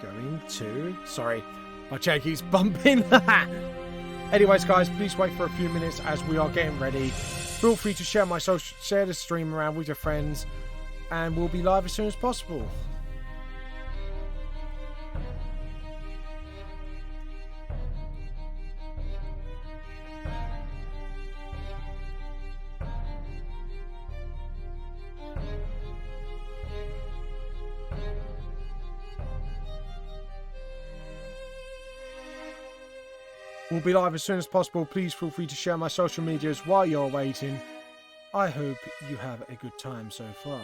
going to... Sorry, my chair keeps bumping. Anyways, guys, please wait for a few minutes as we are getting ready. Feel free to share the stream around with your friends, and we'll be live as soon as possible. We'll be live as soon as possible. Please feel free to share my social medias while you're waiting. I hope you have a good time so far.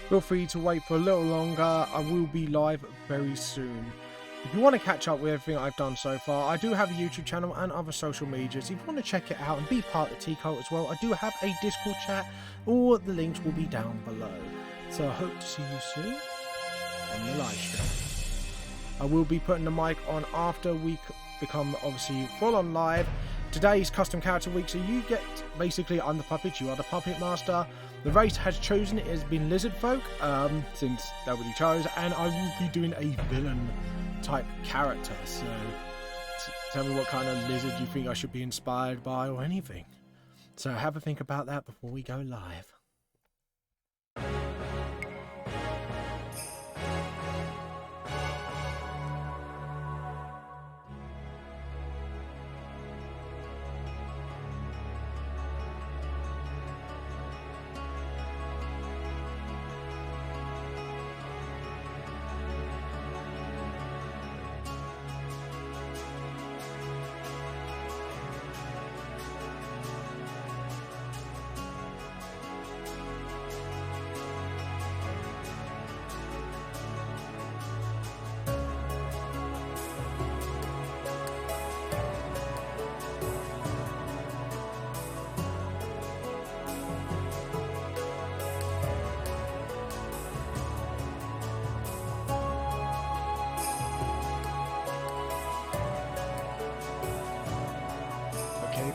Feel free to wait for a little longer. I will be live very soon. If you want to catch up with everything I've done so far, I do have a YouTube channel and other social medias. If you want to check it out and be part of the T-Cult as well, I do have a Discord chat. All the links will be down below. So I hope to see you soon on the live stream. I will be putting the mic on after we become obviously full on live. Today's custom character week, so you get basically, I'm the puppet, you are the puppet master. The race has chosen, it has been lizard folk, since nobody chose, and I will be doing a villain type character. So tell me what kind of lizard you think I should be inspired by or anything. So have a think about that before we go live.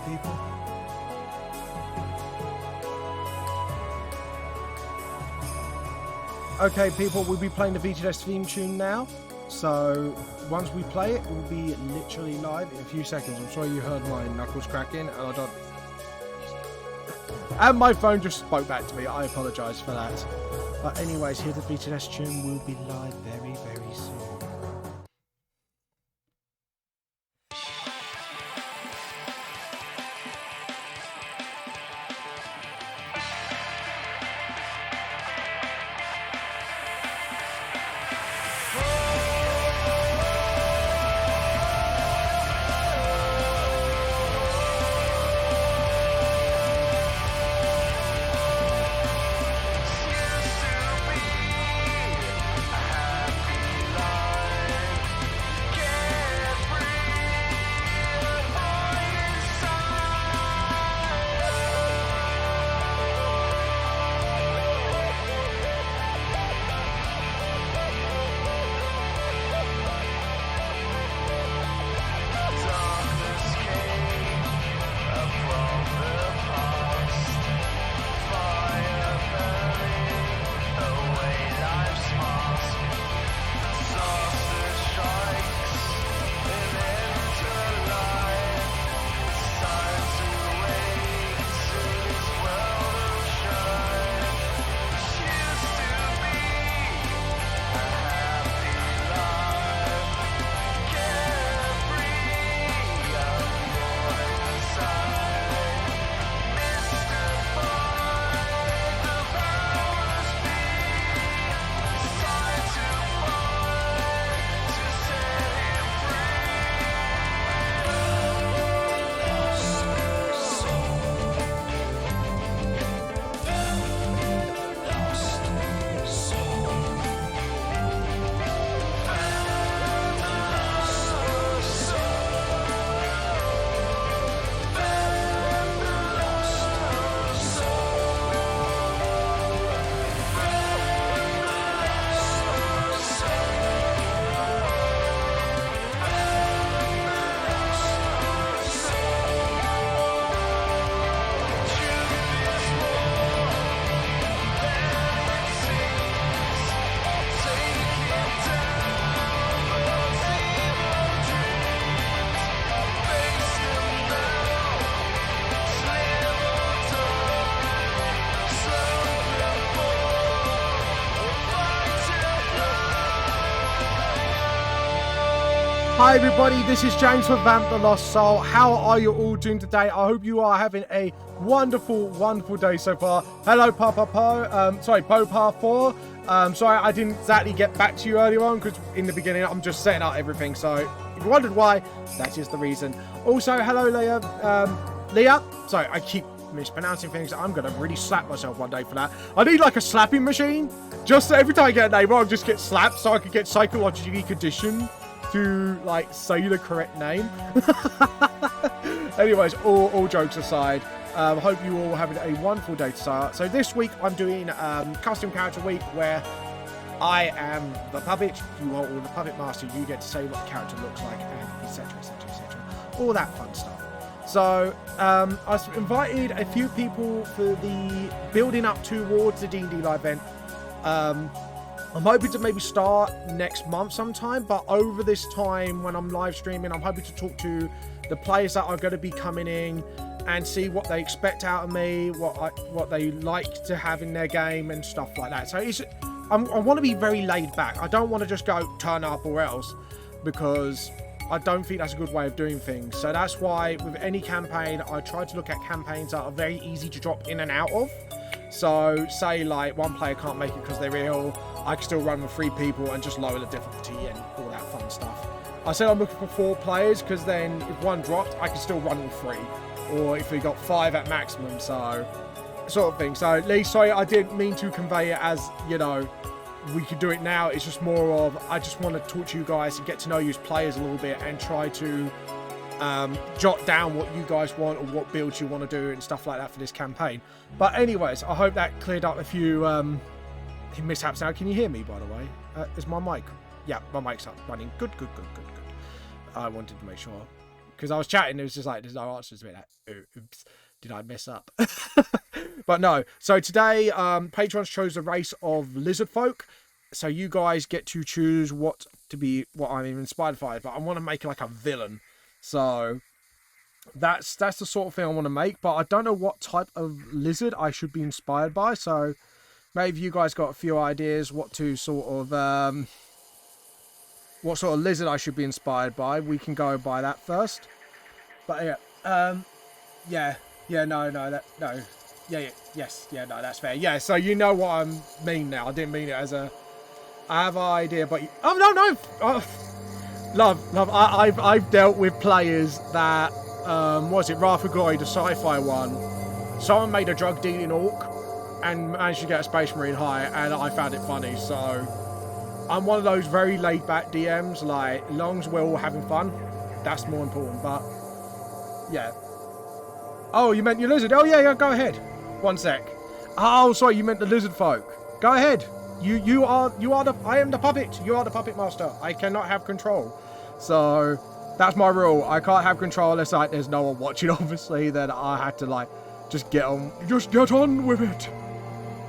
People. Okay, people, we'll be playing the VTS theme tune now. So once we play it, we'll be literally live in a few seconds. I'm sorry you heard my knuckles cracking, and my phone just spoke back to me. I apologise for that. But anyways, here the VTS tune will be live very, very soon. Used to be a happy life. Hi everybody, this is James for Vamp the Lost Soul. How are you all doing today? I hope you are having a wonderful, wonderful day so far. Hello Papa Po, sorry, Popa 4. Sorry I didn't exactly get back to you earlier on because in the beginning I'm just setting up everything. So if you wondered why, that is the reason. Also, hello Leah. Leah, sorry, I keep mispronouncing things. I'm gonna really slap myself one day for that. I need like a slapping machine. Just so every time I get a name, I'll just get slapped so I can get psychologically conditioned to like say the correct name. Anyways, all jokes aside, hope you all having a wonderful day to start. So this week I'm doing custom character week where I am the puppet, you are all the puppet master, you get to say what the character looks like, and etc, etc, etc, all that fun stuff. So I've invited a few people for the building up towards the D&D live event. I'm hoping to maybe start next month sometime, but over this time when I'm live streaming, I'm hoping to talk to the players that are going to be coming in and see what they expect out of me, what they like to have in their game and stuff like that. So I want to be very laid back. I don't want to just go turn up or else, because I don't think that's a good way of doing things. So that's why with any campaign, I try to look at campaigns that are very easy to drop in and out of. So say like one player can't make it because they're ill, I can still run with 3 people and just lower the difficulty and all that fun stuff. I said I'm looking for 4 players because then if one dropped, I can still run with 3. Or if we got 5 at maximum, so sort of thing. So Lee, sorry, I didn't mean to convey it as, you know, we could do it now. It's just more of, I just want to talk to you guys and get to know you as players a little bit and try to jot down what you guys want or what builds you want to do and stuff like that for this campaign. But anyways, I hope that cleared up a few mishaps. Now, can you hear me, by the way? Is my mic? Yeah, my mic's up, running. Good. I wanted to make sure, because I was chatting, it was just like, there's no answers to it. Like, oops, did I mess up? But no. So today, patrons chose the race of lizard folk. So you guys get to choose what I'm inspired by. But I want to make like a villain. So that's the sort of thing I want to make. But I don't know what type of lizard I should be inspired by. So maybe you guys got a few ideas what sort of lizard I should be inspired by. We can go by that first. But yeah, no, that's fair. Yeah, so you know what I mean now. I didn't mean it as a, I have an idea, but love. I've dealt with players that was it Rathagori, the sci-fi one. Someone made a drug dealing orc and managed to get a space marine high, and I found it funny. So I'm one of those very laid back DMs. Like, as long as we're all having fun, that's more important. But yeah. Oh, you meant your lizard? Oh yeah, go ahead. One sec. Oh, sorry, you meant the lizard folk. Go ahead. You are the. I am the puppet. You are the puppet master. I cannot have control. So that's my rule. I can't have control unless there's no one watching. Obviously, then I had to like just get on with it.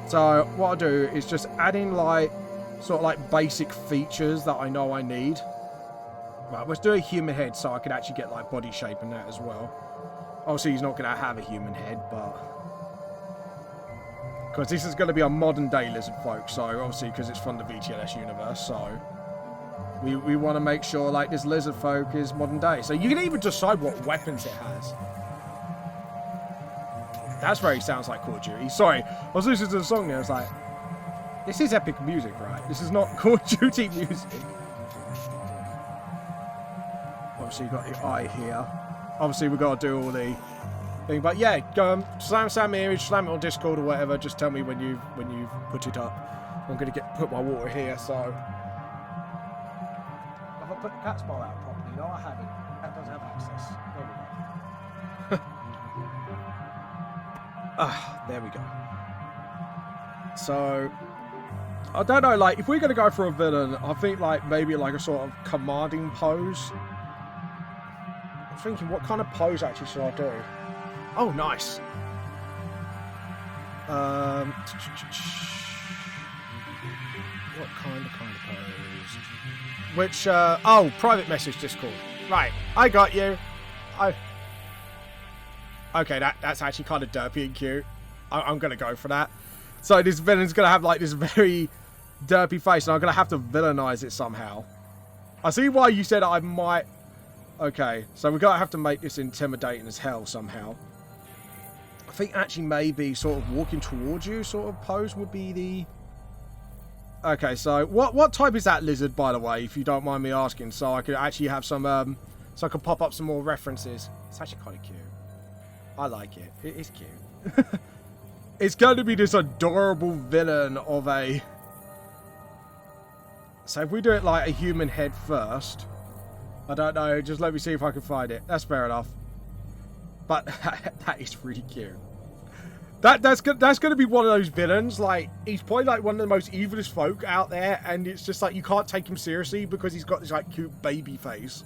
So what I do is just add in like sort of like basic features that I know I need. Right, let's do a human head so I can actually get like body shape and that as well. Obviously, he's not going to have a human head, but because this is going to be a modern day lizard folk, so obviously because it's from the VTLS universe, so we want to make sure like this lizard folk is modern day. So you can even decide what weapons it has. That's very sounds like Call of Duty. Sorry, I was listening to the song there. I was like, this is epic music, right? This is not Call of Duty music. Obviously, you got the eye here. Obviously, we've got to do all the thing. But yeah, slam the image, slam it on Discord or whatever. Just tell me when you've put it up. I'm going to put my water here, so. Have I put the cat's bowl out properly? No, I haven't. That doesn't have access. There we go. There we go. So, I don't know, like, if we're going to go for a villain, I think, like, maybe, like, a sort of commanding pose. I'm thinking, what kind of pose, actually, should I do? Oh, nice. What kind of pose? Which, oh, private message Discord. Right, I got you. Okay, that's actually kind of derpy and cute. I'm going to go for that. So this villain's going to have like this very derpy face, and I'm going to have to villainize it somehow. I see why you said I might... Okay, so we're going to have to make this intimidating as hell somehow. I think actually maybe sort of walking towards you sort of pose would be the... Okay, so what type is that lizard, by the way, if you don't mind me asking, so I could actually have some... so I can pop up some more references. It's actually kind of cute. I like it. It is cute. It's going to be this adorable villain of a... So if we do it like a human head first... I don't know, just let me see if I can find it. That's fair enough. But that is really cute. That's going to be one of those villains. Like, he's probably like one of the most evilest folk out there, and it's just like you can't take him seriously because he's got this like cute baby face.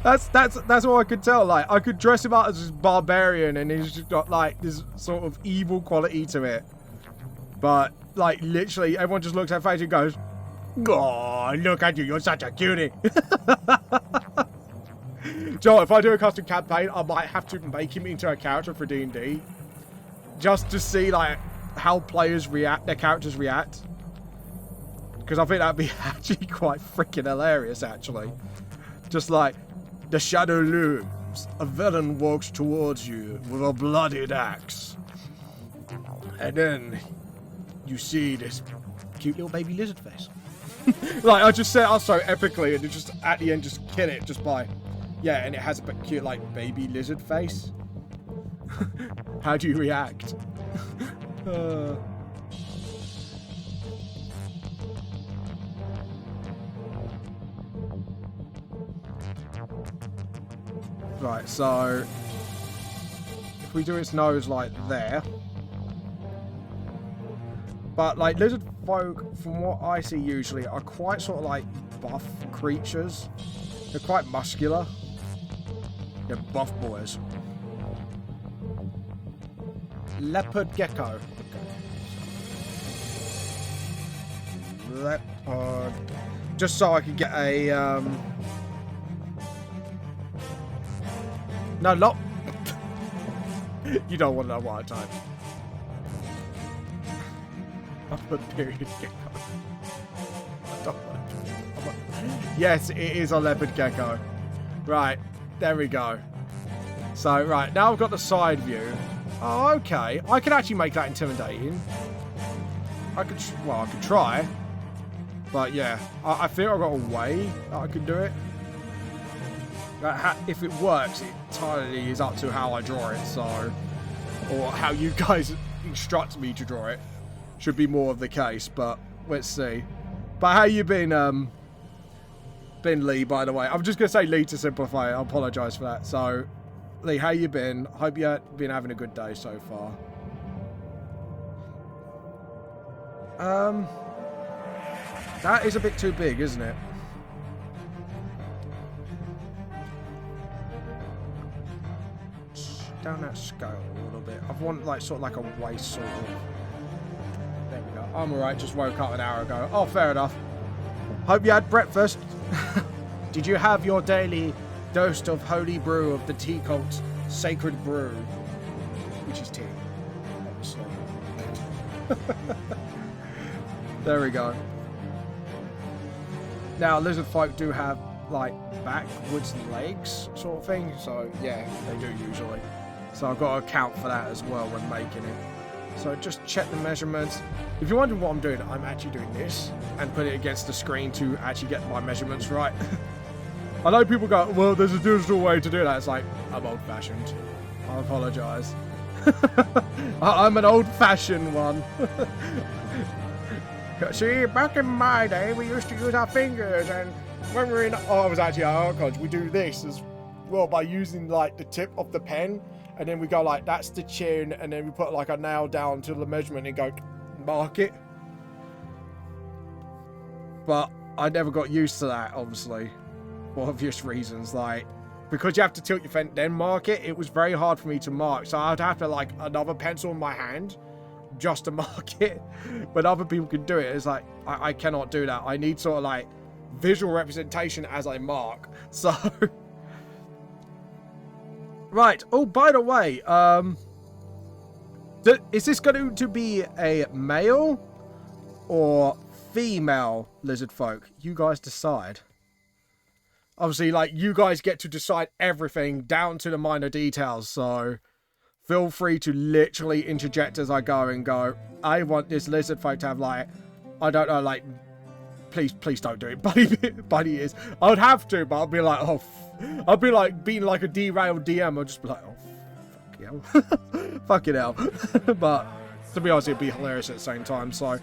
That's what I could tell. Like, I could dress him up as this barbarian, and he's just got like this sort of evil quality to it. But like, literally, everyone just looks at face and goes, "Oh, look at you! You're such a cutie." Joe, if I do a custom campaign, I might have to make him into a character for D&D, just to see like how players react, their characters react. Because I think that'd be actually quite freaking hilarious, actually. Just like, the shadow looms, a villain walks towards you with a bloodied axe. And then you see this cute little baby lizard face. Like, I just set it up so epically, and it just, at the end, just kill it just by... Yeah, and it has a cute, like, baby lizard face. How do you react? Right, so... If we do its nose like there... But, like, lizard folk, from what I see usually, are quite sort of, like, buff creatures. They're quite muscular. They're buff boys. Leopard gecko. Okay. Leopard. Just so I can get a, No, not... You don't want to know what I typed. Leopard period gecko. Yes, it is a leopard gecko. Right, there we go. So, right, now I've got the side view. Oh, okay. I could actually make that intimidating. I could try. But yeah, I think I've got a way that I could do it. If it works, it entirely is up to how I draw it, so... Or how you guys instruct me to draw it. Should be more of the case, but let's see. But how you been, Lee, by the way? I'm just going to say Lee to simplify it. I apologise for that. So, Lee, how you been? Hope you've been having a good day so far. That is a bit too big, isn't it? Down that scale a little bit. I want, like, sort of like a waist sort of... There we go. I'm alright, just woke up an hour ago. Oh, fair enough. Hope you had breakfast. Did you have your daily dose of holy brew of the tea cult's sacred brew? Which is tea, obviously. There we go. Now, lizard folk do have, like, backwards legs sort of thing. So, yeah, they do usually. So I've got to account for that as well when making it. So just check the measurements. If you're wondering what I'm doing, I'm actually doing this and put it against the screen to actually get my measurements right. I know people go, well, there's a digital way to do that. It's like, I'm old-fashioned. I apologise. I'm an old-fashioned one. See, back in my day, we used to use our fingers, and when we were in... Oh, I was actually at our college. We do this as well by using, like, the tip of the pen. And then we go like, that's the chin, and then we put like a nail down to the measurement and go, mark it. But I never got used to that, obviously, for obvious reasons. Like, because you have to tilt your pen, then mark it, it was very hard for me to mark. So I'd have to, like, another pencil in my hand just to mark it. But other people can do it. It's like, I cannot do that. I need sort of, like, visual representation as I mark. So... Right. Oh, by the way, is this going to be a male or female lizard folk? You guys decide. Obviously, like, you guys get to decide everything down to the minor details, so feel free to literally interject as I go and go, I want this lizard folk to have, like, I don't know, like, please don't do it, buddy ears. I would have to, but I'll be like, oh, I'll be like, being like a derailed DM, I'll just be like, oh, fucking hell. But, to be honest, it'd be hilarious at the same time, so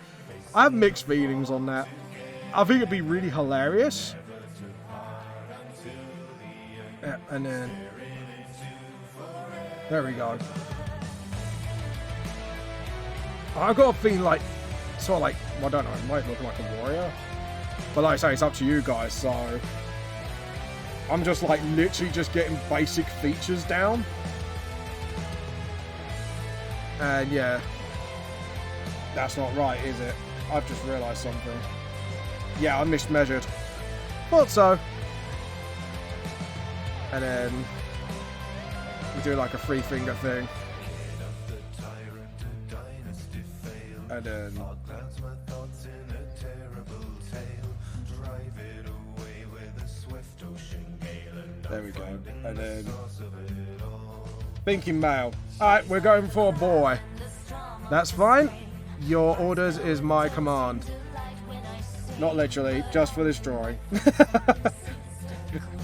I have mixed feelings on that. I think it'd be really hilarious. Yeah, and then there we go. I've got a feeling like, sort of like, well, I don't know, it might look like a warrior, but like I say, it's up to you guys. So I'm just like literally just getting basic features down, and yeah, that's not right, is it? I've just realised something. Yeah, I mismeasured. Thought so. And then we do like a 3-finger thing. And then there we go. And then thinking male. Alright, we're going for a boy. That's fine. Your orders is my command. Not literally, just for this drawing.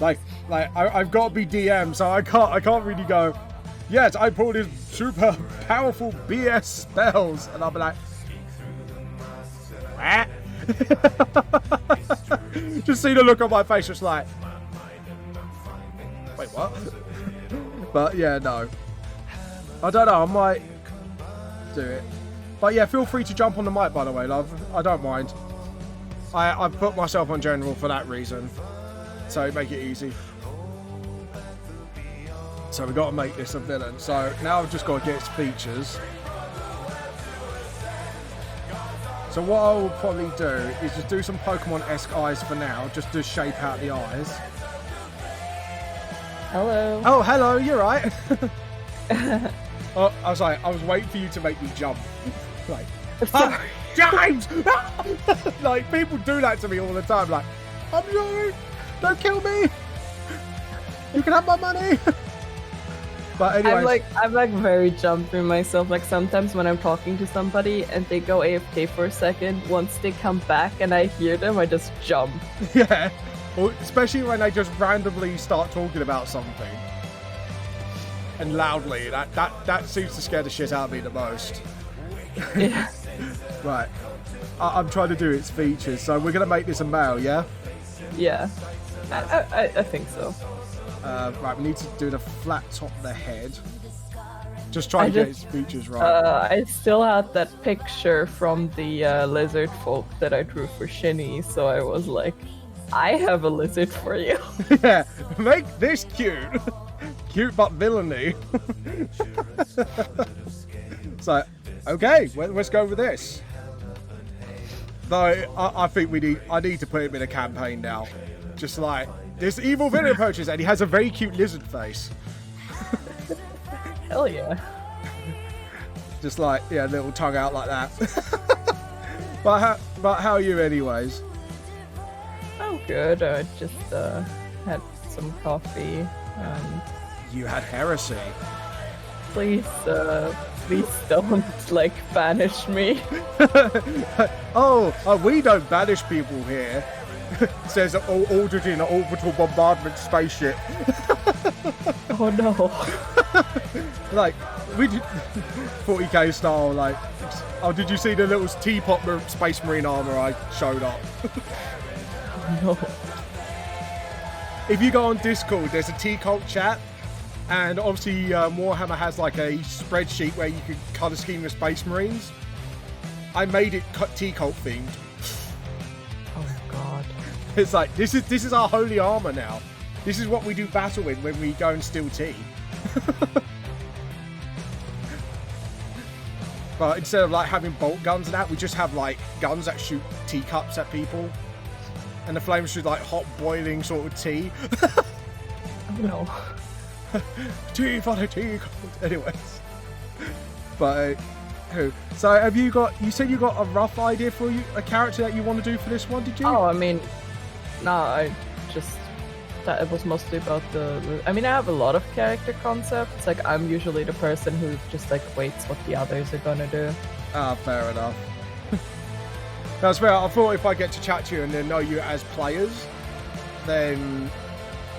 like I've got to be DM, so I can't really go, yes, I pulled his super powerful BS spells, and I'll be like, what? Just see the look on my face, just like, wait, what? But yeah, no, I don't know, I might do it. But yeah, feel free to jump on the mic, by the way, love. I don't mind. I've put myself on general for that reason, so make it easy. So we've got to make this a villain. So now I've just got to get its features. So what I will probably do is just do some Pokemon-esque eyes for now, just to shape out the eyes. Hello. Oh, hello, you're right. Oh, I was waiting for you to make me jump. Like, Sorry. James! Like, people do that to me all the time. Like, I'm sorry, don't kill me. You can have my money. But anyways, I'm like very jumpy myself. Like sometimes when I'm talking to somebody and they go AFK for a second, once they come back and I hear them, I just jump. Yeah, well, especially when they just randomly start talking about something and loudly. That seems to scare the shit out of me the most. Yeah. Right, I'm trying to do its features, so we're gonna make this a male, yeah? Yeah, I think so. Right, we need to do the flat top of the head. Just try to get its features right. I still had that picture from the lizard folk that I drew for Shinny, so I was like, I have a lizard for you. Yeah, make this cute. Cute but villainy. So, okay, let's go with this. Though, I think I need to put him in a campaign now. Just like, this evil villain approaches and he has a very cute lizard face. Hell yeah. Just like, yeah, little tongue out like that. But how are you anyways? Oh, good. I just had some coffee. You had heresy. Please don't, like, banish me. Oh, we don't banish people here. Says ordered in an orbital bombardment spaceship. Oh no. Like, we did 40k style, like, oh, did you see the little teapot space marine armor I showed up? No. If you go on Discord, there's a T-Cult chat, and obviously Warhammer has like a spreadsheet where you can colour scheme the space marines. I made it T-Cult themed. Oh god. It's like, this is our holy armor now. This is what we do battle in when we go and steal tea. But instead of like having bolt guns and that, we just have like guns that shoot teacups at people. And the flames shoot like hot boiling sort of tea. Oh no. Tea for the tea. Anyways. But So have you got? You said you got a rough idea for a character that you want to do for this one? Did you? Oh, I mean, no, I just that it was mostly about the. I mean, I have a lot of character concepts. Like, I'm usually the person who just like waits what the others are gonna do. Ah, fair enough. That's fair. I thought if I get to chat to you and then know you as players, then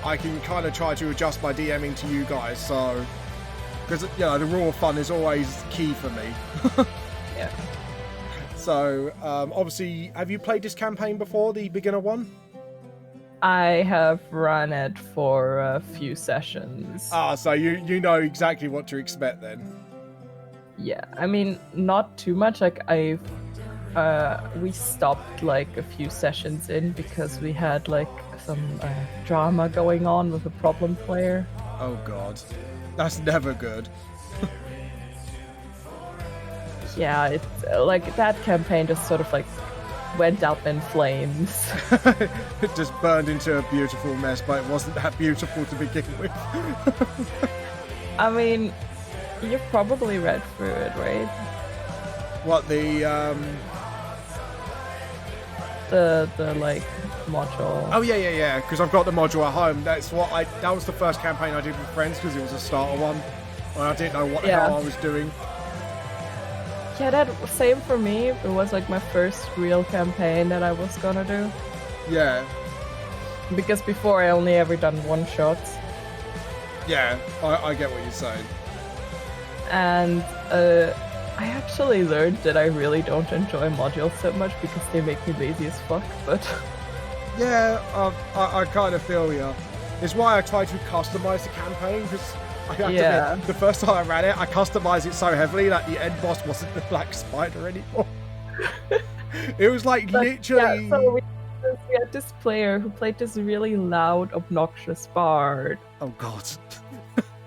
I can kind of try to adjust my DMing to you guys. So, because the raw fun is always key for me. Yeah. So, obviously, have you played this campaign before, the beginner one? I have run it for a few sessions. Ah, so you know exactly what to expect then. Yeah, I mean, not too much. Like, we stopped like a few sessions in because we had like some drama going on with a problem player. Oh god, that's never good. Yeah, it's like that campaign just sort of like went up in flames. It just burned into a beautiful mess, but it wasn't that beautiful to begin with. I mean, you've probably read through it, right? What, the like module? Oh yeah. Because I've got the module at home. That was the first campaign I did with friends because it was a starter one, and I didn't know what the hell I was doing. Yeah, that same for me. It was like my first real campaign that I was gonna do. Yeah. Because before I only ever done one shots. Yeah, I get what you're saying. And I actually learned that I really don't enjoy modules so much because they make me lazy as fuck, but... Yeah, I kind of feel you. It's why I try to customize the campaign, because I have to admit, the first time I ran it, I customized it so heavily that the end boss wasn't the black spider anymore. It was like literally... Yeah, so we had this player who played this really loud, obnoxious bard. Oh god.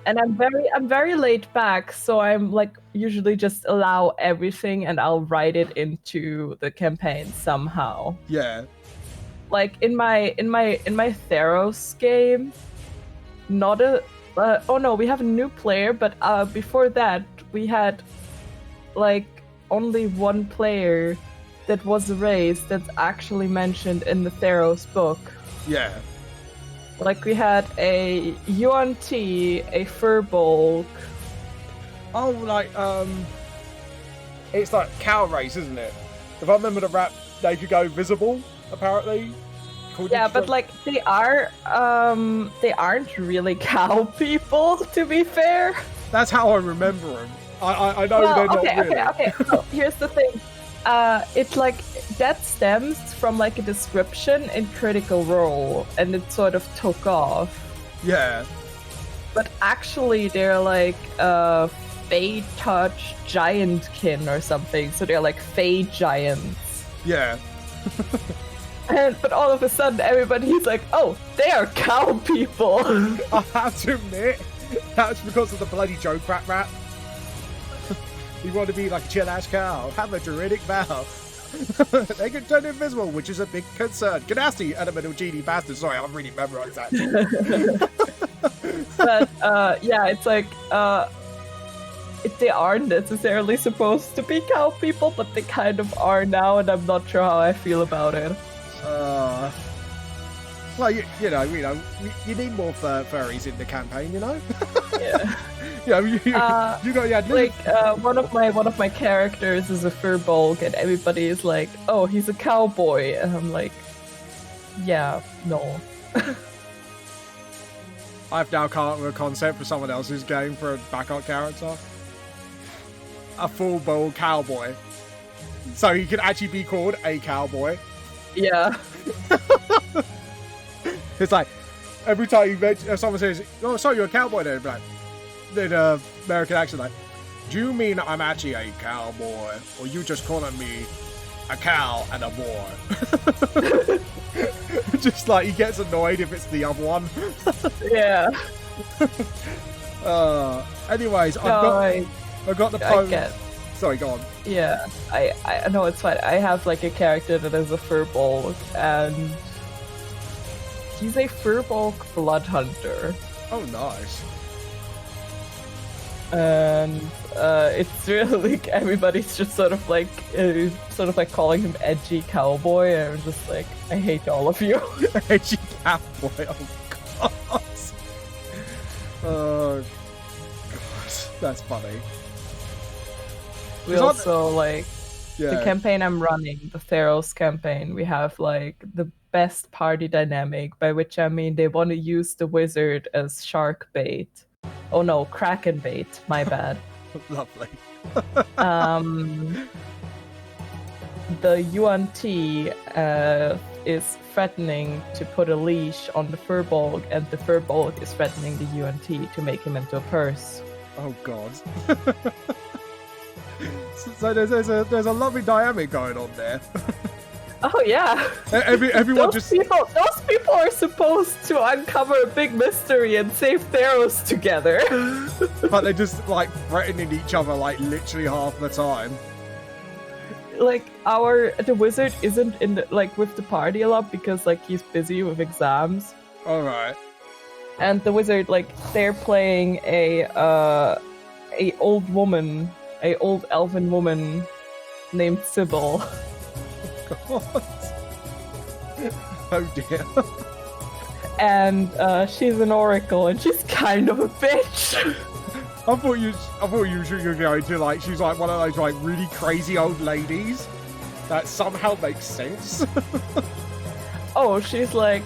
And I'm very laid back, so I'm like usually just allow everything and I'll write it into the campaign somehow. Yeah. Like in my Theros game, not a oh no, we have a new player, but before that we had like only one player that was raised that's actually mentioned in the Theros book. Yeah. Like we had a UNT, a Furbolg. Oh, like it's like cow race, isn't it? If I remember the rap, they could go visible, apparently. Yeah, but like they aren't really cow people, to be fair. That's how I remember them. I know they're not really. Okay. So here's the thing. It's like that stems from like a description in Critical Role, and it sort of took off. Yeah. But actually, they're like Fey Touch Giantkin or something. So they're like Fey giants. Yeah. But all of a sudden, everybody's like, "Oh, they are cow people." I have to admit, that's because of the bloody joke rap. You want to be like a chill-ass cow, have a druidic vow. They can turn invisible, which is a big concern. Ganassi, elemental genie bastard. Sorry, I've really memorized that. But yeah, it's like they aren't necessarily supposed to be cow people, but they kind of are now, and I'm not sure how I feel about it. Well, you know, you need more furries in the campaign, you know. Yeah. Yeah, you got like one of my characters is a Furbolg, and everybody is like, "Oh, he's a cowboy," and I'm like, "Yeah, no." I've now come up with a concept for someone else's game for a backup character. A full-bowl cowboy. So he can actually be called a cowboy. Yeah. It's like, every time you mention, someone says, "Oh, so you're a cowboy," then like, American accent, like, "Do you mean I'm actually a cowboy, or you just calling me a cow and a boy?" Just like he gets annoyed if it's the other one. Yeah. Anyways, I've got the poem. Sorry, go on. Yeah, I know, it's fine. I have like a character that is a Furbolg, and he's a Furbolg blood hunter. Oh, nice. and it's really like everybody's just sort of like calling him edgy cowboy, and I'm just like, I hate all of you. Edgy cowboy. Oh god. Oh god, that's funny. We also like Yeah. the campaign I'm running, the Theros campaign. We have like the best party dynamic, by which I mean they want to use the wizard as shark bait. Oh no, kraken bait. My bad. Lovely. The UNT is threatening to put a leash on the Furbolg, and the Furbolg is threatening the UNT to make him into a purse. Oh god. So there's a lovely dynamic going on there. Oh yeah. Everyone those people are supposed to uncover a big mystery and save Theros together. But they're just like threatening each other like literally half the time. Like the wizard isn't in the, like with the party a lot because like he's busy with exams. All right. And the wizard, like, they're playing a old elven woman named Sybil. God. Oh dear. And she's an oracle, and she's kind of a bitch. I thought you were going to like she's like one of those like really crazy old ladies that somehow makes sense. Oh, she's like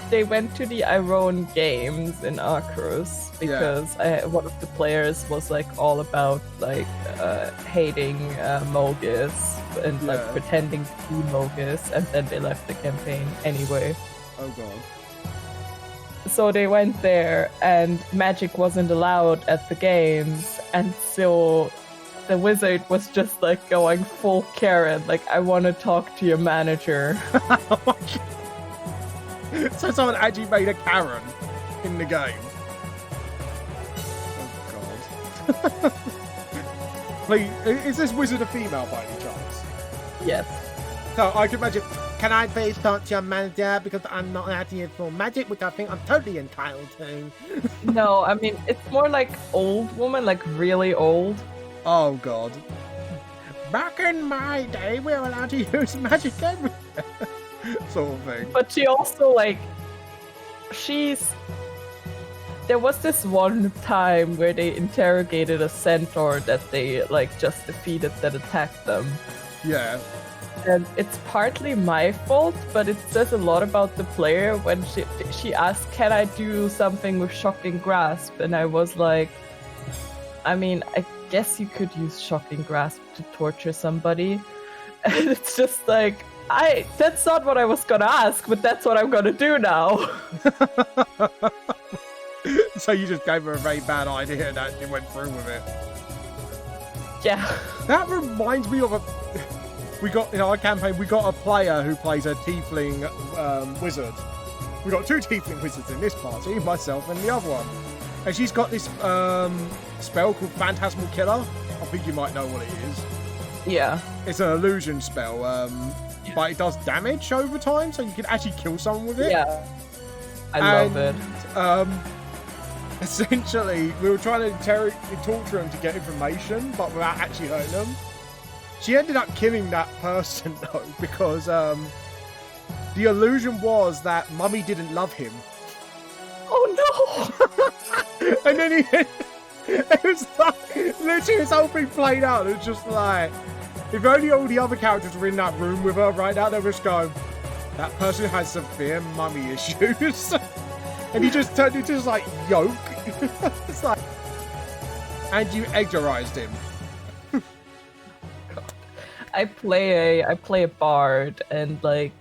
they went to the Iron Games in Akros because one of the players was like all about like hating Mogus and like pretending to be Mogus, and then they left the campaign anyway. Oh god. So they went there, and magic wasn't allowed at the games, and so the wizard was just like going full Karen, like, I want to talk to your manager. So someone actually made a Karen in the game. Oh god. Please, is this wizard a female by any chance? Yes. So I can imagine, can I please talk to your manager because I'm not allowed to use full magic, which I think I'm totally entitled to. No, I mean, it's more like old woman, like really old. Oh god. Back in my day, we were allowed to use magic everywhere. Sort of thing. But she also, like, there was this one time where they interrogated a centaur that they, like, just defeated that attacked them. Yeah. And it's partly my fault, but it says a lot about the player when she asked, can I do something with Shocking Grasp? And I was like, I mean, I guess you could use Shocking Grasp to torture somebody. And it's just like, that's not what I was gonna ask, but that's what I'm gonna do now. So you just gave her a very bad idea and actually went through with it. Yeah. That reminds me of we got in our campaign, we got a player who plays a tiefling wizard. We got 2 tiefling wizards in this party, myself and the other one. And she's got this spell called Phantasmal Killer. I think you might know what it is. Yeah. It's an illusion spell, but it does damage over time, so you can actually kill someone with it. Yeah. I love it. Essentially, we were trying to torture him to get information, but without actually hurting them. She ended up killing that person, though, because the illusion was that Mummy didn't love him. Oh no! And then it was like, literally his whole thing played out. It was just like, if only all the other characters were in that room with her right now, they would just go, that person has severe mummy issues. And he just turned into this like yolk. It's like, and you eggerized him. I play a bard, and like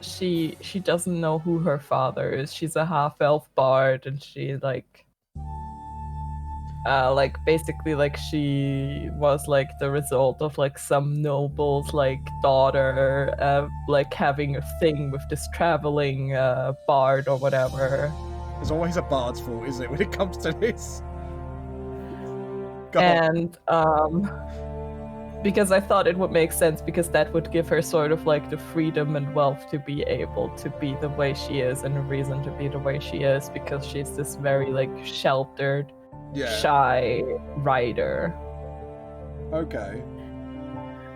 she doesn't know who her father is. She's a half-elf bard, and she like basically like she was like the result of like some noble's like daughter like having a thing with this traveling bard or whatever. There's always a bard's fault, isn't it, when it comes to this? And because I thought it would make sense, because that would give her sort of like the freedom and wealth to be able to be the way she is, and a reason to be the way she is, because she's this very like sheltered shy rider. Okay.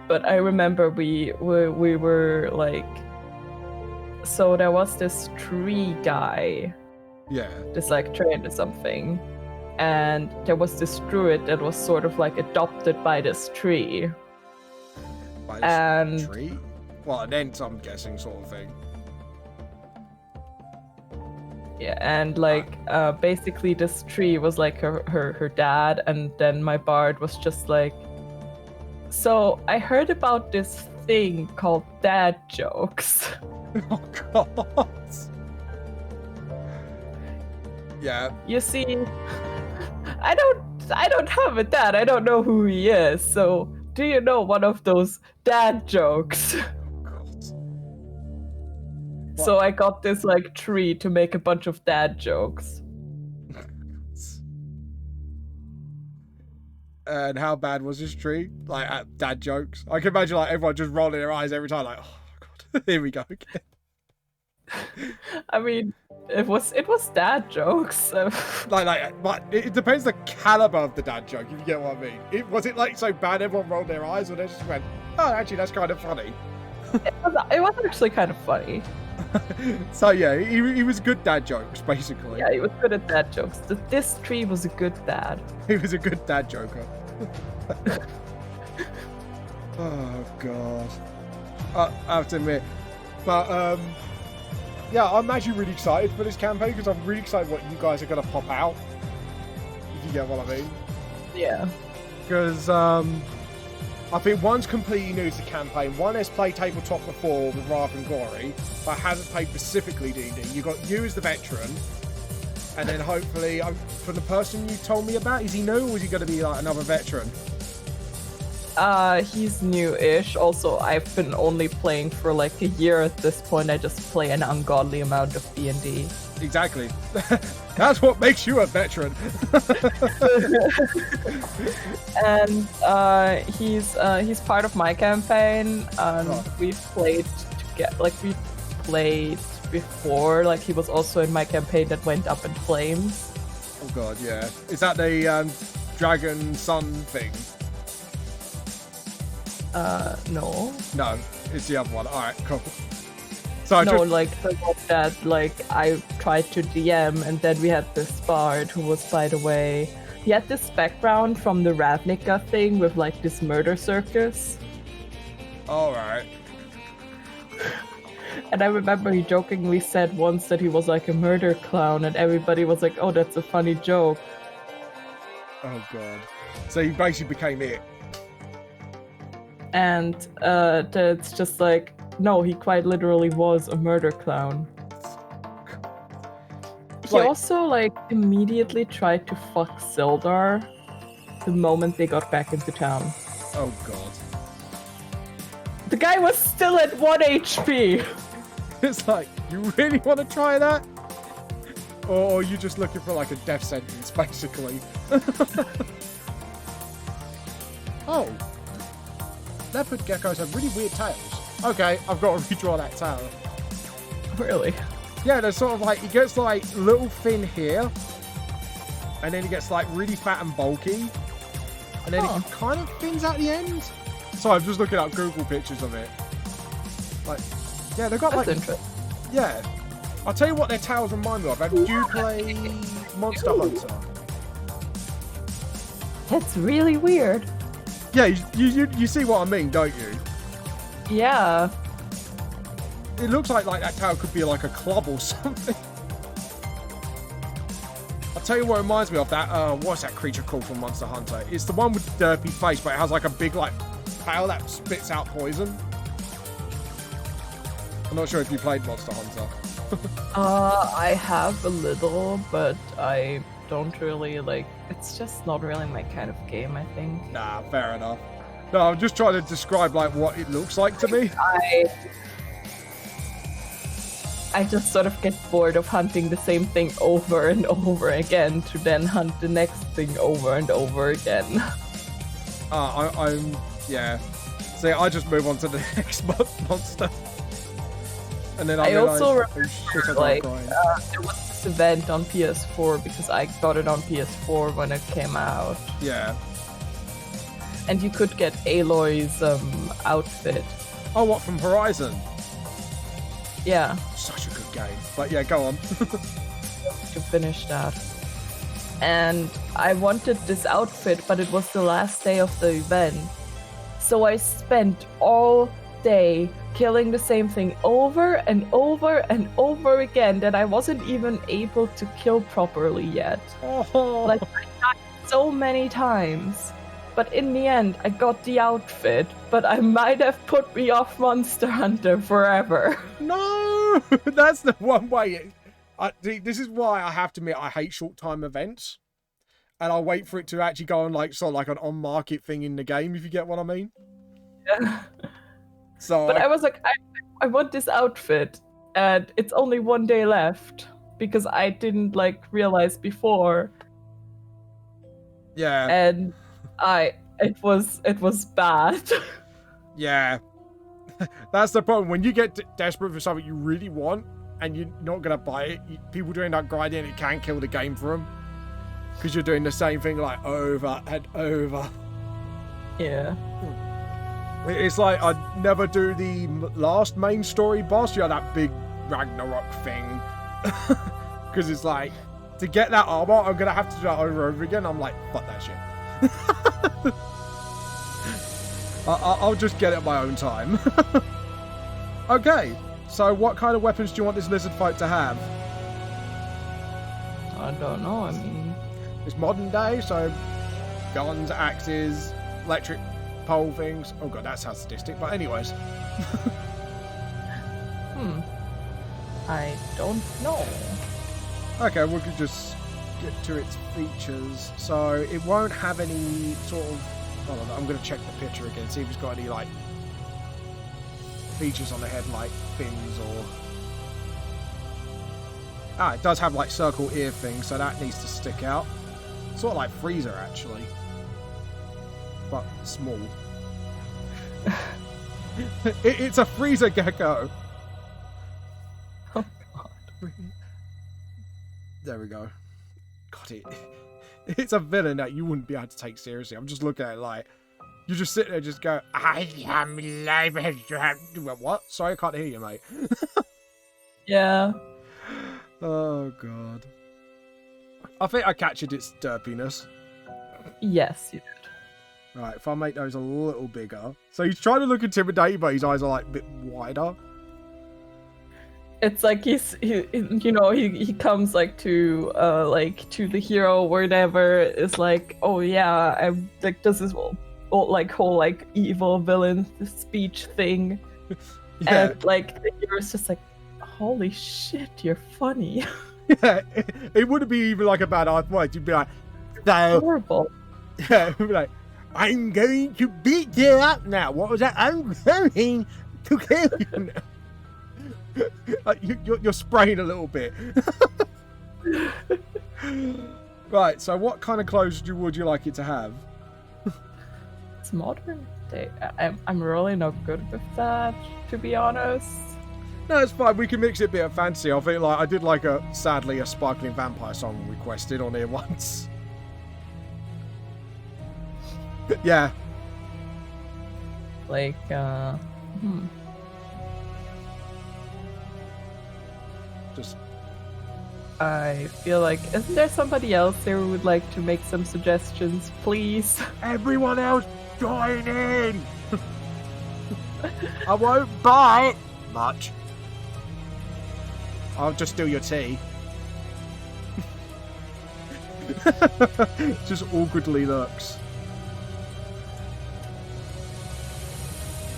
But I remember we were like, so there was this tree guy, Yeah. this like train or something, and there was this druid that was sort of like adopted by this tree. By this And tree? Well, an ent, I'm guessing, sort of thing. yeah, and like basically this tree was like her dad, and then my bard was just like, so I heard about this thing called dad jokes. Oh god. Yeah. You see, I don't have a dad. I don't know who he is. So do you know one of those dad jokes? God. So I got this like tree to make a bunch of dad jokes. And how bad was this tree? Like at dad jokes? I can imagine like everyone just rolling their eyes every time, like, oh god, here we go again. I mean, it was dad jokes. So. But it depends the caliber of the dad joke, if you get what I mean. Was it like so bad everyone rolled their eyes, or they just went, oh, actually that's kind of funny? It was actually kind of funny. So yeah, he was good dad jokes, basically. Yeah, he was good at dad jokes. This tree was a good dad. He was a good dad joker. Oh god. I have to admit. But yeah, I'm actually really excited for this campaign because I'm really excited what you guys are going to pop out. If you get what I mean. Yeah. Because I think one's completely new to the campaign. One has played tabletop before with Wrath and Glory, but hasn't played specifically D&D. You got you as the veteran, and then hopefully, for the person you told me about, is he new or is he going to be like another veteran? He's new-ish. Also, I've been only playing for like a year at this point. I just play an ungodly amount of D&D. Exactly. That's what makes you a veteran. And he's part of my campaign. We've played together. Like we played before. Like he was also in my campaign that went up in flames. Oh god, yeah. Is that the dragon sun thing? No. No, it's the other one. All right, cool. So like the one that like I tried to DM, and then we had this bard who was, by the way, he had this background from the Ravnica thing with like this murder circus. All right. And I remember he jokingly said once that he was like a murder clown, and everybody was like, "Oh, that's a funny joke." Oh god. So he basically became it. And that's just like, no, he quite literally was a murder clown. He also like immediately tried to fuck Sildar the moment they got back into town. Oh god. The guy was still at 1 HP. It's like, you really want to try that? Or are you just looking for like a death sentence, basically? Oh. Leopard geckos have really weird tails. Okay, I've got to redraw that tail. Really? Yeah, there's sort of like, he gets like little thin here, and then he gets like really fat and bulky, and then it kind of thins out the end. So I'm just looking up Google pictures of it. Like, yeah, they've got That's like, interesting. yeah. I'll tell you what their tails remind me of. Have you play Monster Hunter? That's really weird. Yeah, you see what I mean, don't you? Yeah. It looks like that tail could be like a club or something. I'll tell you what it reminds me of. That what's that creature called from Monster Hunter? It's the one with the derpy face, but it has like a big like tail that spits out poison. I'm not sure if you played Monster Hunter. I have a little, but I don't really like. It's just not really my kind of game, I think. Nah, fair enough. No, I'm just trying to describe like what it looks like to me. I just sort of get bored of hunting the same thing over and over again to then hunt the next thing over and over again. I'm yeah. See, I just move on to the next monster. And then I realised, also oh shit, I remember, gotta like, grind. there was this event on PS4 because I got it on PS4 when it came out, Yeah. and you could get Aloy's outfit. Oh, what, from Horizon? Yeah, Such a good game. But yeah, go on. to finish that. And I wanted this outfit, but it was the last day of the event. So I spent all day killing the same thing over and over and over again that I wasn't even able to kill properly yet. Oh. Like, I died so many times. But in the end, I got the outfit, but I might have put me off Monster Hunter forever. No! That's the one way. This is why I have to admit I hate short-time events. And I'll wait for it to actually go on, like, sort of like an on-market thing in the game, if you get what I mean. Yeah. So, But I was like, I want this outfit, and it's only one day left because I didn't like realize before, yeah, and it was bad. yeah. That's the problem. When you get desperate for something you really want, and you're not going to buy it, people do end up grinding, and it can kill the game for them. Because you're doing the same thing, like, over and over. Yeah. It's like, I'd never do the last main story boss. You know, that big Ragnarok thing. Because it's like, to get that armor, I'm going to have to do that over and over again. I'm like, fuck that shit. I'll just get it at my own time. Okay, so what kind of weapons do you want this lizard folk to have? I don't know. I mean, It's modern day, so guns, axes, electric pole things. Oh god, that sounds sadistic, but anyways. I don't know. Okay, we could just get to its features. So it won't have any sort of... Hold on, I'm going to check the picture again, see if it's got any, like, features on the head, like fins or... Ah, it does have, like, circle ear things, so that needs to stick out. Sort of like Freezer, actually. But small. It's a Freezer gecko! Oh god. There we go. God, it's a villain that you wouldn't be able to take seriously. I'm just looking at it like... You just sit there and just go, I am live. What? Sorry, I can't hear you, mate. Yeah. Oh, God. I think I captured its derpiness. Yes, you did. Right, if I make those a little bigger. So he's trying to look intimidating, but his eyes are like a bit wider. It's like he comes like to the hero or whatever. It's like, oh yeah, I'm like, this is whole like evil villain speech thing. Yeah. And like the hero's just like, holy shit, you're funny. Yeah, it wouldn't be even like a bad art voice. You'd be like, so, Horrible. yeah, it'd be like, I'm going to beat you up now. What was that? I'm going to kill you now. Like, you're spraying a little bit. Right, so what kind of clothes would you like it to have? It's modern day. I'm really not good with that, to be honest. No, it's fine. We can mix it a bit of fancy. I think, like, I did like sadly a sparkling vampire song requested on here once. Yeah. Like, Just. I feel like, isn't there somebody else there who would like to make some suggestions, please? Everyone else, join in! I won't buy much. I'll just steal your tea. Just awkwardly looks.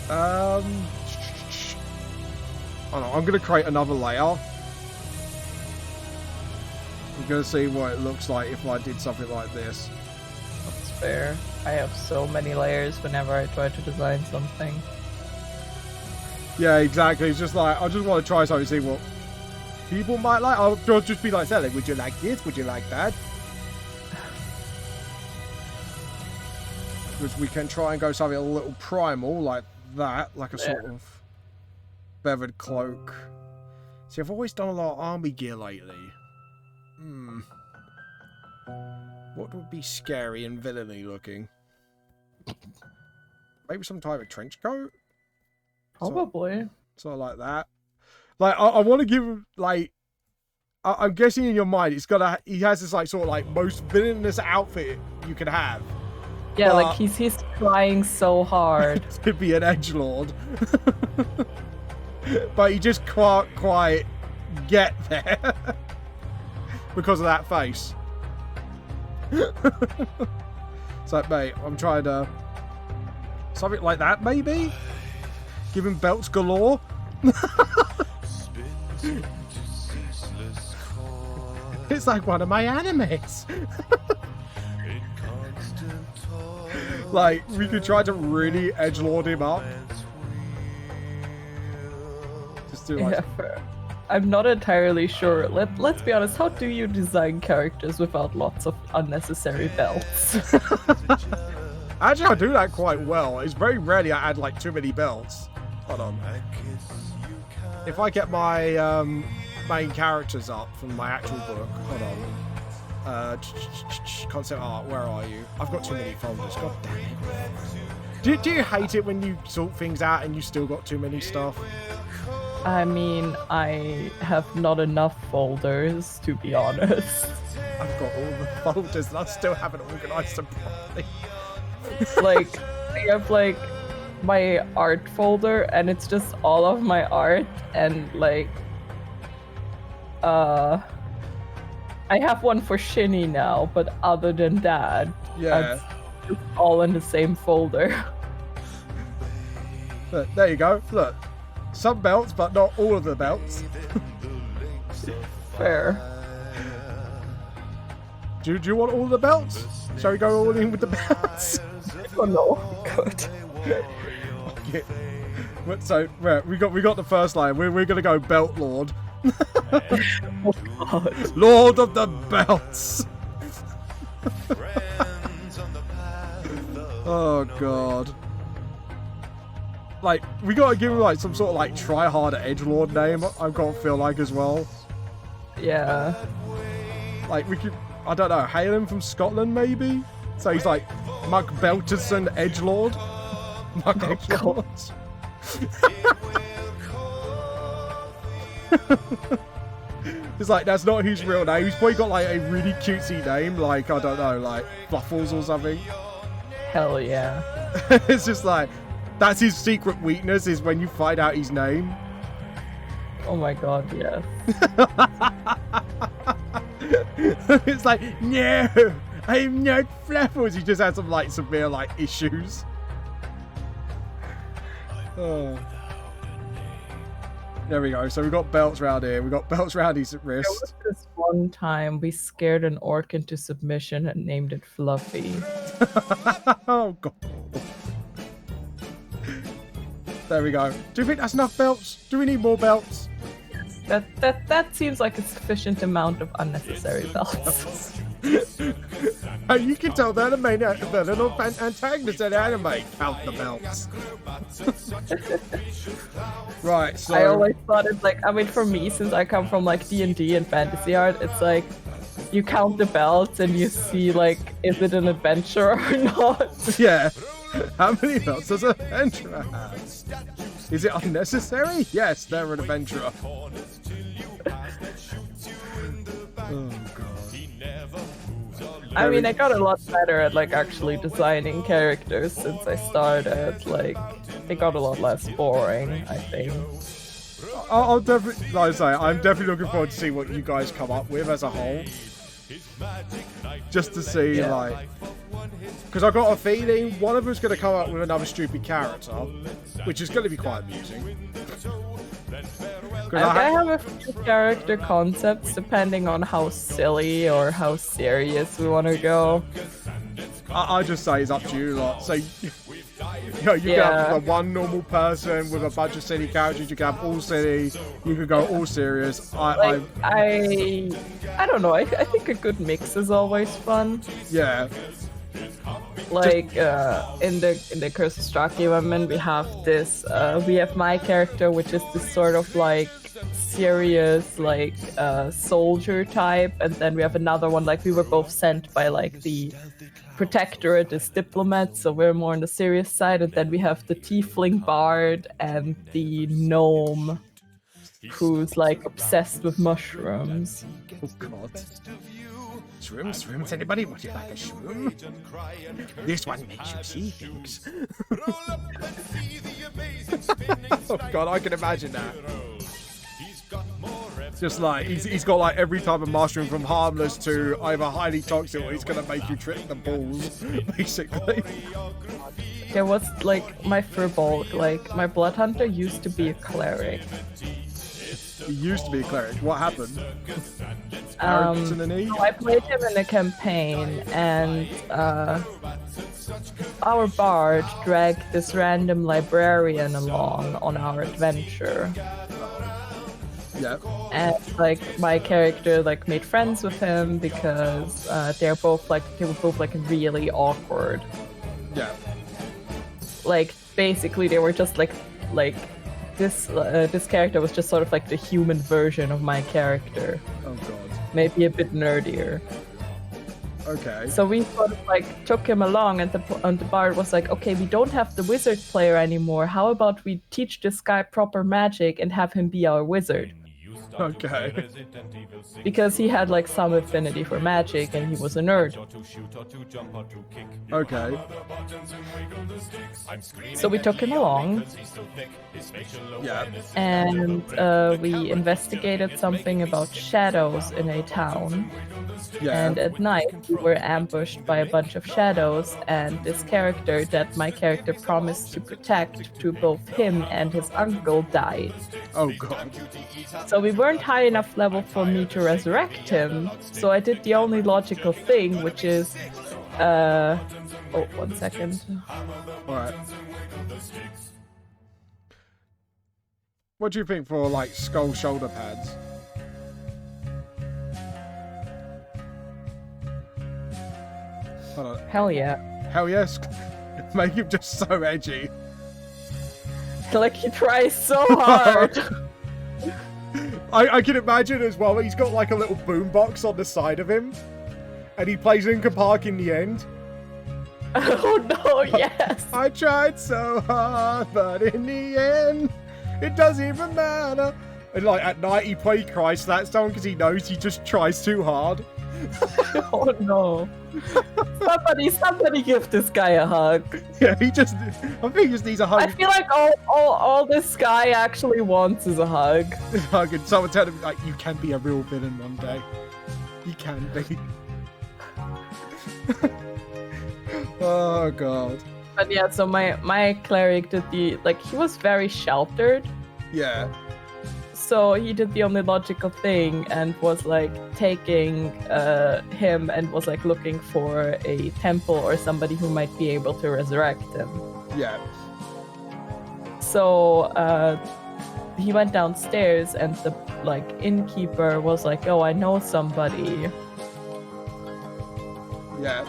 Hold on, I'm gonna create another layer. I'm gonna see what it looks like if I did something like this. That's fair. I have so many layers whenever I try to design something. Yeah, exactly. It's just like, I just want to try something, see what people might like. I'll just be like, Sally, would you like this? Would you like that? Because we can try and go something a little primal like that, like a sort of feathered cloak. See, I've always done a lot of army gear lately. What would be scary and villainy looking? Maybe some type of trench coat? Probably. Something like that. Like, I want to give him, like... I'm guessing in your mind, he has this, like, sort of, like, most villainous outfit you can have. Yeah, like, he's trying so hard. To be an edgelord. But he just can't quite get there. Because of that face. It's like, mate, I'm trying to... Something like that, maybe? Give him belts galore? It's like one of my animes. Like, we could try to really edgelord him up. Just do like... Yeah, I'm not entirely sure. Let's be honest, how do you design characters without lots of unnecessary belts? Actually, I do that quite well. It's very rarely I add, like, too many belts. Hold on. If I get my main characters up from my actual book, hold on. Concept art, where are you? I've got too many folders, god damn it. Do you hate it when you sort things out and you still got too many stuff? I mean, I have not enough folders, to be honest. I've got all the folders and I still haven't organised them properly. Like, I have, like, my art folder, and it's just all of my art, and, like, I have one for Shinny now, but other than that, yeah, it's all in the same folder. Look, there you go. Look, some belts, but not all of the belts. Fair. Do you want all the belts? Shall we go all in with the belts? Oh no, good. Okay. So we got the first line. We're gonna go Belt Lord. Oh god. Lord of the Belts. Oh god. Like, we gotta give him like some sort of like try harder edgelord name. I've got to feel like as well. Yeah. Like, we could, I don't know, hail him from Scotland maybe. So he's like Muck Belterson edgelord. Muck edgelord. It's like, that's not his real name. He's probably got like a really cutesy name, like, I don't know, like Fluffles or something. Hell yeah. It's just like, that's his secret weakness, is when you find out his name. Oh my god, yes. It's like, no, I'm not Fluffles. He just had some like severe like issues. Oh. There we go. So we've got belts round here. We've got belts round his There wrist. was this one time we scared an orc into submission and named it Fluffy. Oh god. There we go. Do you think that's enough belts? Do we need more belts? That seems like a sufficient amount of unnecessary belts. You can tell they're the main villain or antagonist in anime. Count the belts. Right, so... I always thought it's like, I mean, for me, since I come from like D&D and fantasy art, it's like, you count the belts and you see like, is it an adventure or not? Yeah. How many belts does an adventurer have? Is it unnecessary? Yes, they're an adventurer. Oh god. I mean, I got a lot better at like actually designing characters since I started. Like, it got a lot less boring, I think. I'll definitely, like I say, I'm definitely looking forward to see what you guys come up with as a whole. Just to see, like, because I've got a feeling one of them's going to come up with another stupid character, which is going to be quite amusing. I have a few character concepts depending on how silly or how serious we want to go. I just say it's up to you lot. So, you can have the one normal person with a bunch of silly characters. You can have all silly. You could go all serious. I don't know. I think a good mix is always fun. Yeah. like in the Curse of Strahd environment, we have my character, which is this sort of like serious like soldier type, and then we have another one, like we were both sent by like the protectorate as diplomats, so we're more on the serious side, and then we have the tiefling bard and the gnome who's like obsessed with mushrooms. Oh god. Shrooms, anybody? Would you like a shroom? This one makes you see things. Oh god, I can imagine that. Just like, he's got like every type of mushroom from harmless to either highly toxic or he's gonna make you trip the balls, basically. There was like my Firbolg, like my blood hunter used to be a cleric. He used to be a cleric. What happened? Arrogance in the knee? I played him in a campaign, and our bard dragged this random librarian along on our adventure. Yeah. And like my character like made friends with him because they were both like really awkward. Yeah. Like basically they were just like this character was just sort of like the human version of my character. Oh god. Maybe a bit nerdier. Okay. So we sort of like took him along, and the bard was like, okay, we don't have the wizard player anymore. How about we teach this guy proper magic and have him be our wizard? Okay. Because he had like some affinity for magic and he was a nerd. Okay. So we took him along. Yeah. And we investigated something about shadows in a town. Yeah. And at night we were ambushed by a bunch of shadows, and this character that my character promised to protect to both him and his uncle died. Oh god. So we weren't high enough level for me to resurrect him, so I did the only logical thing, which is oh, 1 second. Alright. What do you think for like skull shoulder pads? Hold on. Hell yeah. Hell yes. Make him just so edgy. Like he tries so hard. I can imagine as well, he's got like a little boombox on the side of him. And he plays Linkin Park in the end. Oh no, yes. I tried so hard, but in the end, it doesn't even matter. And like at night he cries to that song because he knows he just tries too hard. Oh no. Somebody give this guy a hug. Yeah, I think he just needs a hug. I feel like all this guy actually wants is a hug. Hug, and someone tell him like, you can be a real villain one day. You can be. Oh god. But yeah, so my cleric did he was very sheltered. Yeah. So he did the only logical thing and was like taking him and was like looking for a temple or somebody who might be able to resurrect him. Yeah. So he went downstairs and the like innkeeper was like, oh, I know somebody. Yeah.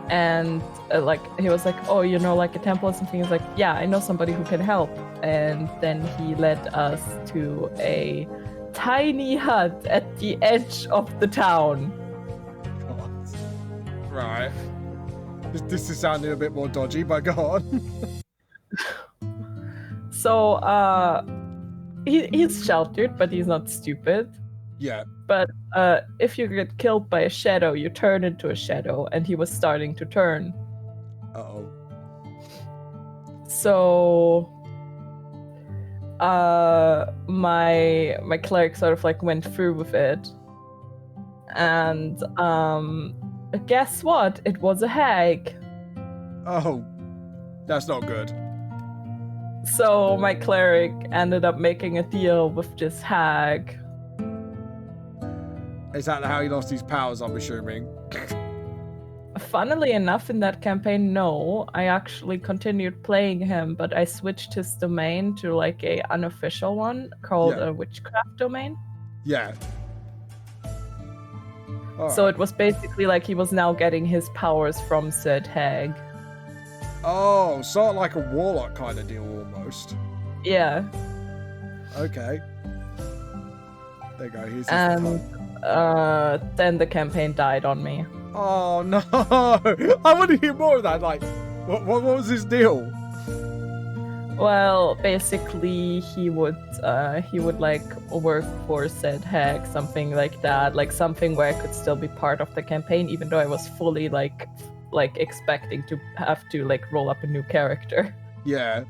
And like he was like, oh, you know, like a temple or something. He's like, yeah, I know somebody who can help. And then he led us to a tiny hut at the edge of the town. Right. This is sounding a bit more dodgy, but go on. So he's sheltered, but he's not stupid. Yeah. But if you get killed by a shadow, you turn into a shadow, and he was starting to turn. Uh-oh. So my cleric sort of like went through with it, and guess what? It was a hag. Oh, that's not good. So my cleric ended up making a deal with this hag. Is that how he lost his powers, I'm assuming? Funnily enough, in that campaign, no. I actually continued playing him, but I switched his domain to like a unofficial one called a witchcraft domain. Yeah. So it was basically like he was now getting his powers from said hag. Oh, sort of like a warlock kind of deal almost. Yeah. Okay. There you go. Here's his And then the campaign died on me. Oh no! I want to hear more of that. Like, what was his deal? Well, basically, he would like work for said hag, something like that, like something where I could still be part of the campaign, even though I was fully like expecting to have to like roll up a new character. Yeah.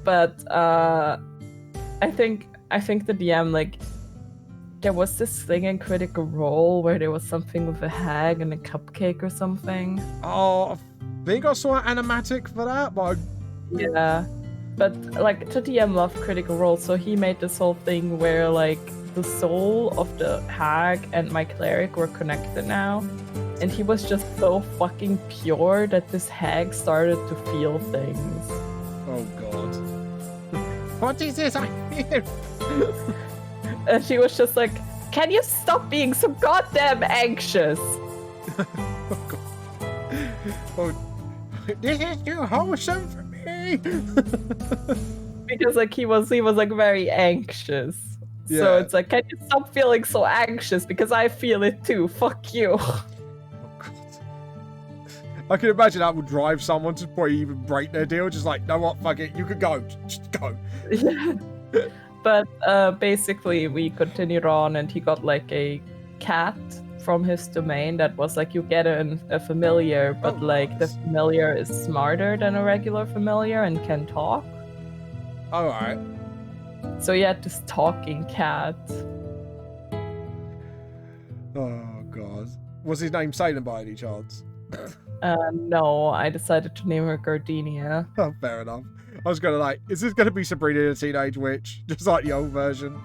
But I think the DM, like, there was this thing in Critical Role where there was something with a hag and a cupcake or something. Oh, I think I saw an animatic for that, but Yeah, but like the DM loved Critical Role, so he made this whole thing where like the soul of the hag and my cleric were connected now, and he was just so fucking pure that this hag started to feel things. Oh god. What is this I hear? And she was just like, "Can you stop being so goddamn anxious?" Oh god. Oh, this is too wholesome for me. Because like he was like very anxious. Yeah. So it's like, can you stop feeling so anxious? Because I feel it too. Fuck you. Oh god. I can imagine that would drive someone to probably even break their deal. Just like, no what, fuck it, you could go. Just go. Yeah. But basically we continued on, and he got like a cat from his domain that was like, you get a familiar, but like the familiar is smarter than a regular familiar and can talk. Alright. So he had this talking cat. Oh god. Was his name Salem by any chance? No, I decided to name her Gardenia. Oh, fair enough. I was gonna like, is this gonna be Sabrina the Teenage Witch? Just like the old version.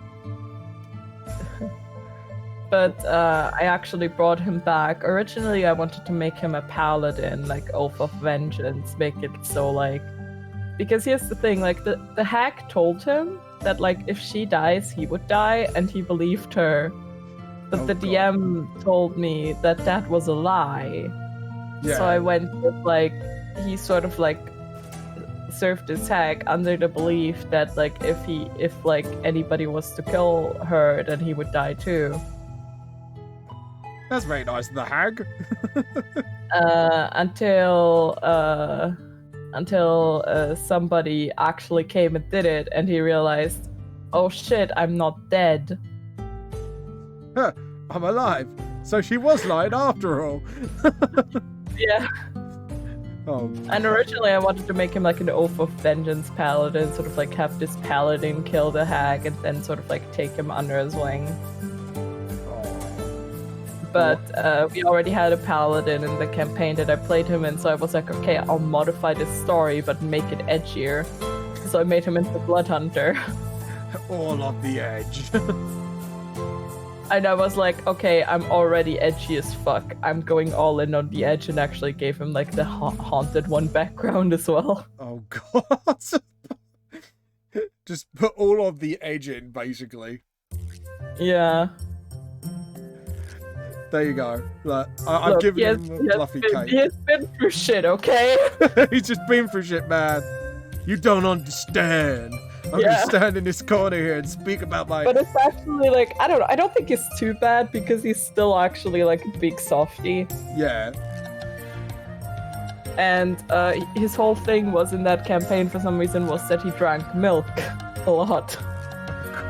But I actually brought him back. Originally, I wanted to make him a paladin, like Oath of Vengeance, make it so like... Because here's the thing, like the hag told him that like if she dies, he would die, and he believed her. But the DM told me that that was a lie. Yeah. So I went with like, he sort of like served his hag under the belief that like if like anybody was to kill her, then he would die too. That's very nice of the hag. Until somebody actually came and did it, and he realized, oh shit, I'm not dead. Huh, I'm alive. So she was lying after all. Yeah. Oh. And originally I wanted to make him like an Oath of Vengeance paladin, sort of like have this paladin kill the hag and then sort of like take him under his wing. But we already had a paladin in the campaign that I played him in, so I was like, okay, I'll modify this story but make it edgier. So I made him into Blood Hunter. All on the edge. And I was like, okay, I'm already edgy as fuck. I'm going all in on the edge, and actually gave him like the Haunted One background as well. Oh god. Just put all of the edge in, basically. Yeah. There you go. Look, I've given him a fluffy cake. He has been through shit, okay? He's just been through shit, man. You don't understand. I'm gonna stand in this corner here and speak about my... But it's actually like, I don't know, I don't think it's too bad because he's still actually like a big softie. Yeah. And his whole thing was in that campaign for some reason was that he drank milk a lot.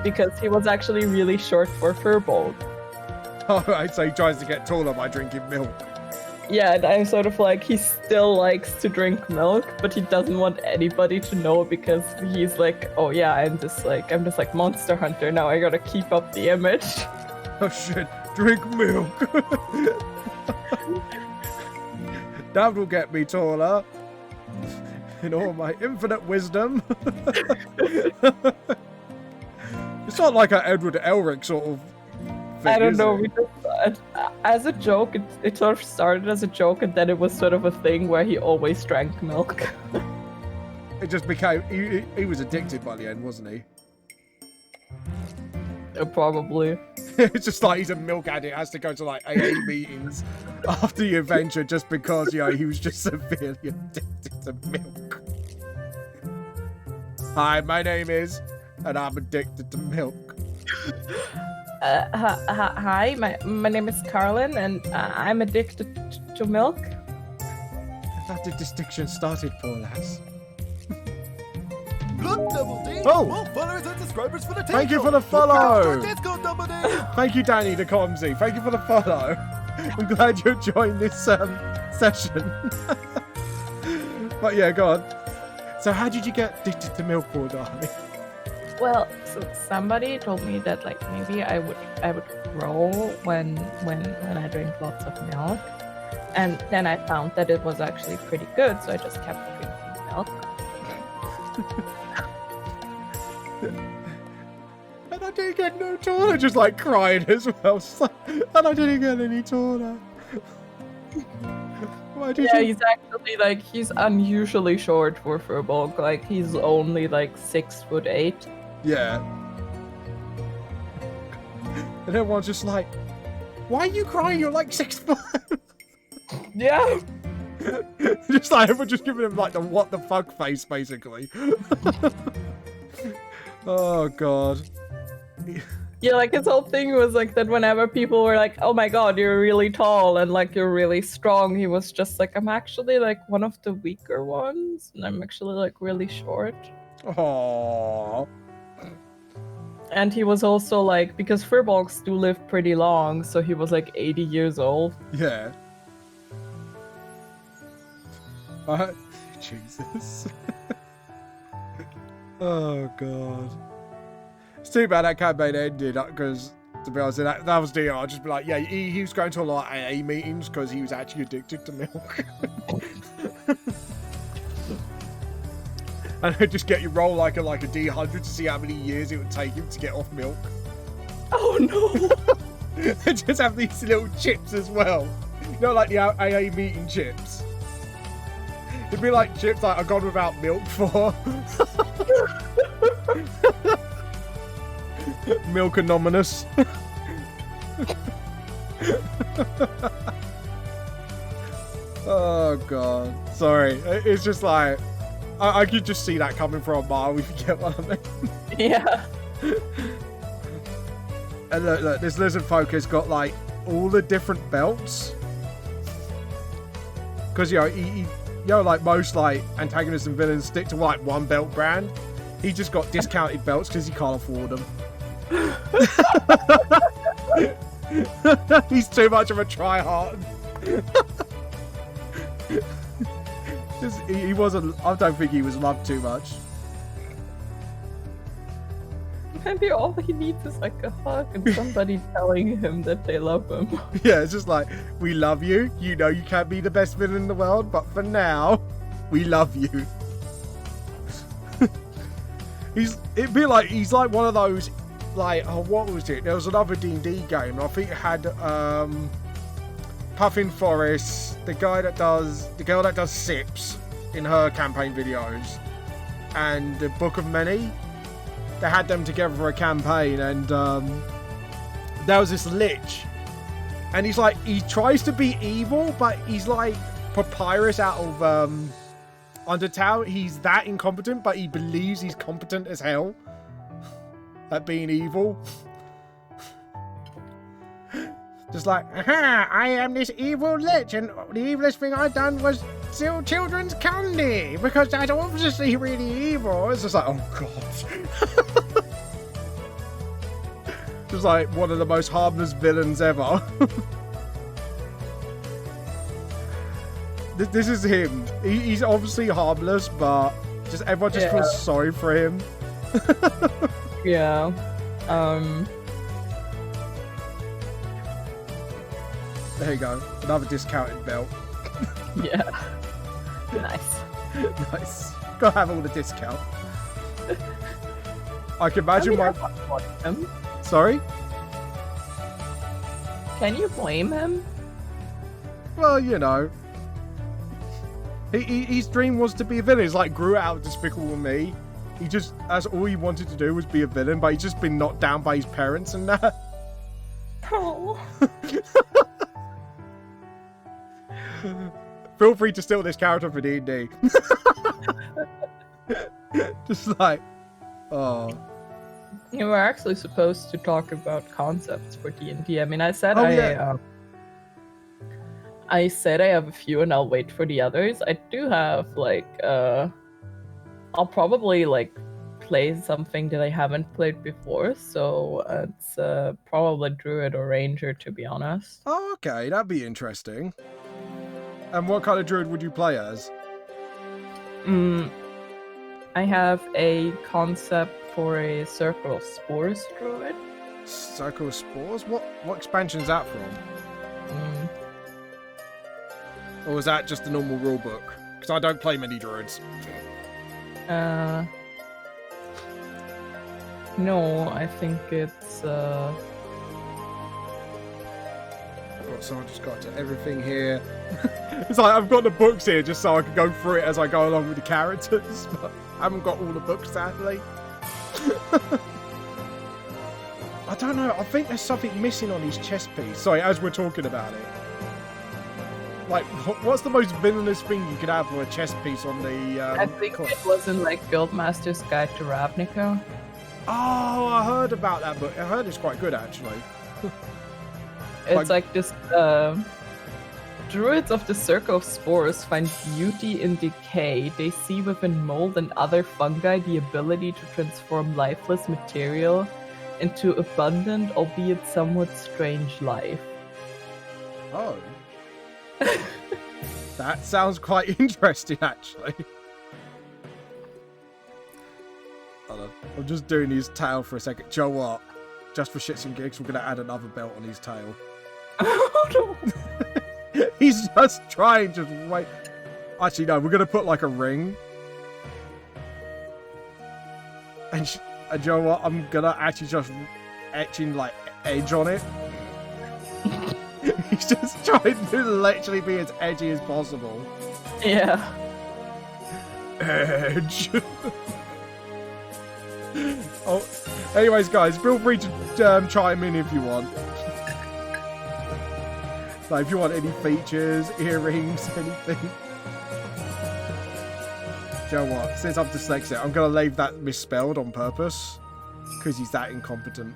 Because he was actually really short for Firbolg. Alright, so he tries to get taller by drinking milk. Yeah, and I'm sort of like, he still likes to drink milk, but he doesn't want anybody to know because he's like, oh yeah, I'm just like Monster Hunter now, I gotta keep up the image. Oh shit, drink milk. That will get me taller. In all my infinite wisdom. It's not like an Edward Elric sort of thing, I don't know, it? we just, as a joke, it sort of started as a joke, and then it was sort of a thing where he always drank milk. It just became, he was addicted by the end, wasn't he? Probably. It's just like he's a milk addict, has to go to like AA meetings after the adventure just because, you know, he was just severely addicted to milk. Hi, my name is, and I'm addicted to milk. Hi, my name is Carlin, and I'm addicted to milk. How did this addiction started, poor lass? Look, Double D! Oh! More followers and subscribers for the Thank you takeover. for the follow! Look out, Discord, Double D! Thank you, Danny the Comsy. Thank you for the follow. I'm glad you joined this session. But yeah, go on. So how did you get addicted to milk, poor darling? Well, so somebody told me that like maybe I would grow when I drink lots of milk, and then I found that it was actually pretty good, so I just kept drinking milk. And I didn't get no taller, just like crying as well. And I didn't get any taller. Why did Yeah, you? he's actually like he's unusually short for Furbolg. Like he's only like 6'8". Yeah. And everyone's just like, why are you crying? You're like 6 foot. Yeah. Just like everyone just giving him like the what the fuck face, basically. Oh god. Yeah, like his whole thing was like that whenever people were like, oh my god, you're really tall and like you're really strong, he was just like, I'm actually like one of the weaker ones and I'm actually like really short. Aww. And he was also like, because Furbolgs do live pretty long, so he was like 80 years old. Yeah. Jesus. Oh god. It's too bad that campaign ended, because to be honest, that was the I'll just be like, yeah, he was going to a lot of AA meetings because he was actually addicted to milk. And I'd just get you roll like a D100 to see how many years it would take him to get off milk. Oh no! And just have these little chips as well. You know, like the AA meeting chips. It'd be like chips like I've gone without milk for. Milk anonymous. Oh god. Sorry. It's just like I could just see that coming from a mile, if you get what I mean. Yeah. And look, this lizard folk has got like all the different belts. Because, you know, he like most like antagonists and villains stick to like one belt brand. He just got discounted belts because he can't afford them. He's too much of a tryhard. He wasn't. I don't think he was loved too much. Maybe all he needs is like a hug and somebody telling him that they love him. Yeah, it's just like, we love you. You know you can't be the best villain in the world, but for now, we love you. It'd be like he's like one of those, like, oh, what was it? There was another D&D game. I think it had Puffin Forest, the girl that does Sips in her campaign videos, and the Book of Many. They had them together for a campaign, and there was this lich, and he's like, he tries to be evil, but he's like Papyrus out of Undertale. He's that incompetent, but he believes he's competent as hell at being evil. Just like, aha, I am this evil lich, and the evilest thing I've done was steal children's candy, because that's obviously really evil. It's just like, oh god. Just like one of the most harmless villains ever. This is him. He's obviously harmless, but just everyone just feels sorry for him. Yeah. There you go. Another discounted belt. Yeah. Nice. Nice. Gotta have all the discount. I can imagine him. Sorry? Can you blame him? Well, you know. His dream was to be a villain. He's like grew out of Despicable Me. That's all he wanted to do was be a villain, but he's just been knocked down by his parents and that. Oh. Feel free to steal this character for D&D. Just like, oh. You were actually supposed to talk about concepts for D&D. I mean, I said I said I have a few, and I'll wait for the others. I do have like I'll probably like play something that I haven't played before, so it's probably Druid or Ranger, to be honest. Oh, okay, that'd be interesting. And what kind of druid would you play as? I have a concept for a Circle of Spores druid. Circle of Spores? What expansion is that from? Or is that just the normal rulebook? Because I don't play many druids. No, I think it's Oh, so I just got to everything here. It's like I've got the books here just so I can go through it as I go along with the characters, but I haven't got all the books, sadly. I don't know, I think there's something missing on these chess pieces. Sorry, as we're talking about it. Like, what's the most villainous thing you could have for a chess piece on the... I think it was in, like, Guildmaster's Guide to Ravnica. Oh, I heard about that book. I heard it's quite good, actually. It's like this, Druids of the Circle of Spores find beauty in decay. They see within mold and other fungi the ability to transform lifeless material into abundant, albeit somewhat strange life. Oh. That sounds quite interesting, actually. Hold on. I'm just doing his tail for a second. Joe, what? Just for shits and gigs, we're going to add another belt on his tail. Oh, no. He's just trying to wait. Actually, no, we're going to put like a ring. And Joe, what? I'm going to actually just etching like edge on it. He's just trying to literally be as edgy as possible. Yeah. Edge. Oh, anyways, guys, feel free to chime in if you want. Like, if you want any features, earrings, anything. Do you know what? Since I'm dyslexic, I'm going to leave that misspelled on purpose. Because he's that incompetent.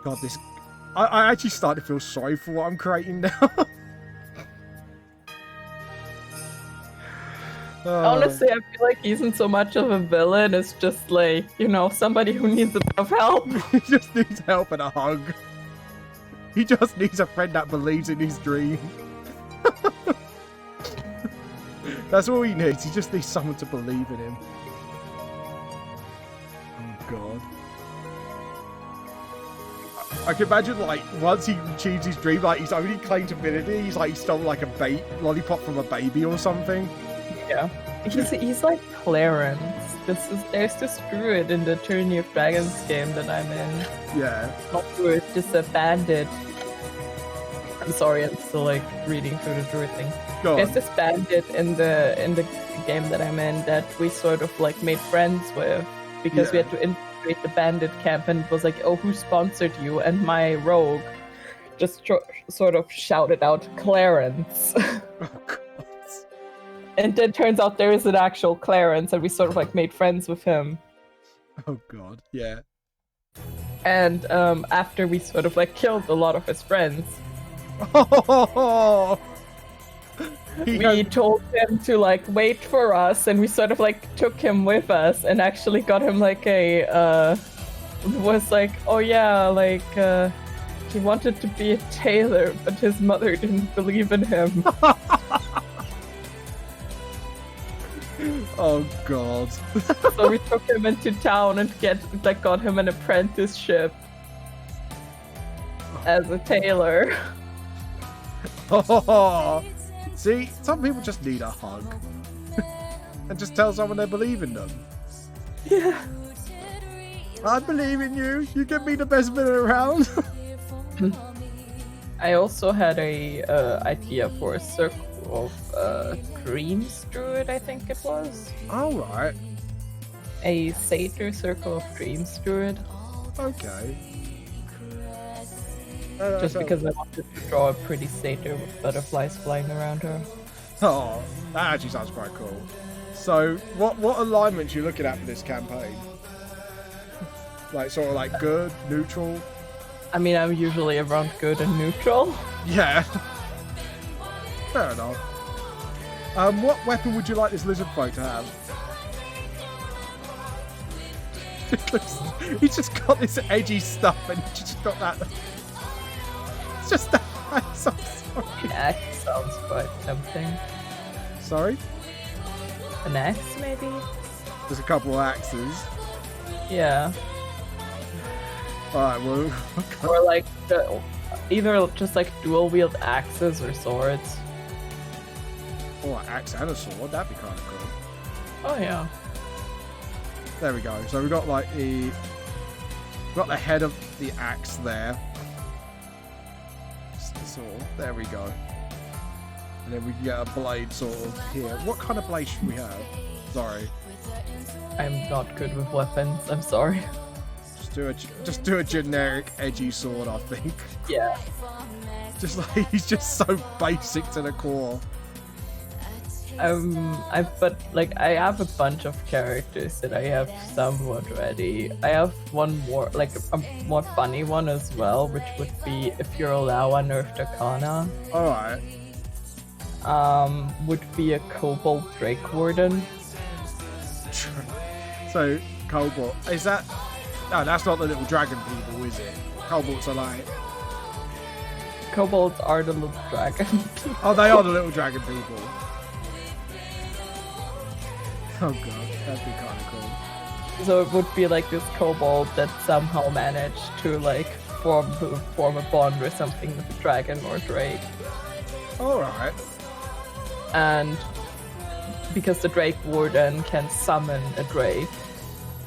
God, this... I actually start to feel sorry for what I'm creating now. Honestly, I feel like he isn't so much of a villain. It's just like, you know, somebody who needs a bit of help. He just needs help and a hug. He just needs a friend that believes in his dream. That's all he needs. He just needs someone to believe in him. Oh, God. I can imagine, like, once he achieves his dream, like, his only claim to divinity, he's like, he stole, like, a lollipop from a baby or something. Yeah. He's like Clarence. There's this druid in the Tourney of Dragons game that I'm in. Yeah. Not druid, just a bandit. I'm sorry, I'm still like reading through the druid thing. There's this bandit in the game that I'm in that we sort of like made friends with because we had to infiltrate the bandit camp, and it was like, oh, who sponsored you? And my rogue just sort of shouted out Clarence. Oh, God. And then turns out there is an actual Clarence, and we sort of like made friends with him. Oh, God. Yeah. And after we sort of like killed a lot of his friends, we told him to like wait for us, and we sort of like took him with us and actually got him like a was like, oh yeah, like he wanted to be a tailor, but his mother didn't believe in him. Oh, God. So we took him into town and got him an apprenticeship as a tailor. Oh, see, some people just need a hug. And just tell someone they believe in them. Yeah. I believe in you. You give me the best villain around. I also had a idea for a circle of dreams druid, I think it was. All right. a Satyr Circle of Dreams druid. Okay. Just because I wanted to draw a pretty satyr with butterflies flying around her. Oh, that actually sounds quite cool. So, what alignments are you looking at for this campaign? Like, sort of like good, neutral? I mean, I'm usually around good and neutral. Yeah. Fair enough. What weapon would you like this lizard folk to have? He's just got this edgy stuff and he's just got that. It's just that. I'm so sorry. An axe sounds quite tempting. Sorry? An axe, maybe? There's a couple of axes. Yeah. Alright, well. Or like, either just like dual wield axes or swords. Oh, an axe and a sword. That'd be kind of cool. Oh, yeah. There we go. So we've got like the head of the axe there. There we go. And then we can get a blade sort of here. What kind of blade should we have? Sorry. I'm not good with weapons, I'm sorry. Just do a generic edgy sword, I think. Yeah. Just like he's just so basic to the core. But like I have a bunch of characters that I have somewhat ready. I have one more, like a more funny one as well, which would be if you allow a nerfed Arcana. Alright. Would be a Kobold Drake Warden. So, Cobalt. Is that... No, that's not the little dragon people, is it? Cobalts are like... Kobolds are the little dragon. Oh, they are the little dragon people. Oh god, that'd be kind of cool. So it would be like this kobold that somehow managed to like form a bond or something with a dragon or drake. Alright. And because the Drake Warden can summon a drake,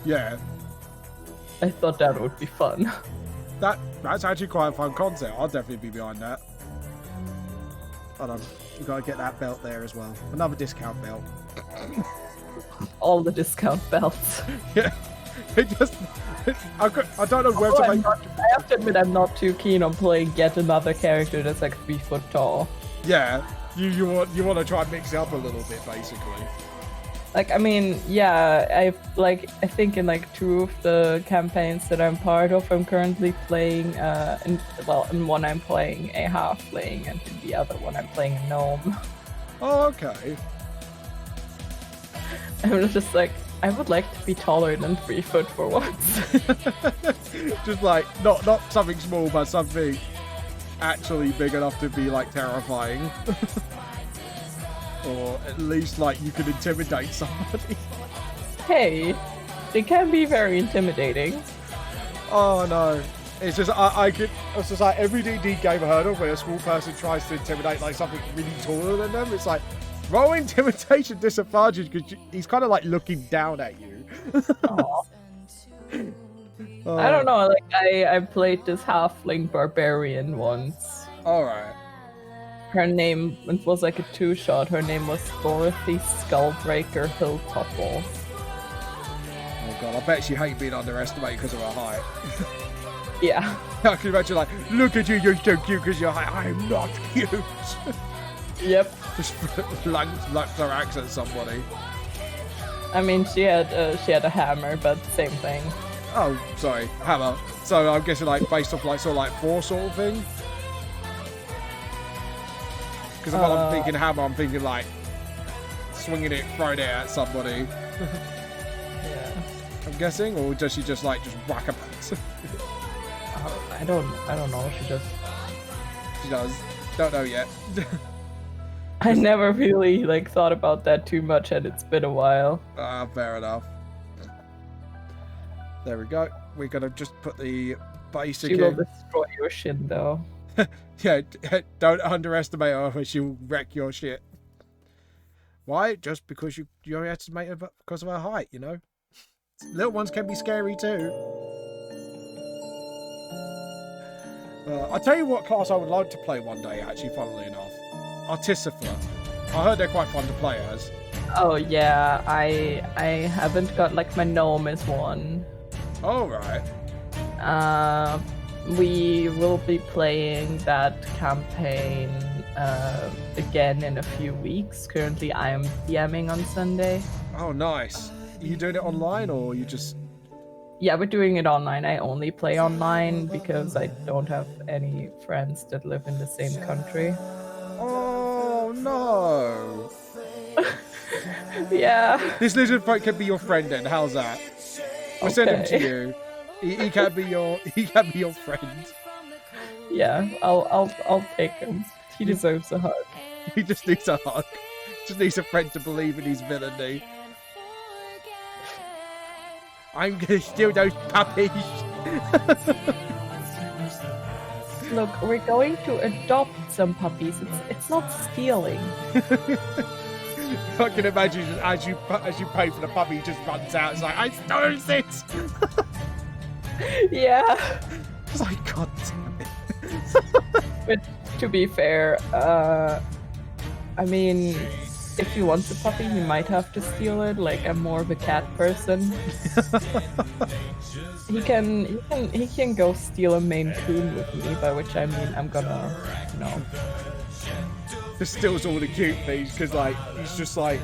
Yeah. I thought that would be fun. That's actually quite a fun concept. I'll definitely be behind that. Hold on. We've got to get that belt there as well. Another discount belt. All the discount belts. Yeah. It just... I don't know where to make... I have to admit I'm not too keen on playing yet another character that's like 3 foot tall. Yeah. You want to try and mix it up a little bit, basically. Like, I mean, yeah, I think in like 2 of the campaigns that I'm part of, I'm currently playing, in one I'm playing a halfling, and in the other one I'm playing a gnome. Oh, okay. I'm just like, I would like to be taller than 3 foot for once. Just like, not something small, but something actually big enough to be like terrifying. Or at least like you can intimidate somebody. Hey, they can be very intimidating. Oh no. It's just it's just like every D&D game I heard of where a small person tries to intimidate like something really taller than them, it's like roll intimidation disadvantage because he's kind of like looking down at you. I don't know, like I played this halfling barbarian once. Alright. Her name, it was like a 2-shot, her name was Dorothy Skullbreaker Hilltopple. Oh god, I bet she hates being underestimated because of her height. Yeah. I can imagine like, look at you, you're so cute because you're height. I'm not cute. Yep. Just lunged her axe at somebody. I mean, she had a hammer, but same thing. Oh, sorry, hammer. So I'm guessing like based off like sort of like force sort of thing. Because when I'm thinking hammer, I'm thinking like swinging it, throwing it at somebody. Yeah. I'm guessing, or does she just like whack a person? I don't know. She does. Don't know yet. I never really like thought about that too much, and it's been a while. Fair enough. There we go. We're gonna just put the basic. She will destroy your shin, though. Yeah, don't underestimate her, or she'll wreck your shit. Why? Just because you underestimate her because of her height, you know? Little ones can be scary too. I'll tell you what class I would like to play one day, actually, funnily enough. Artificer. I heard they're quite fun to play as. Oh yeah, I haven't got like my gnome is one. All right. We will be playing that campaign again in a few weeks. Currently, I am DMing on Sunday. Oh, nice. Are you doing it online or you just? Yeah, we're doing it online. I only play online because I don't have any friends that live in the same country. Oh no! Yeah. This lizard folk can be your friend then. How's that? We'll send him to Okay. you. He can be your friend. Yeah, I'll take him. He deserves a hug. He just needs a hug. Just needs a friend to believe in his villainy. I'm gonna steal those puppies. Look, we're going to adopt some puppies. It's not stealing. I can imagine as you pay for the puppy, he just runs out. It's like, I stole this. Yeah. It's like, God damn it. But to be fair, I mean, if he wants a puppy, he might have to steal it. Like, I'm more of a cat person. He can go steal a Maine Coon with me, by which I mean I'm gonna, Just steals all the cute things because, like, he's just like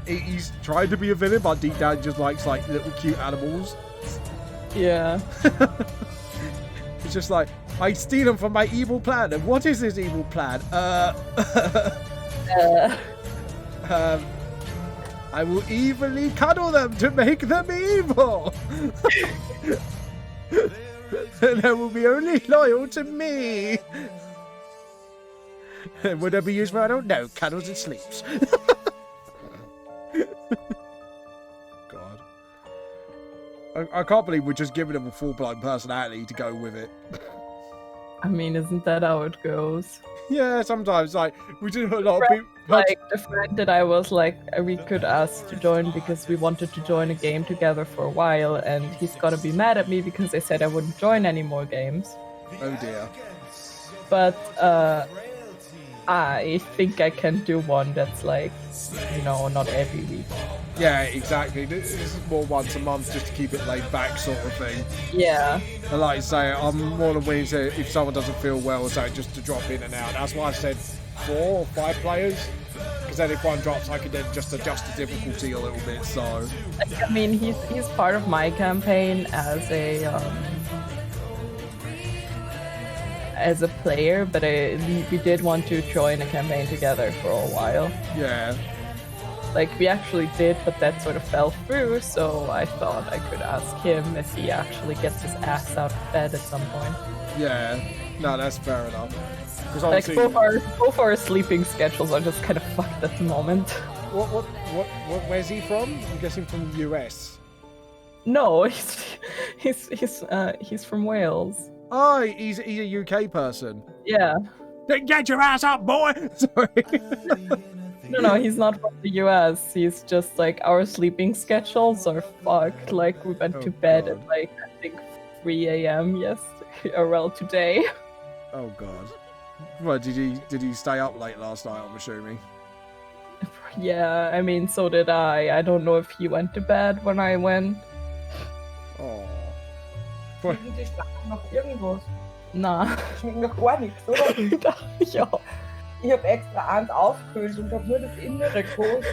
he's trying to be a villain, but deep down he just likes like little cute animals. Yeah. It's just like, I steal them from my evil plan. And what is this evil plan? I will evilly cuddle them to make them evil. And they will be only loyal to me. And would they be used for, I don't know, cuddles and sleeps. God. I can't believe we're just giving them a full-blown personality to go with it. I mean, isn't that how it goes? Yeah, sometimes, like, we do a lot of people... Like, the friend that I was like, we could ask to join because we wanted to join a game together for a while, and he's gonna be mad at me because I said I wouldn't join any more games. Oh dear. But, I think I can do one that's like, not every week. Yeah, exactly. This is more once a month just to keep it laid back sort of thing. Yeah. And like I say, I'm more than willing to, if someone doesn't feel well or so, just to drop in and out. That's why I said 4 or 5 players. Because then if one drops, I can then just adjust the difficulty a little bit, so... I mean, he's part of my campaign as a player, but we did want to join a campaign together for a while. Yeah. Like, we actually did, but that sort of fell through, so I thought I could ask him if he actually gets his ass out of bed at some point. Yeah. No, that's fair enough. Because Like, obviously... both our sleeping schedules are just kind of fucked at the moment. Where's he from? I'm guessing from the US. No, he's from Wales. Oh, he's a UK person. Yeah. Then get your ass up, boy! Sorry. No, he's not from the US. He's just like, our sleeping schedules are fucked. Like, we went to bed God. at like, I think 3 a.m. yesterday, or well, today. Oh god. Well, did he stay up late last night, I'm assuming? Yeah, I mean, so did I. I don't know if he went to bed when I went. Oh. Liegen Sie schlafen noch irgendwas? Nah. Schmeckt noch gar nichts, oder? Ja. Ich habe extra eins aufgekühlt und habe nur das Innere geholt.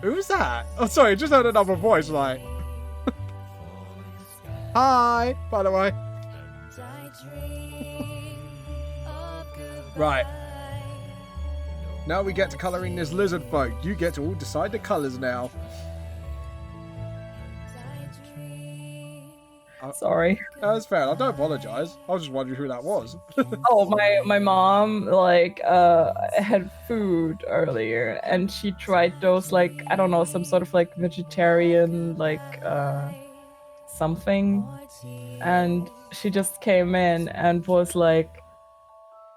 Who's that? Oh, sorry, I just heard another voice, like... Hi, by the way. Right. Now we get to colouring this lizard folk. You get to all decide the colours now. Sorry. That's fair. I don't apologise. I was just wondering who that was. Oh, my mom, like, had food earlier, and she tried those, like, I don't know, some sort of, like, vegetarian, like, something, and she just came in and was like,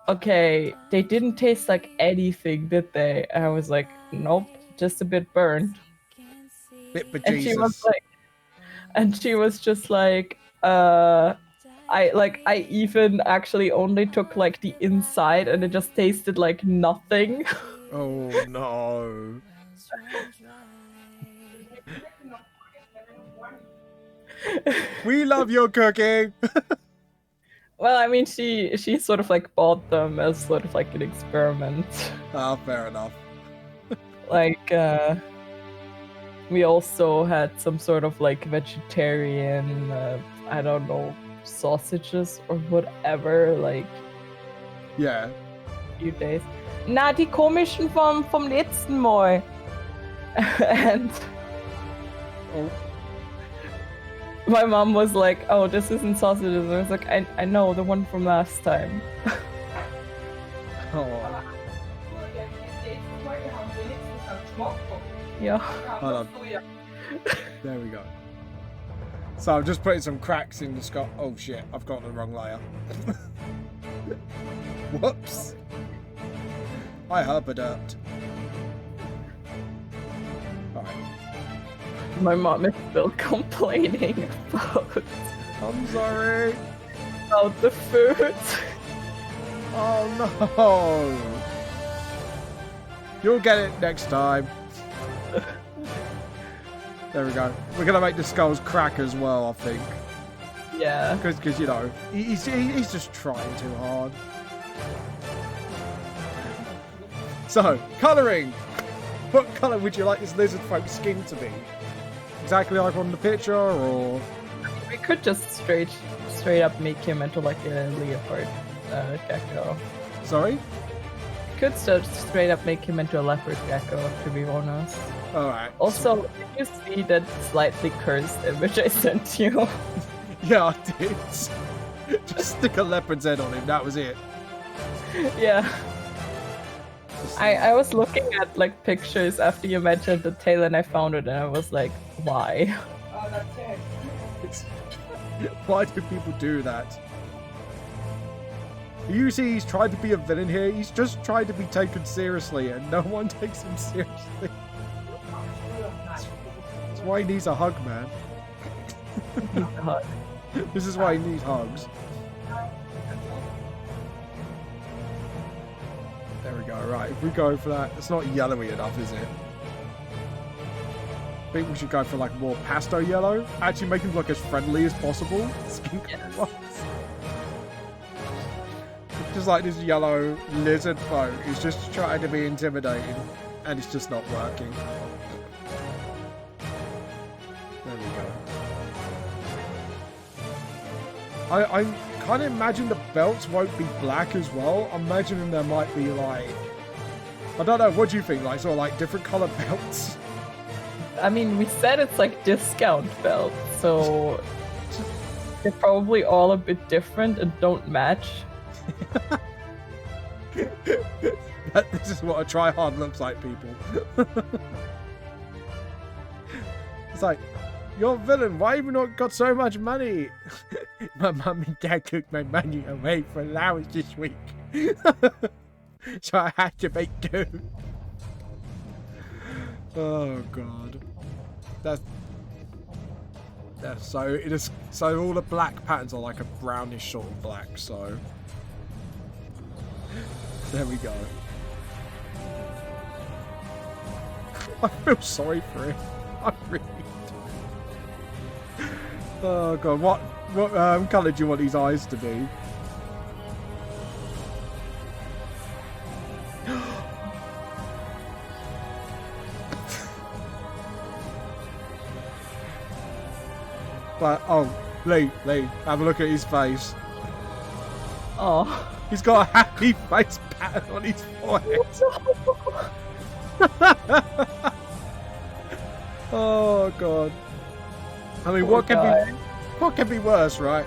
okay, they didn't taste like anything, did they? And I was like, nope, just a bit burnt. Bit for And Jesus. she was like, and she was just like, I even actually only took like the inside and it just tasted like nothing. Oh no. We love your cooking. Well, I mean, she sort of like bought them as sort of like an experiment. Ah, fair enough. Like, we also had some sort of like vegetarian, I don't know, sausages or whatever, like Yeah. a few days. Na, die komischen vom letzten Mal. And Oh. my mom was like, "Oh, this isn't sausages." And I was like, I know, the one from last time. Oh. Yeah. Hold on. There we go. So I'm just putting some cracks in the skull. Oh shit, I've got the wrong layer. Whoops. I herpederped. Alright. My mom is still complaining I'm sorry. about the food. Oh no. You'll get it next time. There we go. We're gonna make the skulls crack as well, I think. Yeah. Because you know, he's just trying too hard. So, colouring. What colour would you like this lizard folk skin to be? Exactly like on the picture, or? We could just straight up make him into like a leopard gecko. Sorry? Could just straight up make him into a leopard gecko, to be honest. Alright. Also, did you see that slightly cursed image I sent you? Yeah, I did. Just stick a leopard's head on him, that was it. Yeah. I was looking at like pictures after you mentioned the tail and I found it and I was like, why? Oh, that's it. Why do people do that? You see, he's tried to be a villain here. He's just tried to be taken seriously, and no one takes him seriously. That's why he needs a hug, man. This is why he needs hugs. There we go. Right, if we go for that, it's not yellowy enough, is it? I think we should go for like more pastel yellow. Actually, make him look as friendly as possible. Skin color. Just like this yellow lizard folk is just trying to be intimidating, and it's just not working. There we go. I kind of imagine the belts won't be black as well. I'm imagining there might be like, I don't know, what do you think? Like sort of like different color belts? I mean, we said it's like discount belts, so they're probably all a bit different and don't match. This is what a try-hard looks like, people. It's like, you're a villain, why have you not got so much money? My mum and dad took my money away for allowance this week. So I had to make do. Oh god. That's so it is, so all the black patterns are like a brownish sort of black, so there we go. I feel sorry for him. I really do. Oh god, what colour do you want his eyes to be? But oh, Lee, have a look at his face. Oh. He's got a happy face pattern on his forehead. Oh god. I mean, what can be worse, right?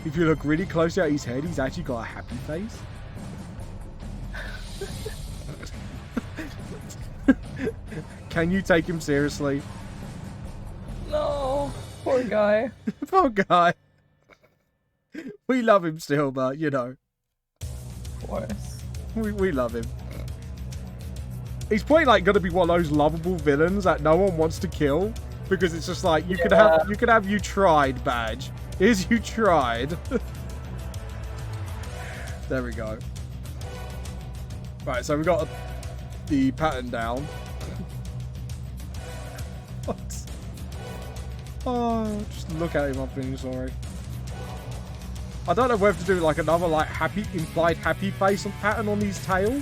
If you look really closely at his head, he's actually got a happy face. Can you take him seriously? No, poor guy. Poor guy. We love him still, but you know, Of course. we love him. He's probably like gonna be one of those lovable villains that no one wants to kill because it's just like you could have you tried badge. Here's you tried. There we go. Right, so we've got the pattern down. What? Oh, just look at him, I'm feeling sorry. I don't know whether to do like another like happy implied happy face on pattern on his tail.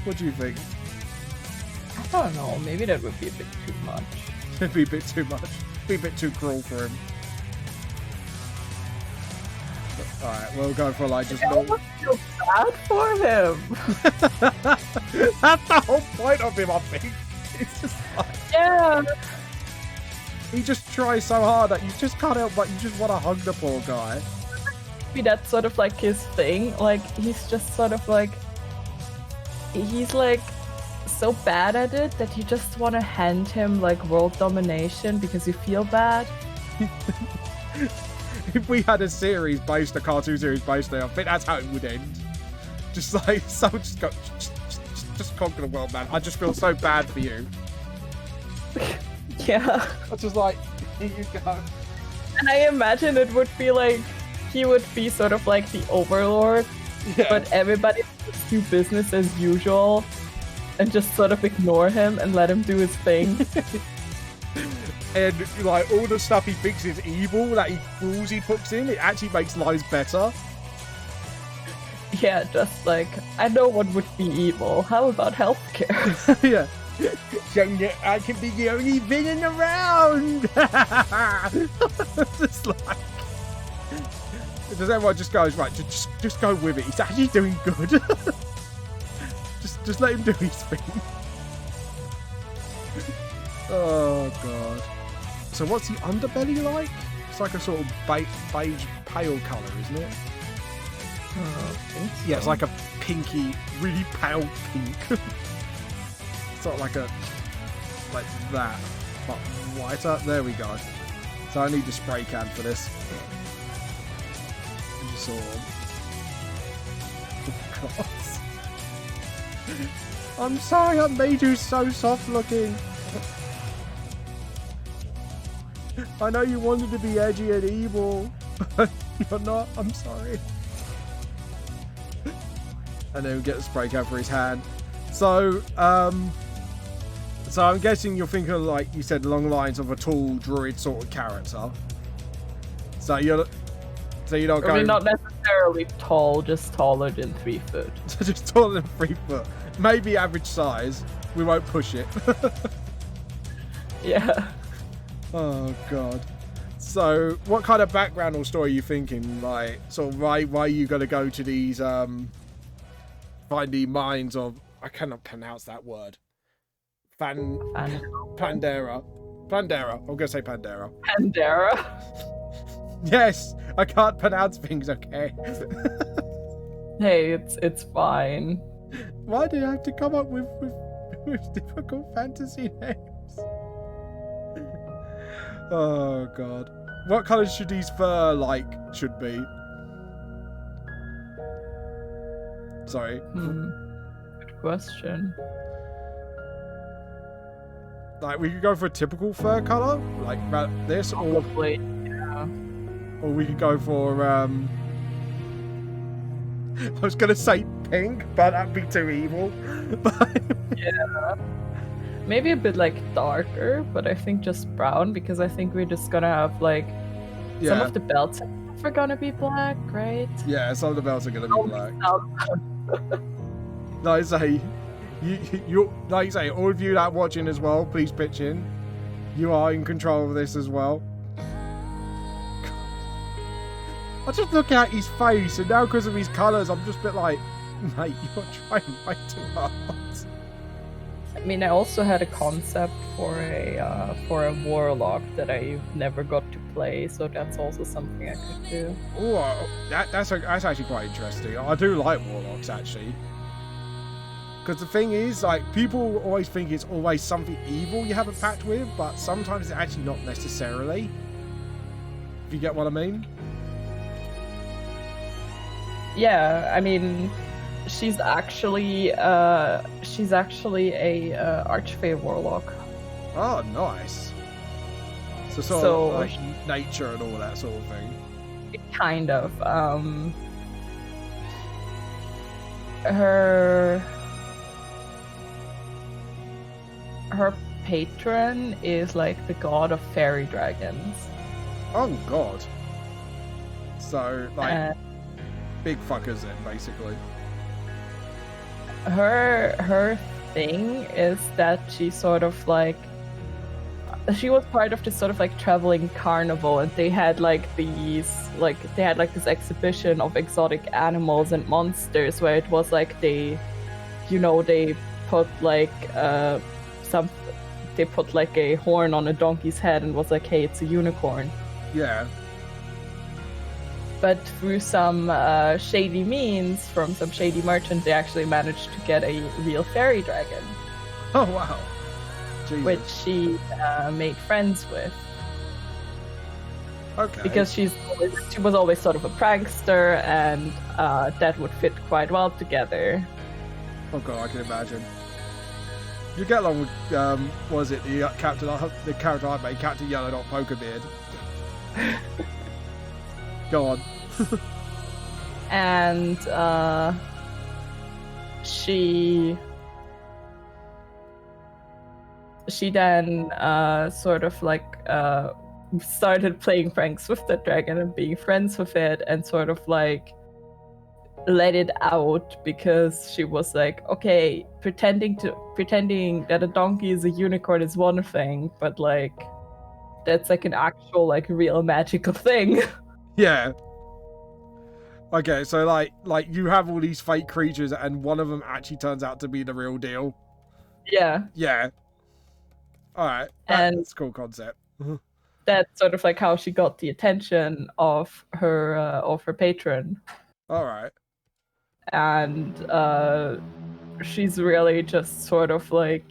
What do you think? I don't know. Maybe that would be a bit too much. It'd be a bit too much. Be a bit too cruel for him. Alright, we'll go for like just I normal. almost feel bad for him. That's the whole point of him, I think. It's just like Yeah. he just tries so hard that you just can't help but you just want to hug the poor guy. Maybe that's sort of like his thing. Like he's just sort of like he's like so bad at it that you just want to hand him like world domination because you feel bad. If we had a cartoon series based there, I think that's how it would end. Just like, so just go, just conquer the world, man. I just feel so bad for you. Yeah. I just like, here you go. And I imagine it would be like he would be sort of like the overlord, Yeah. but everybody would just do business as usual and just sort of ignore him and let him do his thing. And like all the stuff he thinks is evil, that rules he puts in, it actually makes lives better. Yeah, just like, I know what would be evil. How about healthcare? Yeah. So I can be the only villain around. Just like, does everyone just goes right? Just go with it. He's actually doing good. just let him do his thing. Oh god. So what's the underbelly like? It's like a sort of beige pale colour, isn't it? Yeah, it's like a pinky, really pale pink. It's not like that, but whiter. There we go. So I need the spray can for this. And just sort of... God. I'm sorry I made you so soft looking. I know you wanted to be edgy and evil, but you're not. I'm sorry. And then we get the spray can for his hand. So I'm guessing you're thinking, like you said, along the lines of a tall druid sort of character. So you're not Probably going not necessarily tall, just taller than 3 foot. just taller than 3 foot, maybe average size. We won't push it. Yeah. Oh god. So what kind of background or story are you thinking? Like, sort of why you got to go to these find the minds of, I cannot pronounce that word. Pandera. I'm gonna say Pandera. Pandera. Yes, I can't pronounce things. Okay. Hey, it's fine. Why do you have to come up with difficult fantasy names? Oh god. What colour should his fur should be? Sorry. Good question. Like, we could go for a typical fur colour, like this, Probably, yeah. or we could go for I was gonna say pink, but that'd be too evil. Yeah. Maybe a bit darker, but I think just brown, because I think we're just gonna have some of the belts are gonna be black, right? Yeah, some of the belts are gonna be black. Some. Like I say, you like you say, all of you that are watching as well, please pitch in. You are in control of this as well. I just look at his face, and now because of his colours, I'm just a bit like, mate, you're trying way too hard. I mean, I also had a concept for a warlock that I never got to play, so that's also something I could do. Oh, that's actually quite interesting. I do like warlocks actually, because the thing is, people always think it's always something evil you have a pact with, but sometimes it's actually not necessarily. If you get what I mean. Yeah, I mean, she's actually a archfey warlock. Oh, nice. So sort of like nature and all that sort of thing. Kind of. Her her patron is like the god of fairy dragons. Oh god. So like And big fuckers then, basically. her thing is that she sort of like she was part of this sort of like traveling carnival, and they had like this exhibition of exotic animals and monsters where it was like they put like they put like a horn on a donkey's head and was like, hey, it's a unicorn. Yeah. But through some shady means from some shady merchant, they actually managed to get a real fairy dragon. Oh wow. Jesus. Which she made friends with. Okay. Because she was always sort of a prankster, and that would fit quite well together. Oh god, I can imagine. You get along with was it the character I made, Captain Yellow Dot Pokerbeard? Go on. And she then sort of like started playing pranks with the dragon and being friends with it, and sort of like let it out because she was like, okay, pretending that a donkey is a unicorn is one thing, but like that's like an actual like real magical thing. Yeah. Okay, so like you have all these fake creatures and one of them actually turns out to be the real deal. Yeah. Yeah. Alright. And That's a cool concept. that's sort of like how she got the attention of her patron. Alright. And she's really just sort of like,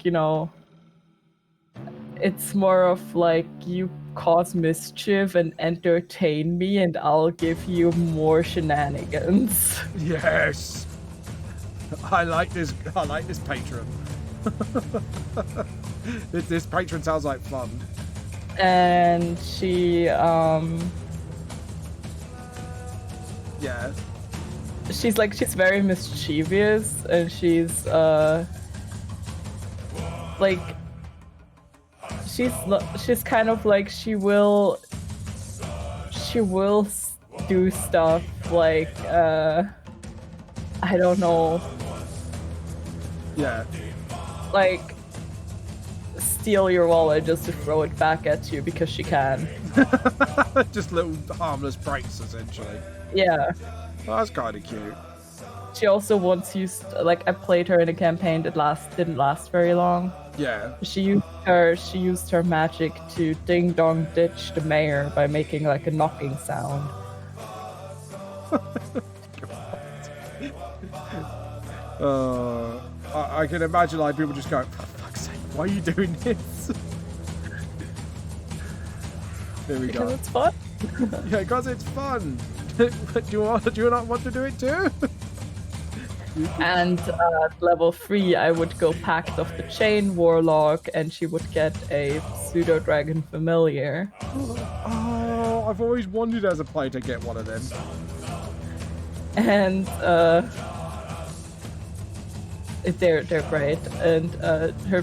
it's more of like, you cause mischief and entertain me and I'll give you more shenanigans. Yes. I like this patron. This patron sounds like fun. And she Yeah. she's very mischievous, and she's like she's kind of like she will do stuff like I don't know, Yeah. like steal your wallet just to throw it back at you because she can. Just little harmless pranks, essentially. Yeah. Well, that's kind of cute. She also once used, like, I played her in a campaign that didn't last very long. Yeah. She used her magic to ding dong ditch the mayor by making like a knocking sound. I can imagine like people just going, for fuck's sake, why are you doing this? There we Because go. it's fun. Yeah, because it's fun. do you not want to do it too? And at level 3, I would go Pact of the Chain Warlock, and she would get a Pseudo Dragon Familiar. Oh, I've always wanted as a player to get one of them. And they're great. And her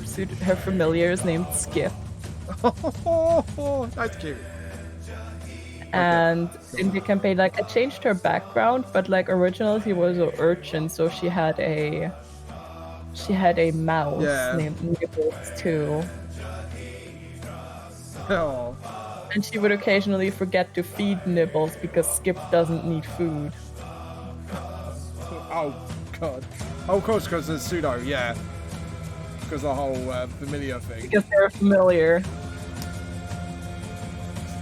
Familiar is named Skip. That's cute. And in the campaign, like, I changed her background, but like originally she was an urchin, so she had a mouse named Nibbles too. Oh. And she would occasionally forget to feed Nibbles because Skip doesn't need food. Oh god. Oh, of course, because there's pseudo, yeah. Because the whole familiar thing. Because they're familiar.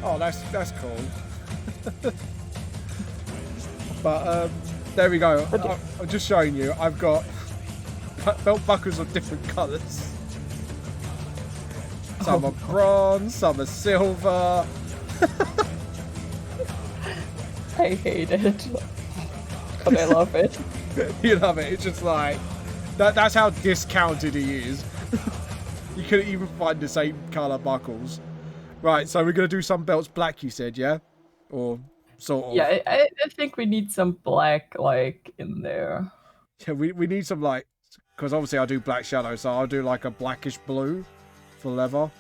Oh, that's cool. But there we go. I'm just showing you. I've got belt buckles of different colours. Some are bronze, some are silver. I hate it, but I love it. You love it. It's just like that's how discounted he is. You couldn't even find the same colour buckles. Right, so we're gonna do some belts black, you said, yeah? Or sort of. Yeah, I think we need some black, like, in there. Yeah, we need some, like, because obviously I do black shadow, so I'll do like a blackish blue. for leather.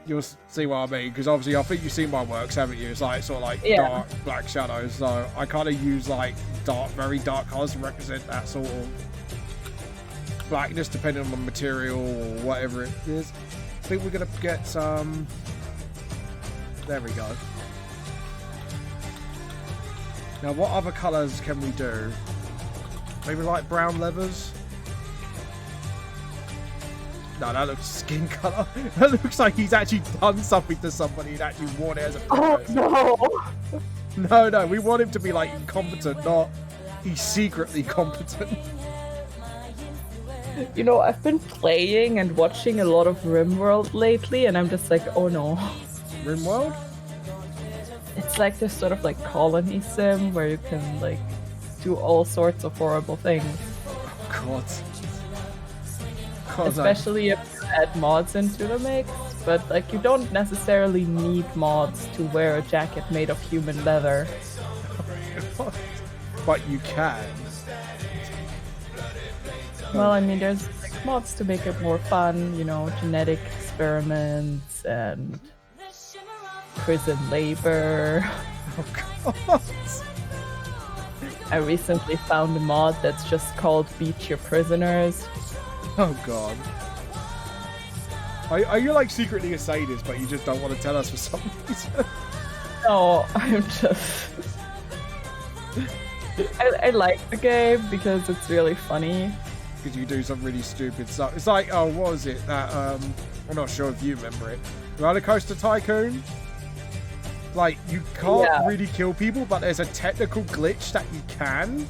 You'll see what I mean, because obviously I think you've seen my works, haven't you? It's like sort of like dark black shadows. So I kind of use like very dark colors to represent that sort of blackness, depending on the material or whatever it is. I think we're gonna get some. There we go. Now, what other colors can we do? Maybe like brown leathers. No, that looks skin color. That looks like he's actually done something to somebody and actually worn it as a photo. Oh no! No, we want him to be like incompetent, not he's secretly competent. You know, I've been playing and watching a lot of RimWorld lately, and I'm just like, oh no. RimWorld? It's like this sort of like colony sim where you can like do all sorts of horrible things. Oh god. Especially if you add mods into the mix, but like you don't necessarily need mods to wear a jacket made of human leather. But you can. Well, I mean, there's like mods to make it more fun, you know, genetic experiments and prison labor. Oh god. I recently found a mod that's just called Beat Your Prisoners. Oh god. Are you like secretly a sadist, but you just don't want to tell us for some reason? No, I'm just... I like the game because it's really funny. Because you do some really stupid stuff. It's like, oh, what was it? That, I'm not sure if you remember it. Roller Coaster Tycoon? Like, you can't really kill people, but there's a technical glitch that you can.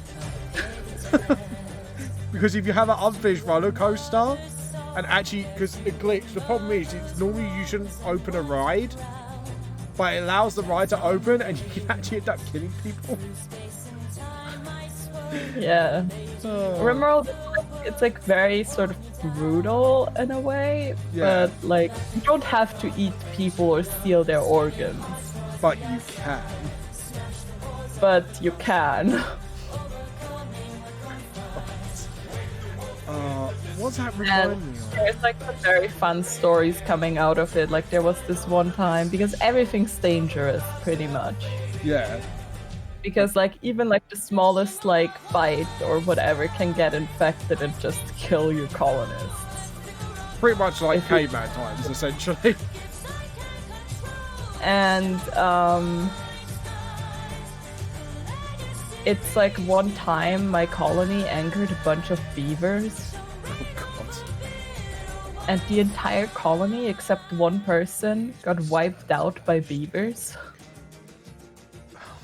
Because if you have an unfinished roller coaster, and actually, because the glitch, the problem is, it's normally you shouldn't open a ride, but it allows the ride to open, and you can actually end up killing people. Yeah. RimWorld, it's like very sort of brutal in a way, but like, you don't have to eat people or steal their organs. But you can. But you can. What's that remind me of? There's like some very fun stories coming out of it. Like there was this one time, because everything's dangerous pretty much. Yeah. Because like even like the smallest like bite or whatever can get infected and just kill your colonists. Pretty much like caveman times, essentially. And it's like one time my colony angered a bunch of beavers. Oh god. And the entire colony, except one person, got wiped out by beavers.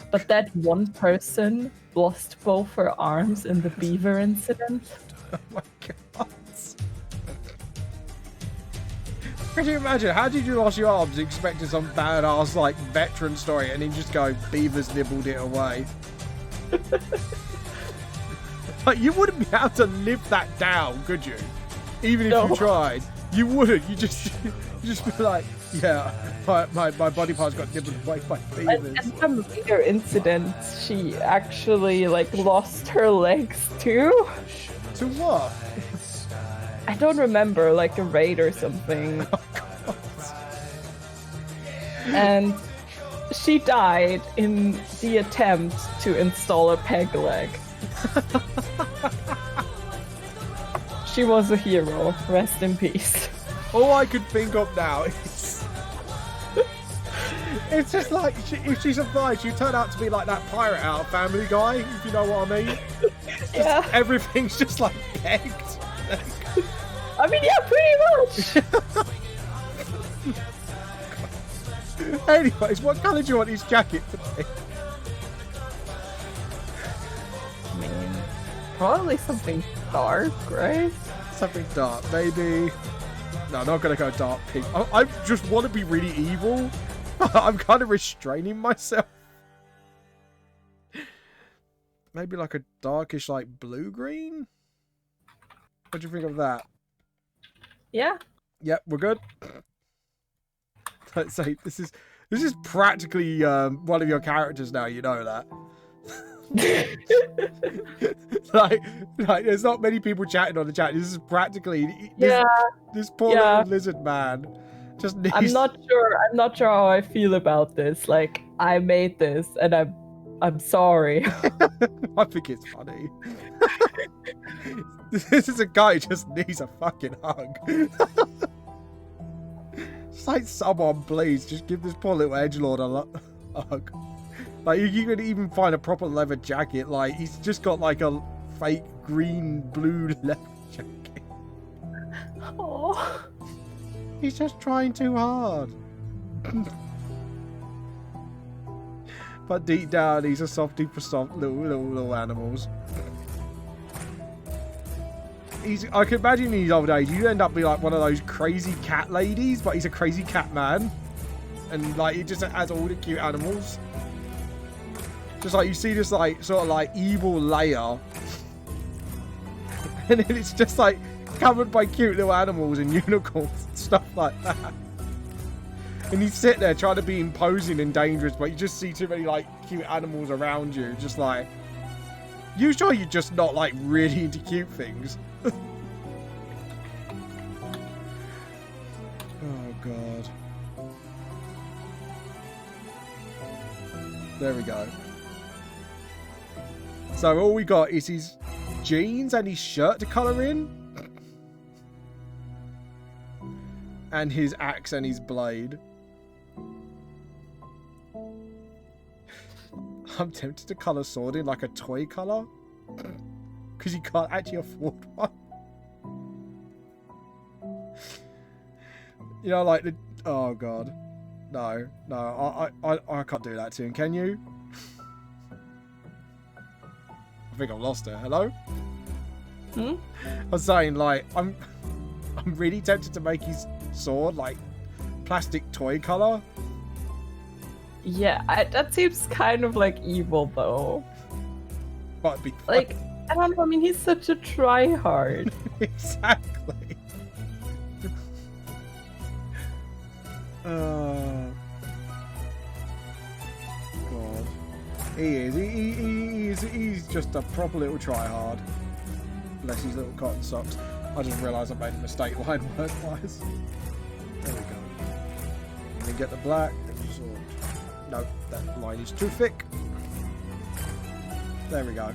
But that one person lost both her arms in the beaver incident. Oh my god. Can you imagine? How did you lose your arms expecting some badass like veteran story and then just go, beavers nibbled it away? Like, you wouldn't be able to live that down, could you? Even if you tried. You wouldn't. You just be like, yeah, my body parts got nibbled away by beavers. And some later incident, she actually like lost her legs too. To what? I don't remember, like a raid or something. Oh, God. And she died in the attempt to install a peg leg. She was a hero. Rest in peace. All I could think of now is... It's just like, if she survived, she'd turn out to be like that pirate out of Family Guy, if you know what I mean. Yeah. Everything's just like pegged. I mean, yeah, pretty much. Anyways, what colour do you want his jacket to be? I mean, probably something dark, right? Something dark, maybe. No, I'm not gonna go dark pink. I just want to be really evil. I'm kind of restraining myself. Maybe like a darkish, like blue-green? What do you think of that? Yeah. Yep, we're good. Let's say this is practically one of your characters now. You know that. like, there's not many people chatting on the chat. This is practically Yeah, this poor yeah. little lizard man just needs. I'm not sure how I feel about this. Like, I made this, and I'm sorry. I think it's funny. This is a guy who just needs a fucking hug. It's like, someone, please, just give this poor little edgelord a hug. Like, you could even find a proper leather jacket. Like, he's just got like a fake blue leather jacket. Oh. He's just trying too hard. But deep down, he's a softy for soft little animals. I can imagine in his old age, you end up being like one of those crazy cat ladies, but he's a crazy cat man. And like, he just has all the cute animals. Just like, you see this like, sort of like evil layer. And then it's just like, covered by cute little animals and unicorns and stuff like that. And you sit there trying to be imposing and dangerous, but you just see too many like cute animals around you. Just like, you sure you're just not like really into cute things? Oh god. There we go. So all we got is his jeans and his shirt to colour in. And his axe and his blade. I'm tempted to colour sword in like a toy colour. Because you can't actually afford one. You know, like the... Oh, God. No. I can't do that to him. Can you? I think I've lost her. Hello? Hmm? I was saying, like, I'm really tempted to make his sword, like, plastic toy colour. Yeah, that seems kind of like evil, though. Might be fun. Like, I don't know, I mean, he's such a tryhard. Exactly. God. He is. He's just a proper little tryhard. Bless his little cotton socks. I just realised I made a mistake line word-wise. There we go. And then get the black. No, that line is too thick. There we go.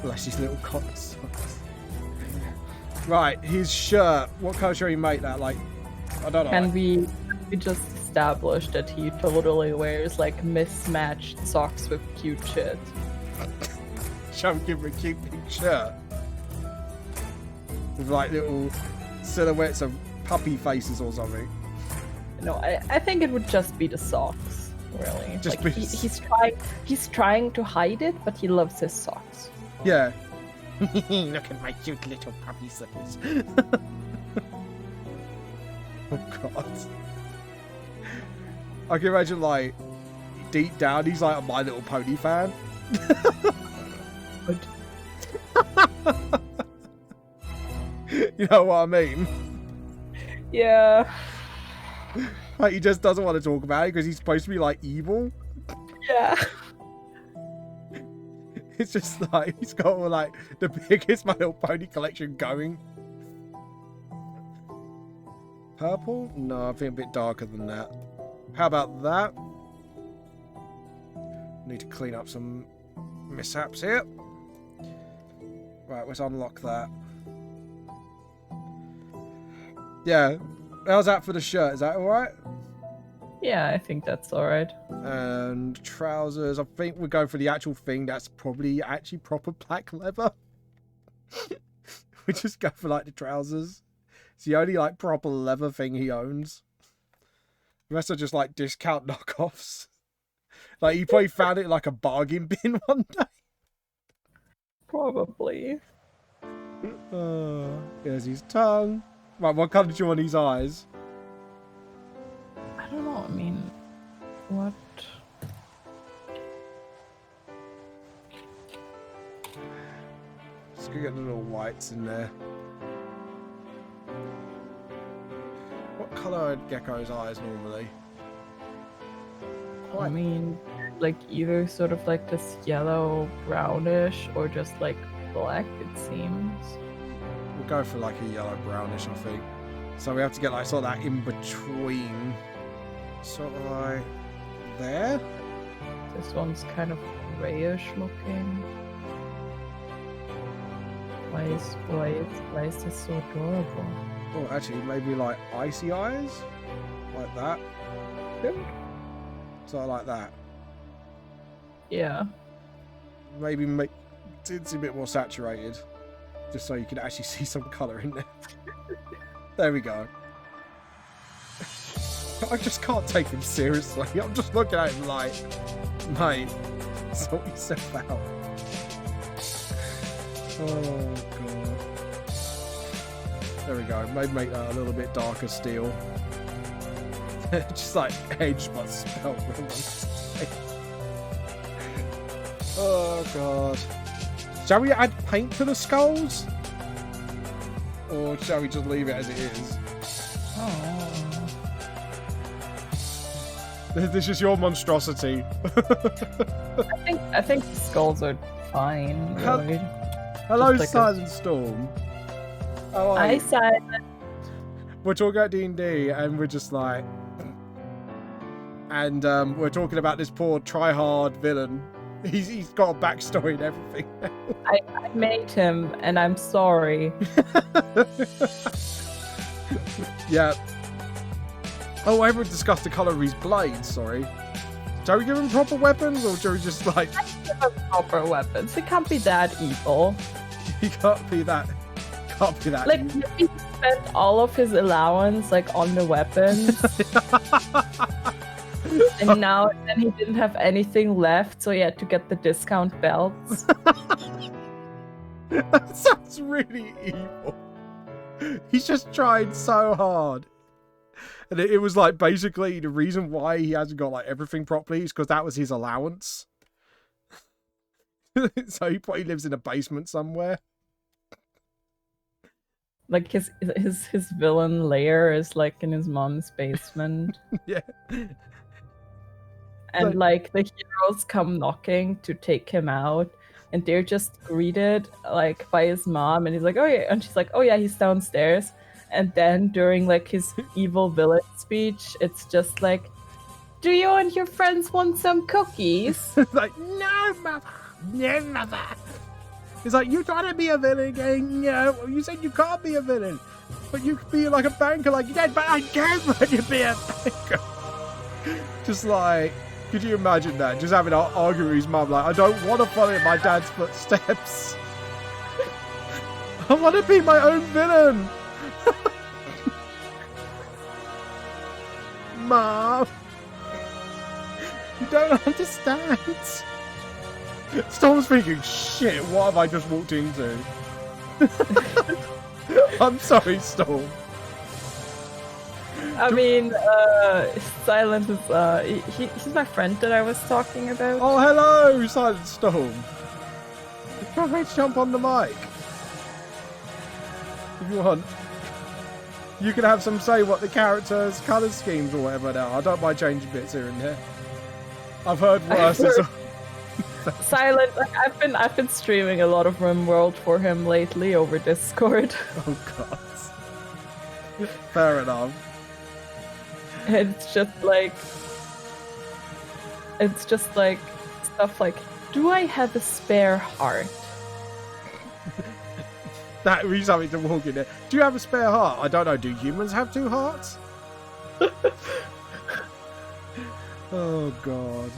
Bless his little cotton socks. Right, his shirt. What colour should he make that? Like, I don't know. And we just established that he totally wears like mismatched socks with cute shit. Shall we give him a cute pink shirt? With like little silhouettes of puppy faces or something. No, I think it would just be the socks, really. Just like, be- he's trying to hide it, but he loves his socks. Yeah. Look at my cute little puppy slippers. Oh god. I can imagine like deep down he's like a My Little Pony fan. You know what I mean? Yeah. Like he just doesn't want to talk about it because he's supposed to be like evil. Yeah. It's just like he's got like the biggest My Little Pony collection going. Purple? No, I think a bit darker than that. How about that? Need to clean up some mishaps here. Right, let's unlock that. Yeah, how's that for the shirt? Is that alright? Yeah, I think that's alright. And trousers, I think we're going for the actual thing that's probably actually proper black leather. We just go for like the trousers. It's the only like proper leather thing he owns. The rest are just like discount knockoffs. Like he probably found it in like a bargain bin one day. Probably. There's his tongue. Right, what colour do you want his eyes? I don't know, I mean, what? Just gonna get the little whites in there. What colour are Gecko's eyes normally? I mean, like either sort of like this yellow brownish or just like black, it seems. We'll go for like a yellow brownish, I think. So we have to get like sort of that in between, sort of like there. This one's kind of grayish looking. Why is this so adorable? Oh, actually, maybe like icy eyes, like that. Good. Sort of like that. Yeah. Maybe make it's a bit more saturated, just so you can actually see some colour in there. There we go. I just can't take him seriously. I'm just looking at him like, mate, sort yourself out. Oh god. There we go. Maybe make that a little bit darker steel. Just like edge but spelled wrong. Oh god. Shall we add paint to the skulls? Or shall we just leave it as it is? Oh. This is your monstrosity. I think the skulls are fine. Really. Hello, Just like Silent Storm. How are Hi, you? Simon. We're talking about D&D, and we're just like, and we're talking about this poor try-hard villain. He's got a backstory and everything. I made him, and I'm sorry. Yeah. Oh, I haven't discussed the colour of his blades. Sorry. Shall we give him proper weapons, or shall we just like? Give him proper weapons. He can't be that evil. He can't be that. Can't be that. Like evil. maybe he spent all of his allowance like on the weapons, and now then he didn't have anything left, so he had to get the discount belts. That sounds really evil. He's just tried so hard. And it was like basically the reason why he hasn't got like everything properly is because that was his allowance. So he probably lives in a basement somewhere. Like his villain lair is like in his mom's basement. Yeah. And like the heroes come knocking to take him out, and they're just greeted like by his mom, and he's like, oh yeah, and she's like, oh yeah, he's downstairs. And then during like his evil villain speech, it's just like, do you and your friends want some cookies? Like, no, mother. No, mother. He's like, you trying to be a villain again? No, you said you can't be a villain. But you could be like a banker like you did, but I can't let you be a banker. Just like, could you imagine that? Just having an argument with his mum, like, I don't want to follow in my dad's footsteps. I want to be my own villain. Mom, you don't understand. Storm's thinking, shit, what have I just walked into? I'm sorry, Storm. I mean, Silent is he's my friend that I was talking about. Oh, hello, Silent Storm. Feel free to jump on the mic. If you want. You can have some say what the characters' colour schemes or whatever they are. I don't mind changing bits here and there. I've heard worse. Silent, like I've been streaming a lot of RimWorld for him lately over Discord. Oh god. Fair enough. It's just like stuff like, do I have a spare heart? That would be something to walk in there. Do you have a spare heart? I don't know. Do humans have two hearts? Oh god.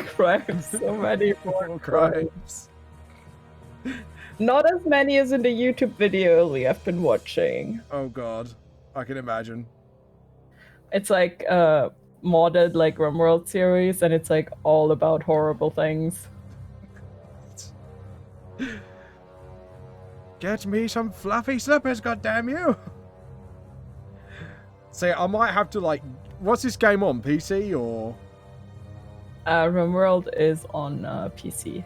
Crimes, so many more Crimes. Not as many as in the YouTube video I've been watching. Oh god. I can imagine. It's like modded like RimWorld series, and it's like all about horrible things. Get me some fluffy slippers, goddamn you! See, I might have to like. What's this game on? PC or? RimWorld is on PC.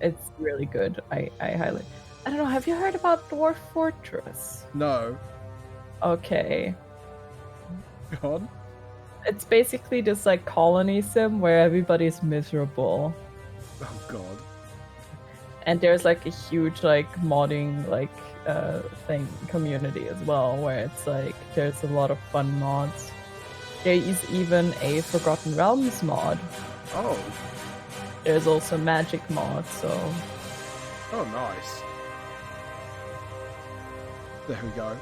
It's really good. I highly. I don't know. Have you heard about Dwarf Fortress? No. Okay. God. It's basically this like colony sim where everybody's miserable. Oh God. And there's like a huge like modding like thing community as well, where it's like there's a lot of fun mods. There is even a Forgotten Realms mod. Oh. There's also magic mod, so Oh, nice. There we go.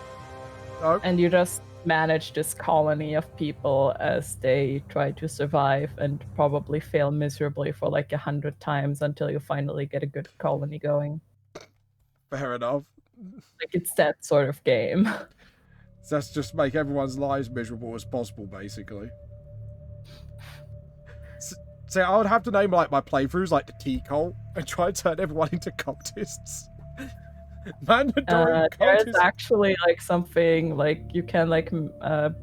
Oh. and you just manage this colony of people as they try to survive and probably fail miserably for like 100 times until you finally get a good colony going. Fair enough. Like it's that sort of game. So that's just make everyone's lives miserable as possible, basically. So I would have to name like my playthroughs like the tea cult and try and turn everyone into cultists. Mandatory There is cultists. actually like something like you can like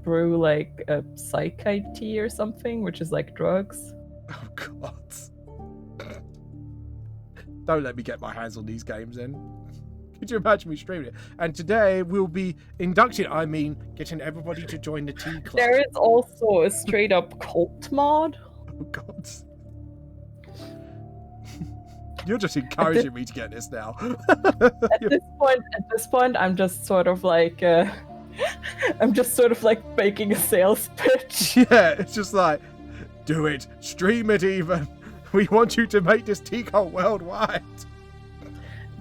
brew like a psyche tea or something, which is like drugs. Oh God. Don't let me get my hands on these games then. Could you imagine me streaming it? And today we'll be getting everybody to join the tea club. There is also a straight up cult mod. Oh God. You're just encouraging me to get this now. At this point, I'm just sort of like making a sales pitch. Yeah, it's just like, do it, stream it even. We want you to make this tea cult worldwide.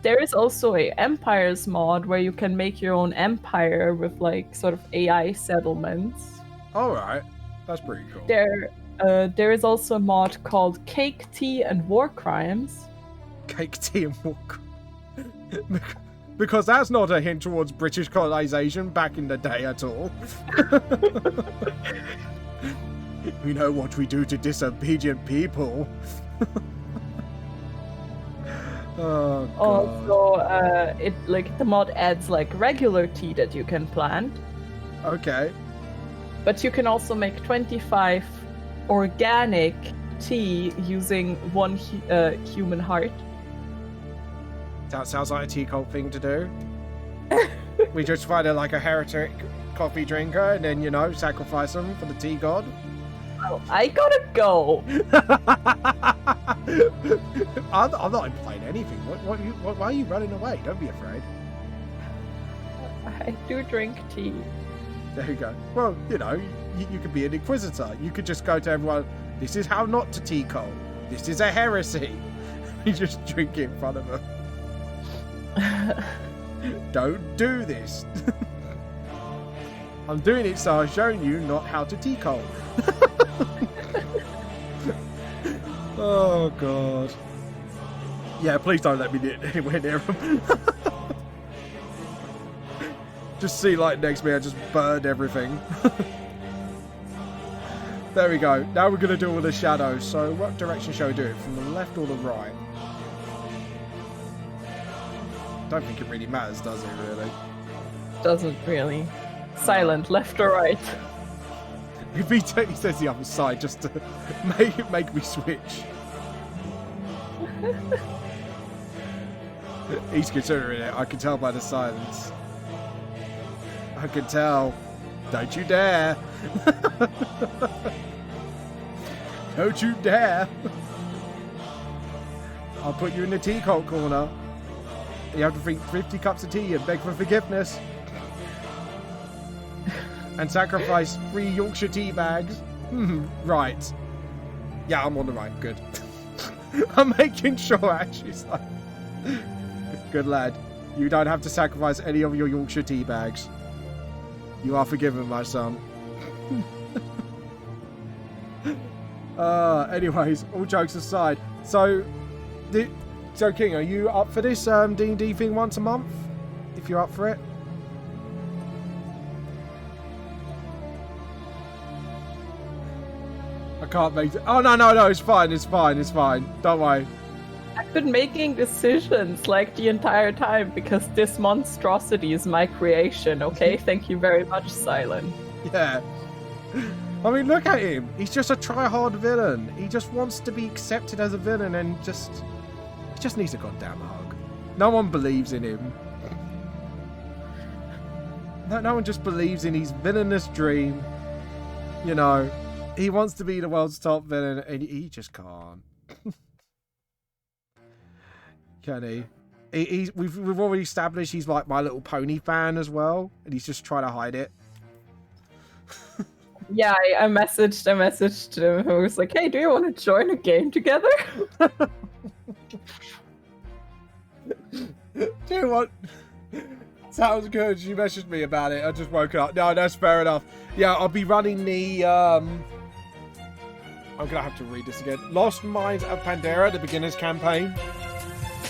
There is also a empires mod where you can make your own empire with like sort of AI settlements. All right, that's pretty cool. There is also a mod called Cake, Tea, and War Crimes. Cake, tea, and walk. Because that's not a hint towards British colonization back in the day at all. We know what we do to disobedient people. Oh, God. Also, it like the mod adds like regular tea that you can plant, Okay. but you can also make 25 organic tea using one human heart. That sounds like a tea cult thing to do. We just find a heretic coffee drinker and then, sacrifice them for the tea god. Well, I gotta go. I'm not implying anything. Why are you running away? Don't be afraid. I do drink tea. There you go. Well, you could be an inquisitor. You could just go to everyone, this is how not to tea cult. This is a heresy. You just drink it in front of them. Don't do this. I'm doing it so I've shown you not how to tea cult. Oh God. Yeah, please don't let me get anywhere near them. Just see next me I just burned everything. There we go. Now we're gonna do all the shadows. So what direction shall we do it? From the left or the right? Don't think it really matters, does it really? Doesn't really. Silent, left or right? If he says the other side just to make me switch. He's considering it. I can tell by the silence. I can tell. Don't you dare. Don't you dare. I'll put you in the tea cult corner. You have to drink 50 cups of tea and beg for forgiveness. And sacrifice 3 Yorkshire tea bags. Right. Yeah, I'm on the right. Good. I'm making sure Ashley's like... Good lad. You don't have to sacrifice any of your Yorkshire tea bags. You are forgiven, my son. Anyways, all jokes aside. So King, are you up for this D&D thing once a month? If you're up for it? I can't make it. Oh, no, it's fine. Don't worry. I've been making decisions the entire time because this monstrosity is my creation, okay? Thank you very much, Silent. Yeah. I mean, look at him. He's just a try-hard villain. He just wants to be accepted as a villain and he just needs a goddamn hug. No one believes in him. No one just believes in his villainous dream. You know, he wants to be the world's top villain, and he just can't. Can he? We've already established he's like My Little Pony fan as well, and he's just trying to hide it. Yeah, I messaged him. I was like, "Hey, do you want to join a game together?" Do you want? Sounds good. You messaged me about it. I just woke up. No, that's fair enough. Yeah, I'll be running the. I'm gonna have to read this again. Lost Mines of Pandora, the beginners campaign.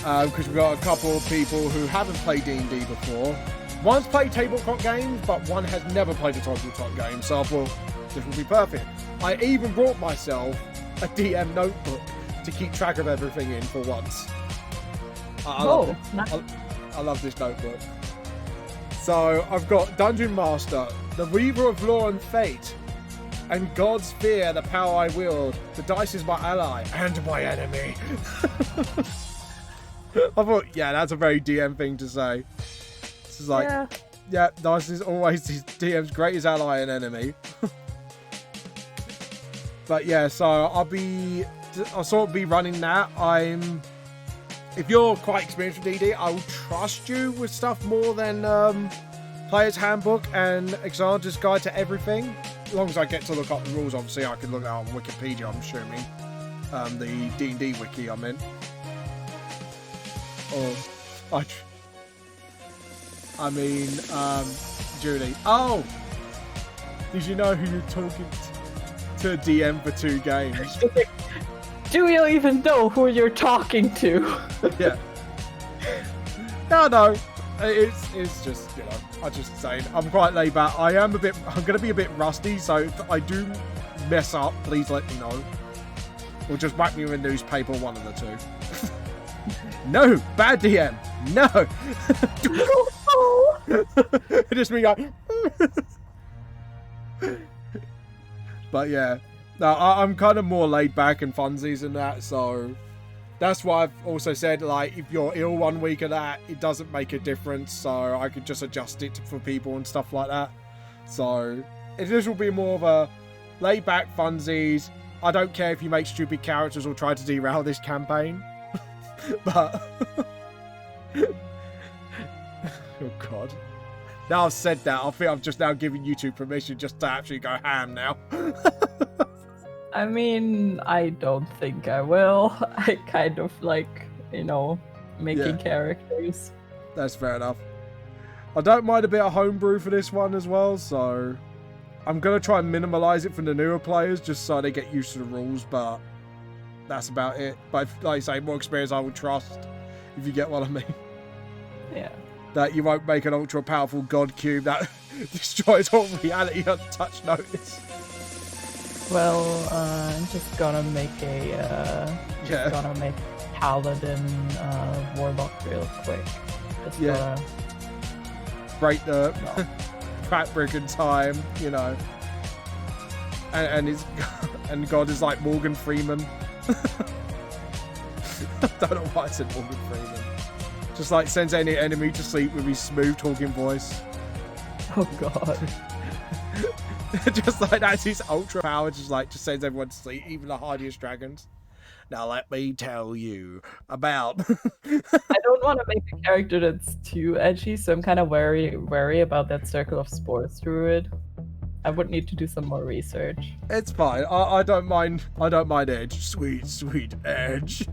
Because we've got a couple of people who haven't played D&D before. One's played tabletop games, but one has never played a tabletop game. So I thought this will be perfect. I even brought myself a DM notebook to keep track of everything in for once. I love this notebook. So I've got Dungeon Master, the Weaver of Law and Fate, and God's Fear, the power I wield. The dice is my ally and my enemy. I thought, yeah, that's a very DM thing to say. This is like, yeah, dice is always his DM's greatest ally and enemy. But yeah, so I'll sort of be running that. If you're quite experienced with DD, I will trust you with stuff more than Player's Handbook and Xander's Guide to Everything. As long as I get to look up the rules, obviously I can look at it on Wikipedia, I'm assuming. The D&D wiki, I meant. Or, Julie. Oh! Did you know who you're talking to a DM for 2 games? Do you even know who you're talking to? Yeah. No. It's just, you know, I'm just saying. I'm quite laid back. I'm going to be a bit rusty, so if I do mess up, please let me know. Or just whack me with a newspaper, one of the two. No! Bad DM! No! Just me going... But yeah. No, I'm kind of more laid back and funsies than that, so... That's why I've also said, like, if you're ill one week of that, it doesn't make a difference, so I could just adjust it for people and stuff like that. So, this will be more of a laid back funsies. I don't care if you make stupid characters or try to derail this campaign. But... oh god. Now I've said that, I think I've just now given you 2 permission just to actually go ham now. I mean, I don't think I will. I kind of like, you know, making characters. That's fair enough. I don't mind a bit of homebrew for this one as well, so... I'm going to try and minimalize it from the newer players just so they get used to the rules, but... That's about it. But if, like I say, more experience I would trust, if you get what I mean. Yeah. That you won't make an ultra powerful god cube that destroys all reality on touch notice. Well, I'm just gonna make a paladin warlock real quick. Just gonna break the fat brick in time, you know. And God is like Morgan Freeman. I don't know why I said Morgan Freeman. Just like sends any enemy to sleep with his smooth talking voice. Oh god. Just like that's his ultra power, just sends everyone to sleep, even the hardiest dragons. Now let me tell you about I don't want to make a character that's too edgy, so I'm kind of wary about that Circle of Spores druid. I would need to do some more research. It's fine. I don't mind. I don't mind Edge. Sweet, sweet Edge.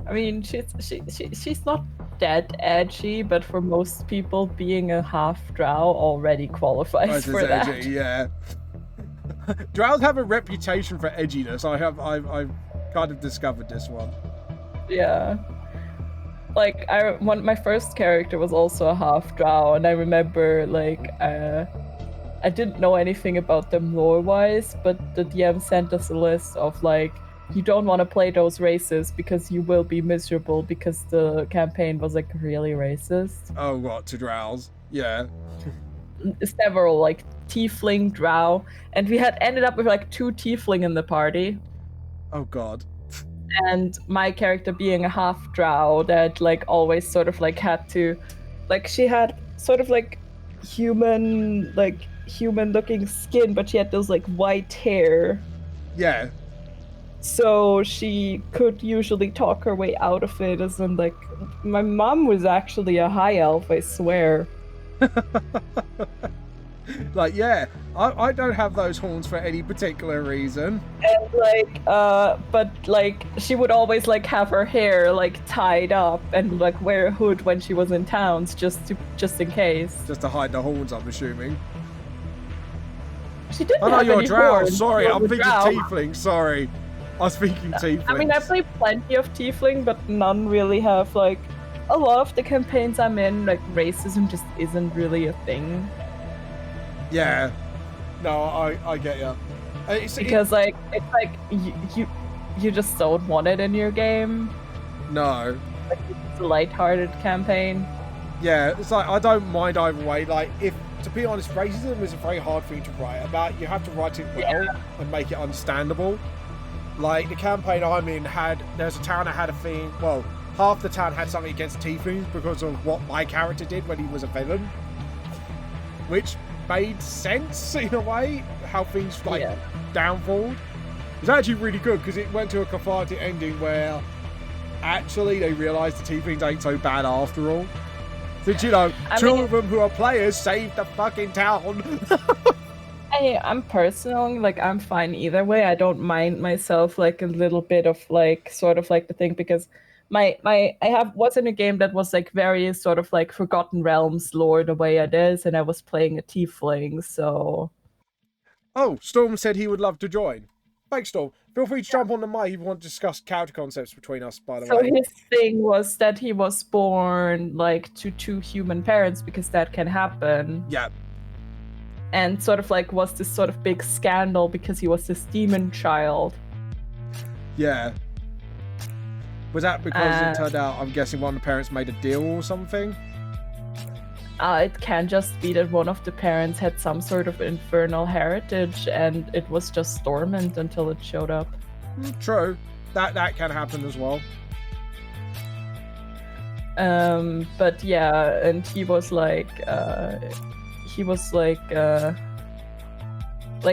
I mean, she's not that edgy, but for most people, being a half drow already qualifies for that. Edgy, yeah. Drows have a reputation for edginess. I've kind of discovered this one. Yeah. Like my first character was also a half drow, and I remember like I didn't know anything about them lore-wise, but the DM sent us a list of like, you don't want to play those races because you will be miserable, because the campaign was like really racist. Oh, what, to drows? Yeah. Several, like tiefling, drow, and we had ended up with like 2 tiefling in the party. Oh god. And my character being a half drow that like always sort of like had to, like she had sort of like human human-looking skin, but she had those like white hair. Yeah. So she could usually talk her way out of it. As in, like, my mom was actually a high elf, I swear. Like, yeah, I don't have those horns for any particular reason. And like, but like, she would always like have her hair like tied up and like wear a hood when she was in towns, just in case. Just to hide the horns, I'm assuming. She didn't Oh no, have you're any drow. horns. Sorry, She I'm was a thinking drow. tiefling. Sorry, I was thinking tiefling. I mean, I played plenty of tiefling, but none really have like. A lot of the campaigns I'm in, like racism just isn't really a thing. Yeah. No, I get you. Because like it's like you just don't want it in your game. No. Like, it's a lighthearted campaign. Yeah, it's like I don't mind either way. Like, if to be honest, racism is a very hard thing to write about. You have to write it well and make it understandable. Like the campaign I'm in there's a town that had a thing. Well, half the town had something against tieflings because of what my character did when he was a villain, which made sense in a way. How things like downfalled. It's actually really good because it went to a cathartic ending where actually they realised the tieflings ain't so bad after all. Since two of them who are players saved the fucking town. I'm personally like I'm fine either way. I don't mind myself like a little bit of like sort of like the thing because I was in a game that was like very sort of like Forgotten Realms lore the way it is, and I was playing a tiefling, so. Oh, Storm said he would love to join. Thanks, Storm. Feel free to jump on the mic if you want to discuss character concepts between us, by the way. So his thing was that he was born like to two human parents because that can happen. Yeah. And sort of like was this sort of big scandal because he was this demon child. Yeah. Was that because it turned out, I'm guessing one of the parents made a deal or something? It can just be that one of the parents had some sort of infernal heritage and it was just dormant until it showed up. True. That can happen as well. But yeah, and he was like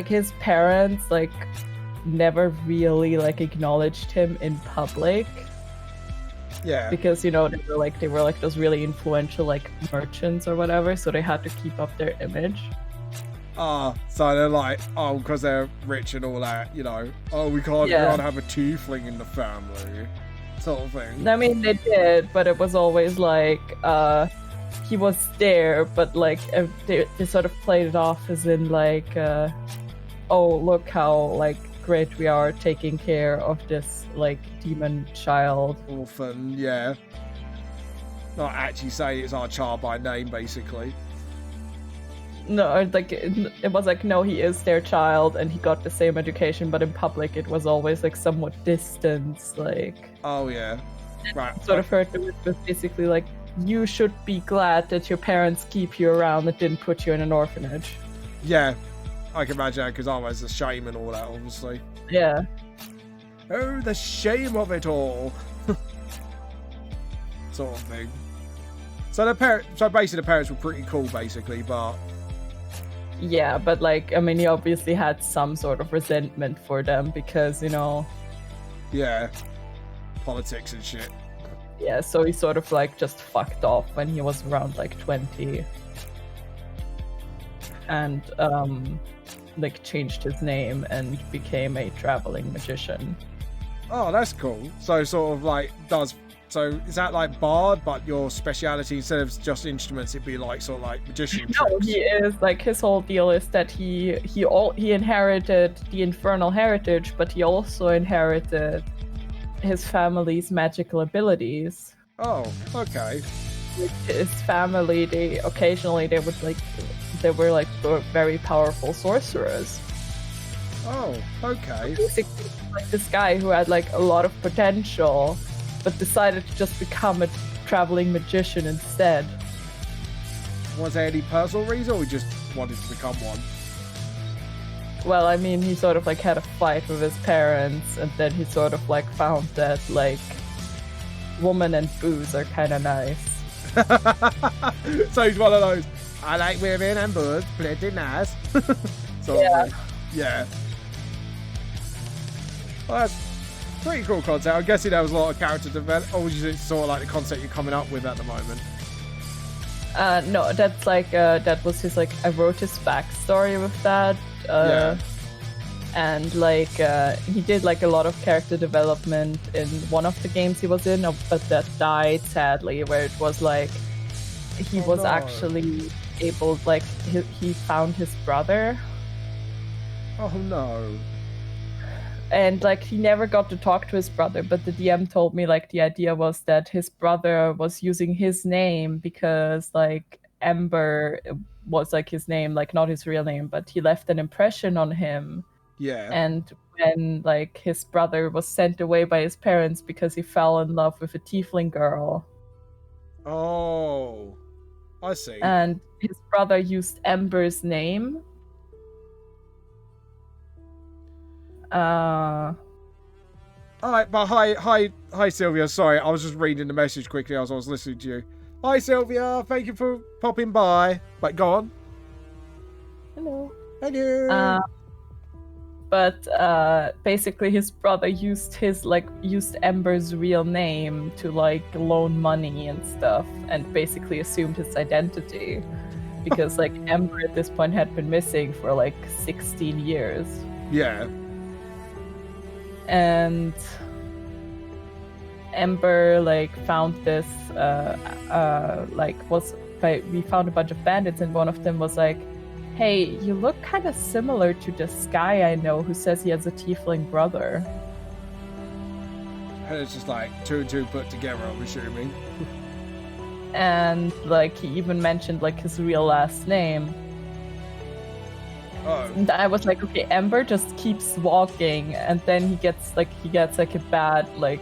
his parents like never really like acknowledged him in public. Yeah. Because they were like those really influential like merchants or whatever, so they had to keep up their image. So they're like, oh, because they're rich and all that, oh, we can't have a tiefling in the family, sort of thing. I mean, they did, but it was always like he was there, but like they sort of played it off as in like, oh, look how like great we are taking care of this like demon child. Orphan, yeah. Not actually say it's our child by name, basically. No, like it was like, no, he is their child and he got the same education, but in public it was always like somewhat distanced, like. Oh yeah, right. Sort of heard it was basically like, you should be glad that your parents keep you around and didn't put you in an orphanage. Yeah, I can imagine that because otherwise the shame and all that, obviously. Yeah. Oh, the shame of it all. Sort of thing. So basically the parents were pretty cool, basically, but. Yeah, but like, I mean, he obviously had some sort of resentment for them because, Yeah. Politics and shit. Yeah, so he sort of like just fucked off when he was around like 20. And like changed his name and became a traveling magician. Oh, that's cool. So sort of like so is that like bard, but your speciality instead of just instruments, it'd be like sort of like magician tricks? No, he is like his whole deal is that he inherited the infernal heritage, but he also inherited his family's magical abilities. Oh, okay. His family, they were like very powerful sorcerers. Oh, okay. Basically, like this guy who had like a lot of potential, but decided to just become a traveling magician instead. Was there any personal reason, or he just wanted to become one? Well, I mean, he sort of like had a fight with his parents, and then he sort of like found that like woman and booze are kind of nice. So he's one of those. I like women and birds, pretty nice. So Yeah. yeah. Well, that's pretty cool concept. I'm guessing there was a lot of character development, or was it sort of like the concept you're coming up with at the moment? No, that's like that was his like I wrote his backstory with that. Yeah. And like he did like a lot of character development in one of the games he was in, but that died sadly. Where it was like he was no. actually able, like he found his brother, Oh no. and like he never got to talk to his brother. But the DM told me like the idea was that his brother was using his name because like Ember was like his name, like not his real name, but he left an impression on him. Yeah. And when like his brother was sent away by his parents because he fell in love with a tiefling girl, Oh, I see. and his brother used Ember's name. All right, but hi, Sylvia. Sorry, I was just reading the message quickly as I was listening to you. Hi, Sylvia. Thank you for popping by. But go on. Hello. Hello. But basically his brother used Ember's real name to like loan money and stuff, and basically assumed his identity because like Ember at this point had been missing for like 16 years. Yeah. And Ember like found this we found a bunch of bandits, and one of them was like, hey, you look kind of similar to this guy I know who says he has a tiefling brother. And it's just like two and two put together, I'm assuming. And like he even mentioned like his real last name. Oh. And I was like, okay, Ember just keeps walking, and then he gets like a bad like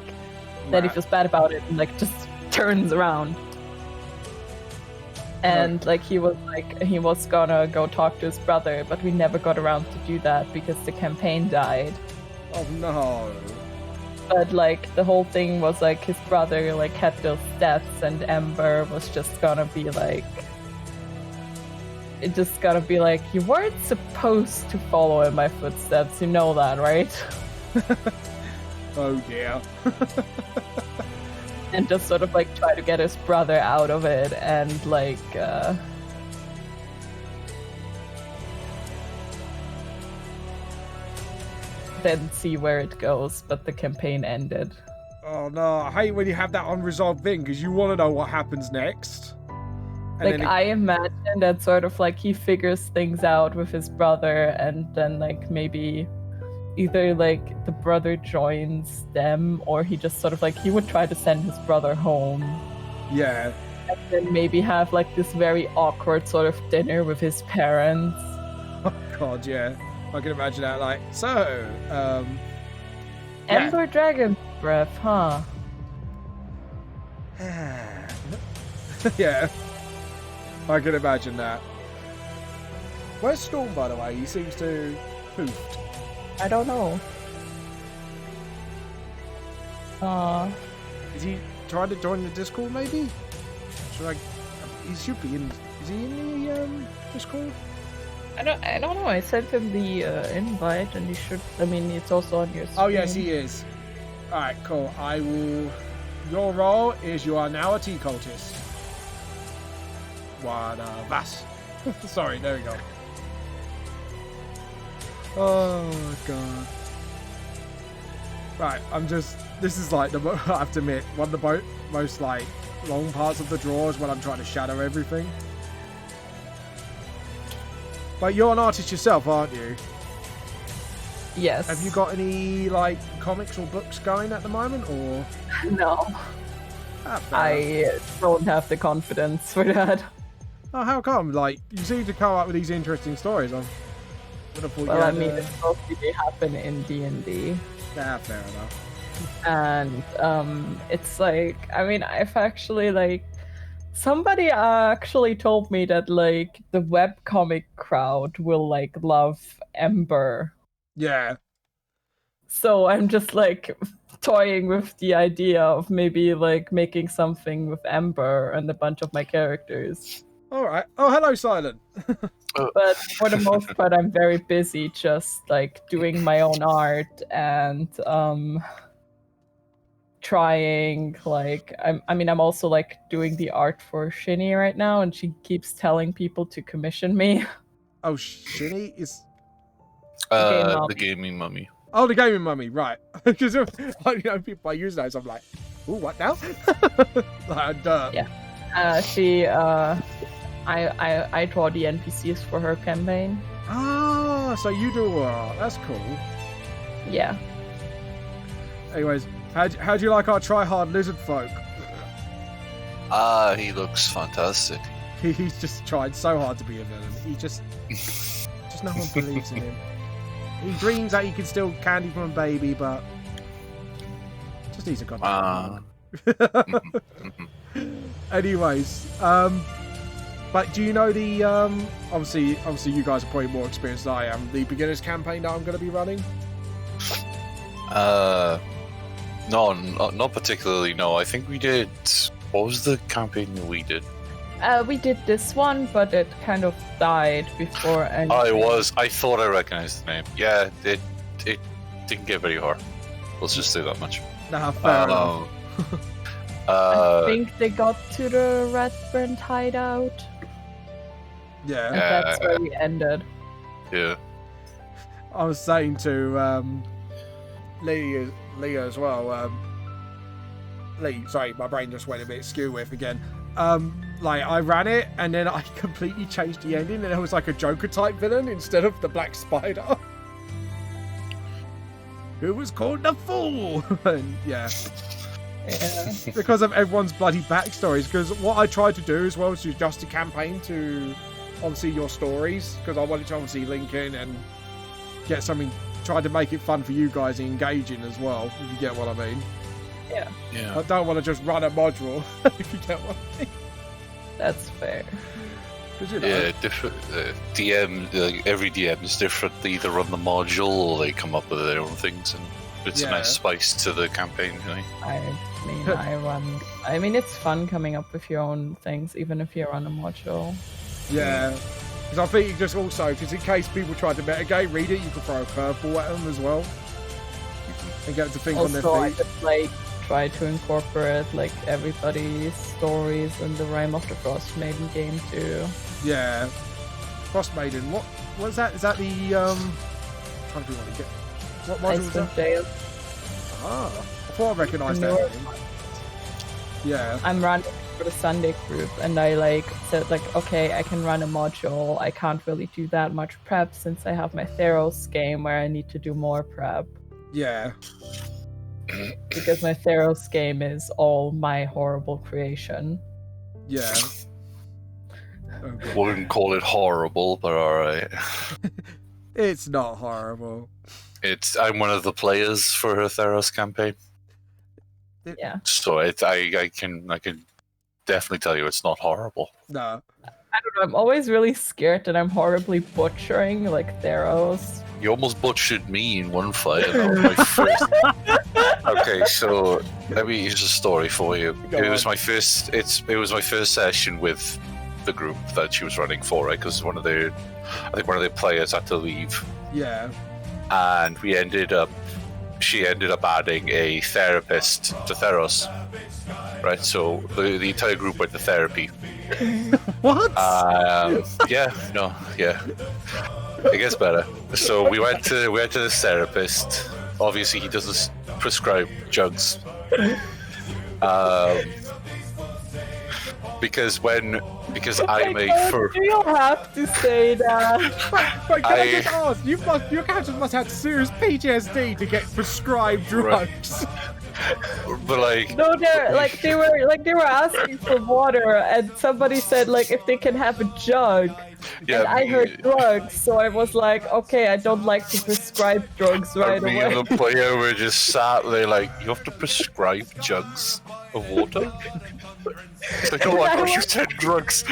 that he feels bad about it, and like just turns around. And like he was gonna go talk to his brother, but we never got around to do that because the campaign died. Oh no. But like the whole thing was like his brother like had those stats, and Ember was just gonna be like, you weren't supposed to follow in my footsteps, you know that, right? Oh dear. And just sort of like try to get his brother out of it, and like then see where it goes. But the campaign ended. Oh no, I hate when you have that unresolved thing because you want to know what happens next. And Like I imagine that sort of like he figures things out with his brother, and then like maybe either like the brother joins them, or he just sort of like he would try to send his brother home. Yeah. And then maybe have like this very awkward sort of dinner with his parents. Oh god, yeah. I can imagine that. Like, so, Ember Dragon Breath, huh? Yeah. I can imagine that. Where's Storm, by the way? He seems to poofed. I don't know. Is he trying to join the Discord, maybe? Should I... He should be in... Is he in the, Discord? I don't know. I sent him the invite, and he should. I mean, it's also on your screen. Oh, yes, he is. Alright, cool. I will... Your role is you are now a tea cultist. Vas. Sorry, there we go. Oh, God. Right, I'm just... This is like, I have to admit, one of the most, like, long parts of the draw is when I'm trying to shadow everything. But you're an artist yourself, aren't you? Yes. Have you got any, like, comics or books going at the moment, or...? No. I don't have the confidence for that. Oh, how come? Like, you seem to come up with these interesting stories. I would have thought Well, I mean, it's mostly they happen in D&D. Yeah, fair enough. And it's like, I mean, I've actually like somebody actually told me that like the webcomic crowd will like love Ember. Yeah. So I'm just like toying with the idea of maybe like making something with Ember and a bunch of my characters. All right. Oh, hello, Silent. But for the most part, I'm very busy just like doing my own art and trying like I'm also like doing the art for Shinny right now, and she keeps telling people to commission me. Oh, Shinny is. Game Mummy. The gaming mummy. Oh, the gaming mummy, right? Because people by usernames, I'm like, ooh, what now? And, Yeah. I draw the NPCs for her campaign. Ah, so you do art. That's cool. Yeah. Anyways, how do you like our try-hard lizard folk? He looks fantastic. He's just tried so hard to be a villain. He just no one believes in him. He dreams that he can steal candy from a baby, but just needs a goddamn Anyways, but do you know the obviously you guys are probably more experienced than I am. The beginners campaign that I'm going to be running. No, not particularly. No, I think we did. What was the campaign that we did? We did this one, but it kind of died before. I thought I recognized the name. Yeah, it didn't get very hard. Let's just say that much. Nah, fair enough. I think they got to the Red Brand hideout. Yeah. And that's where we ended. Yeah. I was saying to Lee as well. Lee, sorry, my brain just went a bit skew with again. Like I ran it and then I completely changed the ending and it was like a Joker type villain instead of the Black Spider, who was called the Fool. And yeah. Because of everyone's bloody backstories. Because what I tried to do as well was to adjust the campaign to obviously your stories, because I wanted to obviously link in and get something, try to make it fun for you guys and engaging as well, if you get what I mean. Yeah. Yeah. I don't want to just run a module, if you get what I mean. That's fair. You know, Yeah, different DM. Like every DM is different. They either run the module or they come up with their own things, and it's a nice spice to the campaign. You know? I mean, it's fun coming up with your own things, even if you're on a module. Yeah. Because I think you just also, because in case people try to metagame, read it, you can throw a curveball at them as well. And get them to think on their I feet. just like try to incorporate like everybody's stories in the Rime of the Frost Maiden game too. Yeah. Frost Maiden. What is that? Is that the trying to do what, what module was that? Icewind Dale. Ah, I thought I recognised that name. Yeah. I'm running for the Sunday group, and I like said like, okay, I can run a module. I can't really do that much prep since I have my Theros game where I need to do more prep. Yeah. Because my Theros game is all my horrible creation. Yeah. Okay. Wouldn't call it horrible, but alright. It's not horrible. I'm one of the players for her Theros campaign, Yeah. so I can definitely tell you it's not horrible. No. I don't know, I'm always really scared that I'm horribly butchering like Theros. You almost butchered me in one fight. And that was my first. Okay, so let me use a story for you. It was my first session with the group that she was running for, right? Because one of their players had to leave, Yeah. and she ended up adding a therapist to Theros, right? So the entire group went to therapy. What? Yeah. It gets better. So we went to this therapist. Obviously, he doesn't prescribe drugs. Because I'm a fur. Do you have to say that? Wait, can I just ask? Your characters must have serious PTSD to get prescribed drugs. But like, No, they were asking for water, and somebody said like if they can have a jug. yeah, And I heard drugs, so I was like, okay, I don't like to prescribe drugs right me away. and the player were just sat there like, you have to prescribe jugs of water? It's like, oh, I thought you said drugs.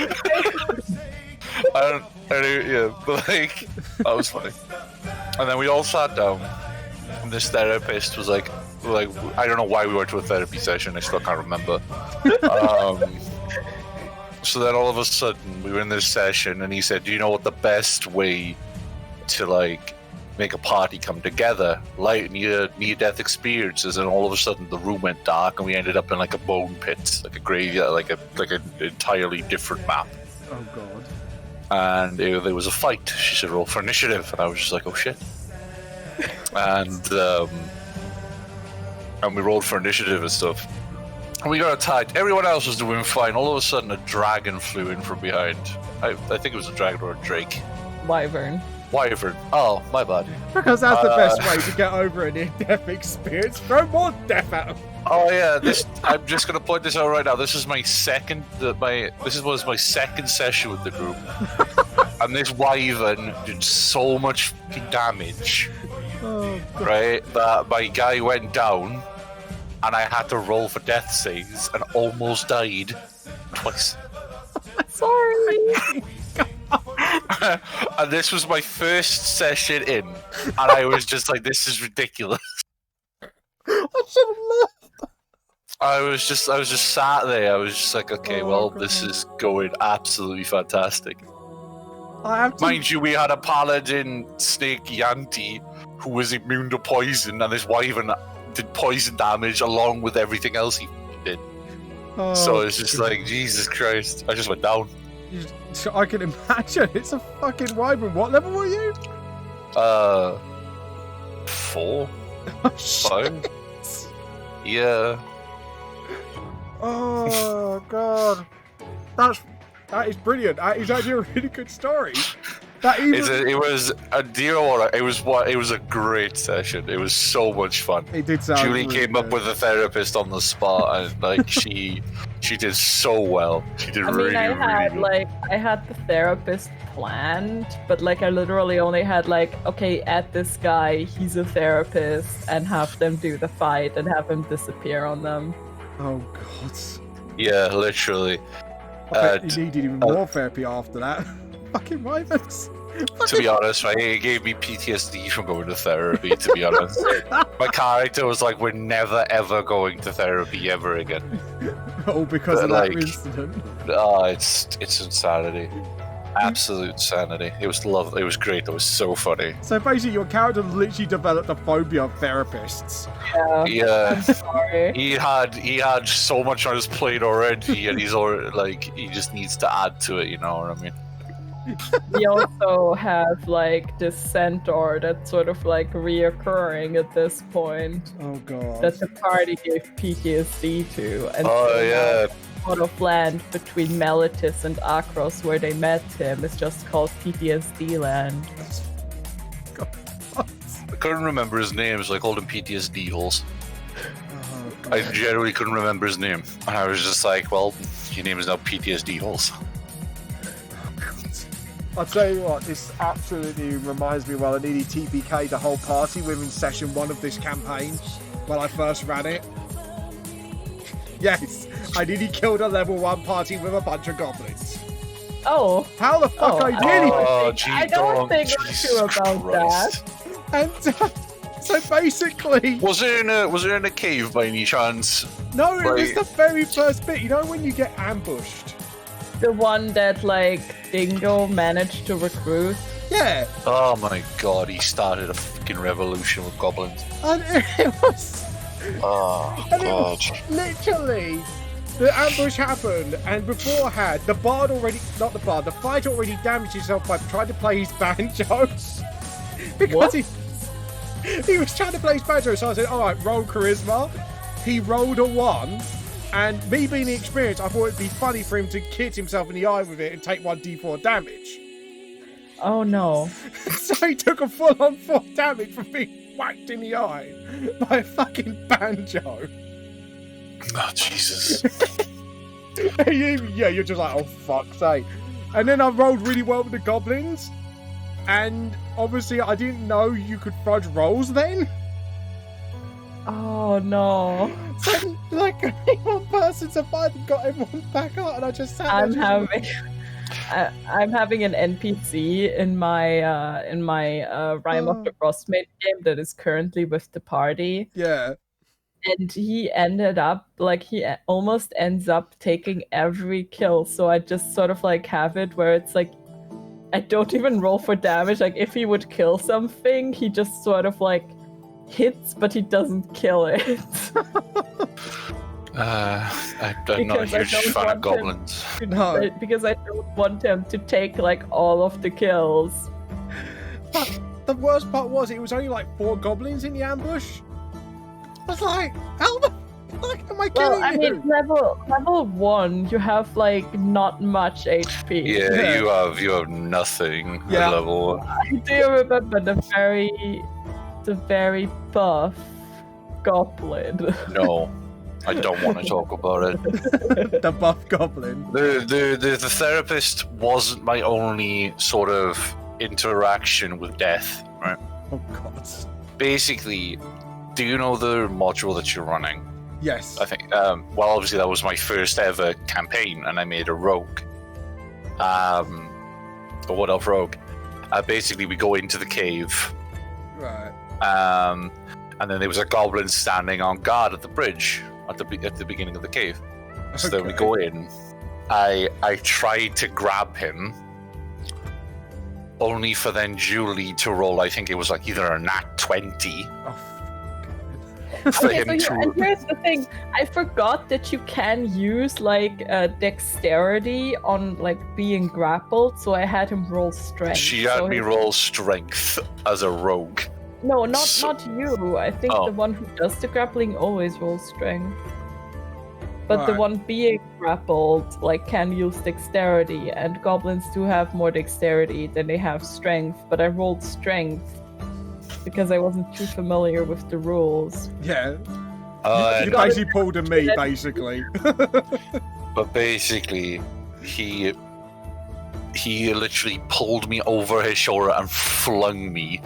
But like, that was funny. And then we all sat down, and this therapist was like, I don't know why we went to a therapy session, I still can't remember. So then all of a sudden we were in this session, and he said, "Do you know what the best way to like make a party come together, like near-death experiences?" And all of a sudden the room went dark, and we ended up in like a bone pit, like a graveyard, like an entirely different map. Oh god. And there was a fight. She said, "Roll for initiative," and I was just like, "Oh shit!" and we rolled for initiative and stuff. And we got attacked. Everyone else was doing fine. All of a sudden, a dragon flew in from behind. I think it was a dragon or a drake. Wyvern. Wyvern. Oh, my bad. Because that's the best way to get over a near-death experience. Throw more death at them. Oh yeah, I'm just gonna point this out right now. This is my second. This was my second session with the group, and this wyvern did so much fucking damage, Oh god. right? That my guy went down, and I had to roll for death saves, and almost died twice. Sorry. And this was my first session in, and I was just like, "This is ridiculous." I should have left. I was just sat there. I was just like, "Okay, Oh, well, God. this is going absolutely fantastic." I have to. Mind you, we had a paladin snake Yanti who was immune to poison, and this wyvern did poison damage along with everything else he did. Oh, So it's just God. like, Jesus Christ. I just went down. I can imagine. It's a fucking wyvern. What level were you? 4? Oh, shit. 5? Yeah. Oh god. That is brilliant. That is actually a really good story. That even It was a dear what? It was a great session. It was so much fun. it did sound. Julie really came up good. with a therapist on the spot, and like she did so well. She did I mean, really, I had really well. I had the therapist planned, but like I literally only had like, okay, add this guy, he's a therapist, and have them do the fight and have him disappear on them. Oh god. Yeah, literally. I bet you needed even more therapy after that. Fucking wyverns. To be honest, right, it gave me PTSD from going to therapy. To be honest, my character was like, "We're never ever going to therapy ever again." All because But, of that like, incident. Oh, it's insanity, absolute sanity. It was lovely. It was great. It was so funny. So basically, your character literally developed a phobia of therapists. Yeah. Yeah. Sorry. He had so much on his plate already, and he's already like he just needs to add to it. You know what I mean? We also have like this centaur that's sort of like reoccurring at this point Oh god. that the party gave PTSD to. And Oh so yeah. now plot of land between Melitus and Akros where they met him is just called PTSD land. God. I couldn't remember his name, so I called him PTSD holes. Oh, God. I generally couldn't remember his name, and I was just like, "Well, your name is now PTSD holes." I'll tell you what, this absolutely reminds me well, I nearly TPK'd the whole party within session 1 of this campaign when I first ran it. Yes, I nearly killed a level 1 party with a bunch of goblins. Oh, How the fuck Oh, I nearly... Oh, I don't think I Jesus knew about Christ. And so basically... Was it in a cave by any chance? No, it was Right. the very first bit. You know when you get ambushed? the one that like Dingo managed to recruit. Yeah. Oh my god, he started a fucking revolution with goblins. And it was... Oh And it god. was literally, the ambush happened, and beforehand, the bard already, not the bard, the fighter already damaged himself by trying to play his banjo. Because What? he was trying to play his banjo, so I said, alright, roll charisma. He rolled a 1, and me being the experienced, I thought it'd be funny for him to hit himself in the eye with it and take 1d4 damage. Oh no. So he took a full-on 4 damage from being whacked in the eye by a fucking banjo. Oh Jesus. Yeah, you're just like, oh fuck's sake. And then I rolled really well with the goblins, and obviously I didn't know you could fudge rolls then. Oh no. So like one person survived and got everyone back out, and I just sat there. I'm just I'm having an NPC in my Rime of the Frostmaiden game that is currently with the party. yeah. and he ended up like almost ends up taking every kill. So I just sort of like have it where it's like I don't even roll for damage. Like if he would kill something, he just sort of like hits, but he doesn't kill it. I'm not a huge fan of goblins. No. Because I don't want him to take like all of the kills. But the worst part was it was only like 4 goblins in the ambush. I was like, how the fuck am I killing Well, I mean, level 1, you have like not much HP. Yeah, you have nothing Yeah. at level 1. Do you remember the very buff goblin? No, I don't want to talk about it. The buff goblin. The therapist wasn't my only sort of interaction with death, right? Oh god. Basically, do you know the module that you're running? Yes. I think, well, obviously that was my first ever campaign, and I made a rogue. A what of rogue? Basically, we go into the cave, Right. and then there was a goblin standing on guard at the bridge at the beginning of the cave. So then we Okay. go in. I tried to grab him, only for then Julie to roll. I think it was like either a nat 20 Oh, for Okay, him so and here's the thing. I forgot that you can use like dexterity on like being grappled, so I had him roll strength. She had so me he- roll strength as a rogue. No, not So- not you. I think Oh. the one who does the grappling always rolls strength. But the Right. one being grappled like can use dexterity, and goblins do have more dexterity than they have strength. But I rolled strength because I wasn't too familiar with the rules. yeah. Uh, You got basically pulled a me, basically. But basically, he literally pulled me over his shoulder and flung me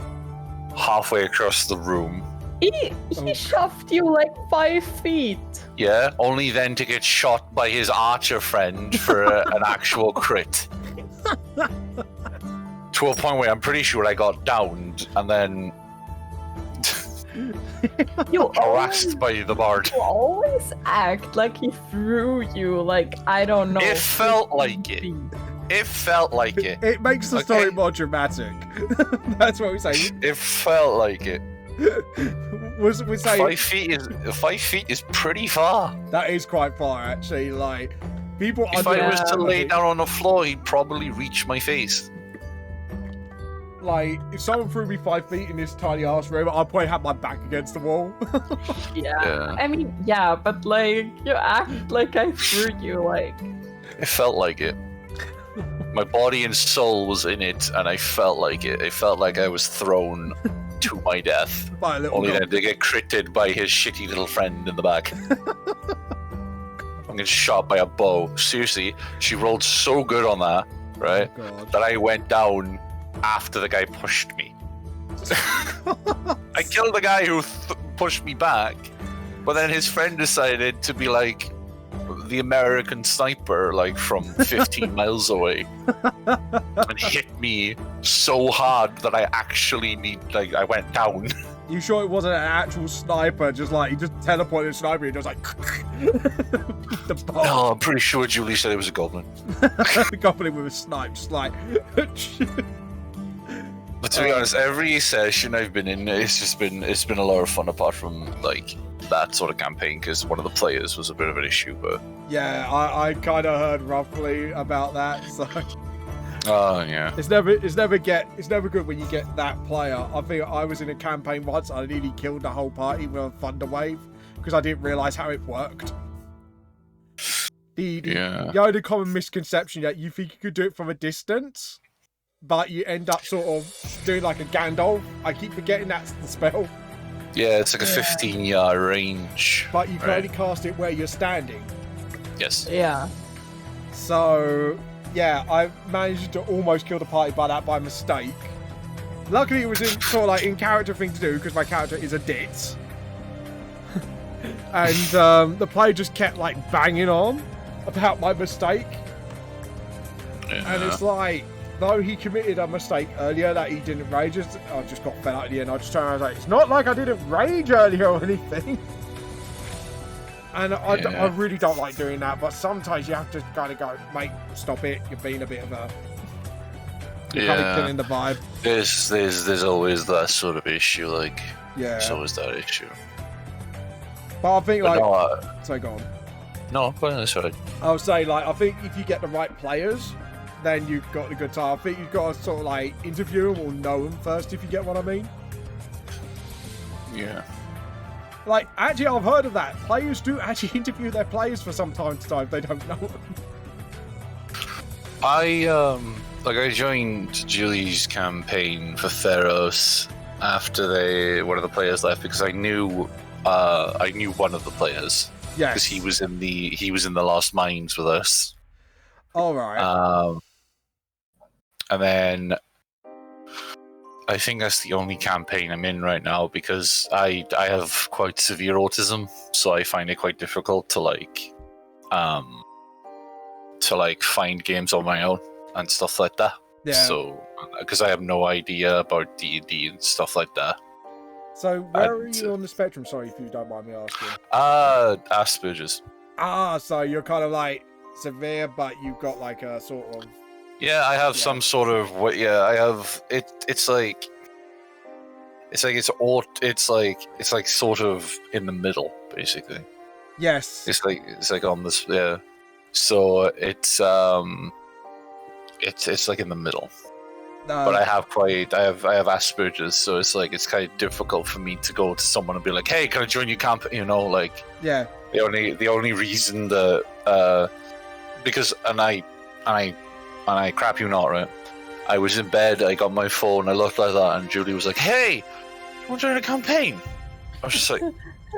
halfway across the room. He Oh. shoved you like 5 feet. Yeah, only then to get shot by his archer friend for an actual crit. To a point where I'm pretty sure I got downed and then You harassed by the bard. You always act like he threw you, like, I don't know. It felt 15 like it. feet. It felt like it. It makes the story Okay. more dramatic. That's what we say. It felt like it. We say 5 feet is pretty far. that is quite far, actually. Like, people If I was to underestimate- lay down on the floor, he'd probably reach my face. Like, if someone threw me 5 feet in this tiny ass room, I'd probably have my back against the wall. Yeah. I mean, yeah, but like, you act like I threw you, like. It felt like it. My body and soul was in it, and I felt like it. It felt like I was thrown to my death. By a little Only then goblin. to get critted by his shitty little friend in the back. I'm getting shot by a bow. Seriously, she rolled so good on that, right? Oh, God. That I went down after the guy pushed me. I killed the guy who pushed me back, but then his friend decided to be like the American sniper, like from 15 miles away, and hit me so hard that I actually I went down. You sure it wasn't an actual sniper? Just like, he just teleported a sniper and just like... the bomb. No, I'm pretty sure Julie said it was a goblin. The goblin with a snipe, just like... But to be honest, every session I've been in, it's been a lot of fun. Apart from like that sort of campaign, because one of the players was a bit of an issue. But Yeah, I kind of heard roughly about that, so... oh yeah, It's never good when you get that player. I think I was in a campaign once. I nearly killed the whole party with a thunder wave because I didn't realize how it worked. Yeah. The only common misconception that you think you could do it from a distance, but you end up sort of doing like a Gandalf. I keep forgetting that's the spell, yeah. It's like a 15-yard range. but you can Right. only cast it where you're standing. Yes. Yeah. So yeah, I managed to almost kill the party by that by mistake. Luckily, it was in sort of like in character thing to do because my character is a ditz, and the player just kept like banging on about my mistake, and it's like though he committed a mistake earlier that he didn't rage. I just got fed up at the end. I just turned around and was like, it's not like I didn't rage earlier or anything. And I really don't like doing that, but sometimes you have to kind of go, mate, stop it. You're being a bit of a... You're kind of killing the vibe. There's always that sort of issue, like... Yeah. There's always that issue. But I think, But like... no, So go on. no, that's right. I would say, like, I think if you get the right players, then you've got the good time. I think you've got to sort of, like, interview them or know them first, if you get what I mean. Yeah. Like, actually, I've heard of that. Players do actually interview their players for some time to time if they don't know them. I joined Julie's campaign for Theros after one of the players left because I knew one of the players. Yes. Because he was in the Lost Mines with us. All right. And then I think that's the only campaign I'm in right now because I have quite severe autism, so I find it quite difficult to find games on my own and stuff like that. Yeah. So because I have no idea about D&D and stuff like that. So where are you on the spectrum? Sorry if you don't mind me asking. Asperger's. So you're kind of like severe, but you've got like a sort of... Yeah, I have some sort of I have it. It's like sort of in the middle, basically. Yes. It's like on this, yeah. So it's like in the middle. But I have Asperger's, so it's kind of difficult for me to go to someone and be like, "Hey, can I join your camp?" You know, like yeah. The only reason that because I crap you not, right? I was in bed, I got my phone, I looked like that, and Julie was like, "Hey, you want to join a campaign?" I was just like,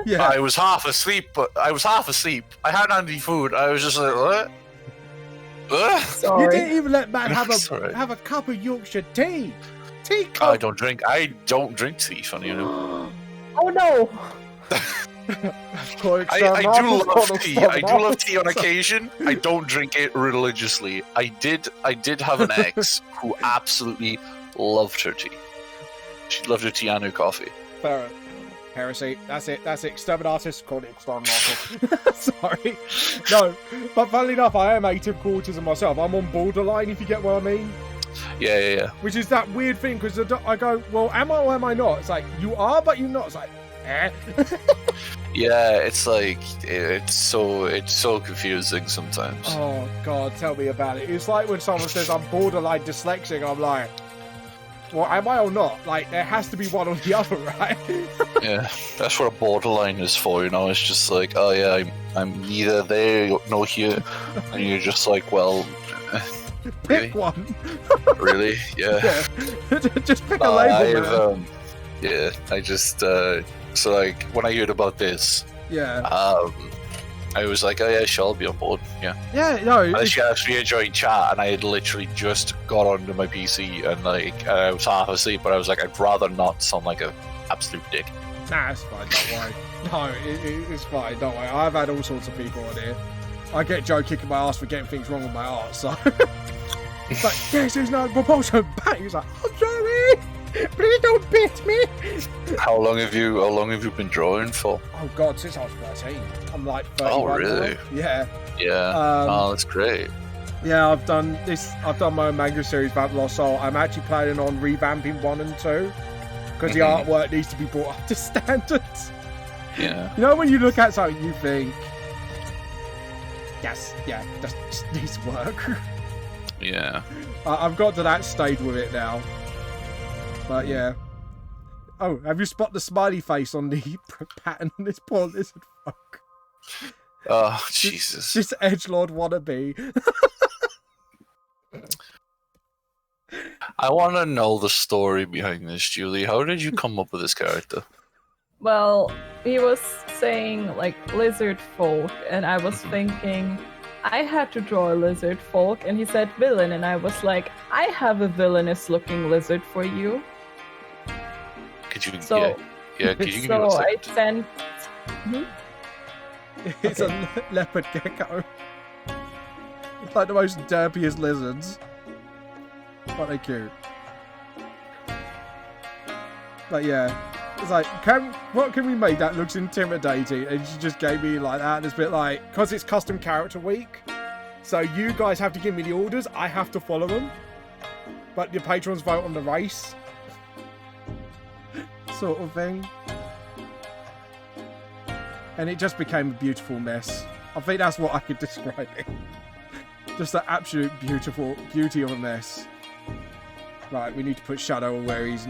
yeah. I was half asleep. I hadn't had any food. I was just like, what? Sorry. You didn't even let Matt have Sorry. a cup of Yorkshire tea. Tea cup. I don't drink tea, funny enough. Oh no! I do love tea. I do love tea on occasion. I don't drink it religiously. I did have an ex who absolutely loved her tea. She loved her tea and her coffee. Fair. Heresy. That's it. Exterminatus. Called it exterminatus. Sorry. No. But funnily enough, I am atypical autism myself. I'm on borderline, if you get what I mean. Yeah. Which is that weird thing, because I go, well, am I or am I not? It's like, you are, but you're not. It's like, eh. Yeah, it's like, it's so confusing sometimes. Oh, God, tell me about it. It's like when someone says I'm borderline dyslexic, I'm like, well, am I or not? Like, there has to be one or the other, right? Yeah, that's what a borderline is for, you know? It's just like, oh yeah, I'm neither there nor here. And you're just like, well... Pick one. Really? Yeah. Just pick a label, man. Yeah, I just... so, like, when I heard about this... Yeah. I was like, oh yeah, sure, I'll be on board. Yeah. Yeah, no. I actually enjoyed chat, and I had literally just got onto my PC, and I was half asleep, but I was like, I'd rather not sound like an absolute dick. Nah, it's fine, don't worry. No, it's fine, don't worry. I've had all sorts of people on here. I get Joe kicking my ass for getting things wrong on my art, so... It's like, yes, there's no propulsion. Bang! He's like, I'm sorry! Please don't beat me! How long have you been drawing for? Oh god, since I was 13. I'm like 31 Oh really? now. Yeah. Yeah. Oh, that's great. Yeah, I've done my own manga series, Vamp Lost Soul. I'm actually planning on revamping 1 and 2. Because the artwork needs to be brought up to standards. Yeah. You know when you look at something you think, yes, yeah, that just needs work. Yeah. I've got to that stage with it now. But yeah. Oh, have you spotted the smiley face on the pattern on this poor lizard folk? Oh, Jesus. Just edgelord wannabe. I want to know the story behind this, Julie. How did you come up with this character? Well, he was saying like lizard folk, and I was thinking I had to draw a lizard folk, and he said villain, and I was like, I have a villainous looking lizard for you. Could you? So, yeah. Could you give me so a I second? sent. It's a leopard gecko. Like the most derpiest lizards. But they're cute. But yeah. It's like, what can we make that looks intimidating? And she just gave me like that. And it's a bit like, because it's custom character week, so you guys have to give me the orders. I have to follow them. But your patrons vote on the race. Sort of thing. And it just became a beautiful mess. I think that's what I could describe it. Just the absolute beauty of a mess. Right, we need to put Shadow where his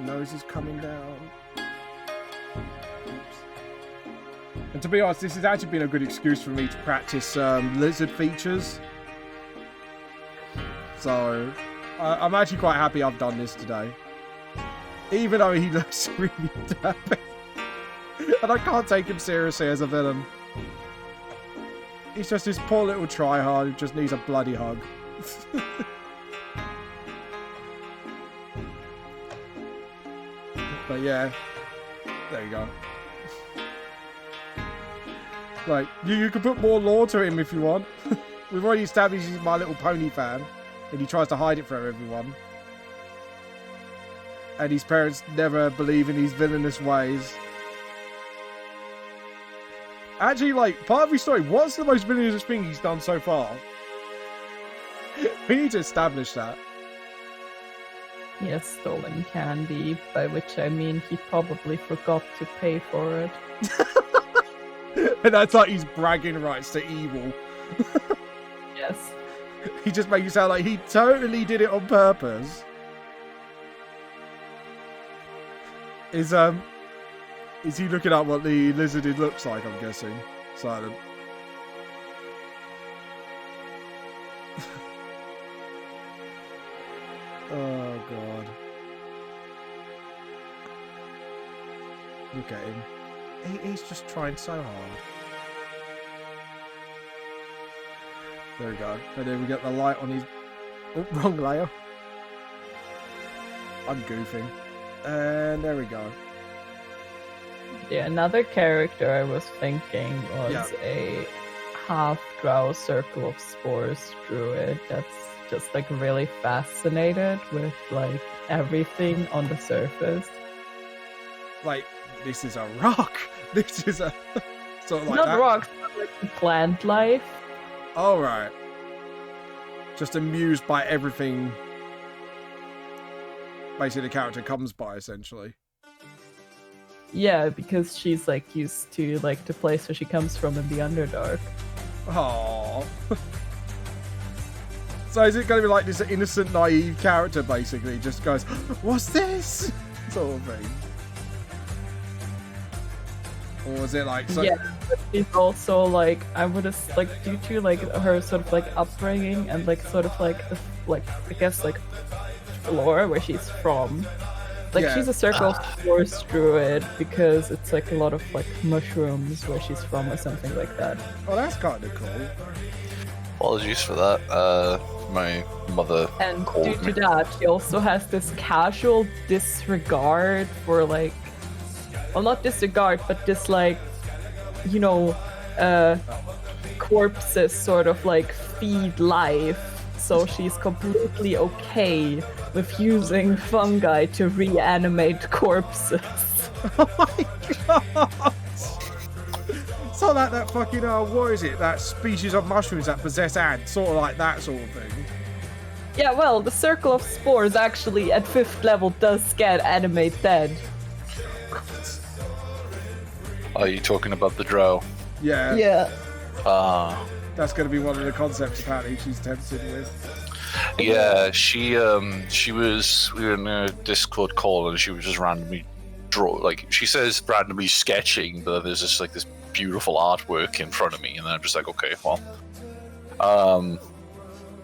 nose is coming down. Oops. And to be honest, this has actually been a good excuse for me to practice lizard features. So, I'm actually quite happy I've done this today. Even though he looks really dappy. And I can't take him seriously as a villain. He's just this poor little tryhard who just needs a bloody hug. But yeah, there you go. Like, you can put more lore to him if you want. We've already established he's My Little Pony fan, and he tries to hide it from everyone. And his parents never believe in his villainous ways. Actually, like, part of his story, what's the most villainous thing he's done so far? We need to establish that. He has stolen candy, by which I mean he probably forgot to pay for it. And that's like his bragging rights to evil. Yes. He just makes you sound like he totally did it on purpose. Is he looking up what the lizard looks like, I'm guessing? Silent. Oh god. Look at him. He's just trying so hard. There we go. And then we get the light on his... Oh, wrong layer. I'm goofing. And there we go. Yeah, another character I was thinking was a half-drow Circle of Spores druid that's just like really fascinated with like everything on the surface. Like, this is a rock. This is a... sort of like Not that. rocks, but like the plant life. Oh, right. Just amused by everything basically the character comes by, essentially. Yeah, because she's like used to like the place where she comes from in the Underdark. Aww. So is it going to be like this innocent, naive character, basically? Just goes, what's this? Sort of thing. Or is it like... So... Yeah, but she's also like, I would have, like, due to like her sort of like upbringing and like sort of like, I guess like lore where she's from. Like, Yeah. she's a Circle of Spores druid because it's like a lot of like mushrooms where she's from or something like that. Oh, that's kind of cool. Apologies for that. My mother And called due me. to that, she also has this casual disregard for like, well, not disregard, but this like, you know, corpses sort of like feed life. So she's completely okay with using fungi to reanimate corpses. Oh my god! So that fucking, what is it? That species of mushrooms that possess ants, sort of like that sort of thing. Yeah, well, the Circle of Spores actually at 5th level does get animate dead. Are you talking about the drow? Yeah. Yeah. That's going to be one of the concepts apparently she's tempted with. Yeah, she was, we were in a Discord call and she was just randomly she says randomly sketching, but there's just like this beautiful artwork in front of me, and then I'm just like, okay, well,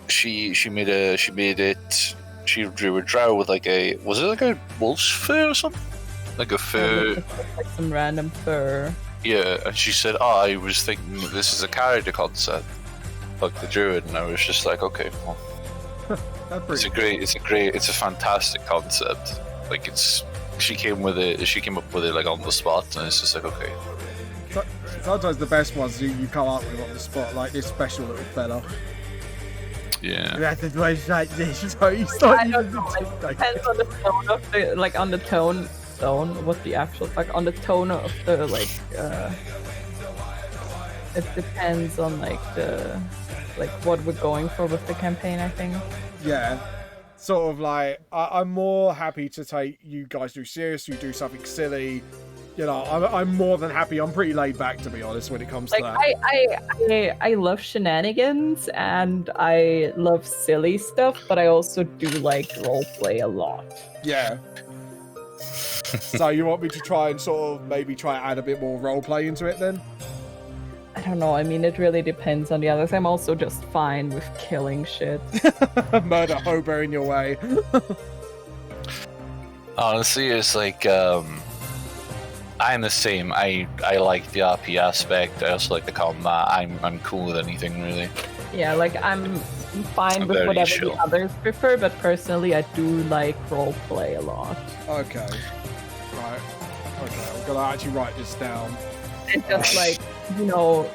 she drew a drow with like was it like a wolf's fur or something? Like a fur. Like some random fur. Yeah, and she said, I was thinking this is a character concept, like the druid, and I was just like, okay, well, it's a fantastic concept. Like she came up with it like on the spot, and it's just like, okay. Sometimes the best ones you come up with on the spot, like this special little fella. Yeah. You have to do it like this, so he's I not don't even... know. It depends on the tone of the, like on the tone tone. What the actual fuck on the tone of the like. It depends on like what we're going for with the campaign. I think. Yeah. Sort of like, I'm more happy to take you guys do serious, you do something silly. You know, I'm more than happy. I'm pretty laid back, to be honest, when it comes to Like that. I love shenanigans and I love silly stuff, but I also do like roleplay a lot. Yeah. So you want me to try and sort of maybe try and add a bit more roleplay into it then? I don't know. I mean, it really depends on the others. I'm also just fine with killing shit. Murder Hober in your way. Honestly, it's like I'm the same. I like the RP aspect. I also like the combat. I'm cool with anything really. Yeah, like I'm fine I'm with very whatever chill. the others prefer, but personally, I do like roleplay a lot. Okay. Right. Okay, I'm gonna actually write this down. And just like, you know,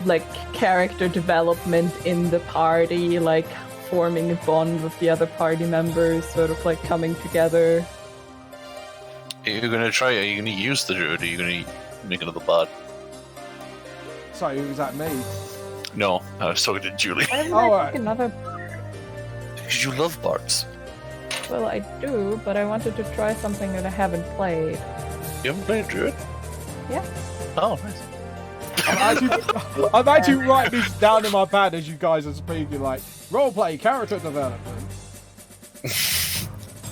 like character development in the party, like forming a bond with the other party members, sort of like coming together. Are you gonna try? Are you gonna use the druid? Or are you gonna make another bard? Sorry, was that me? No, I was talking to Julie. Why would Oh, I alright. pick another? Because you love bards. Well, I do, but I wanted to try something that I haven't played. You haven't played druid? Yeah. Oh, nice. I'm actually writing this down in my pad as you guys are speaking, like, roleplay, character development.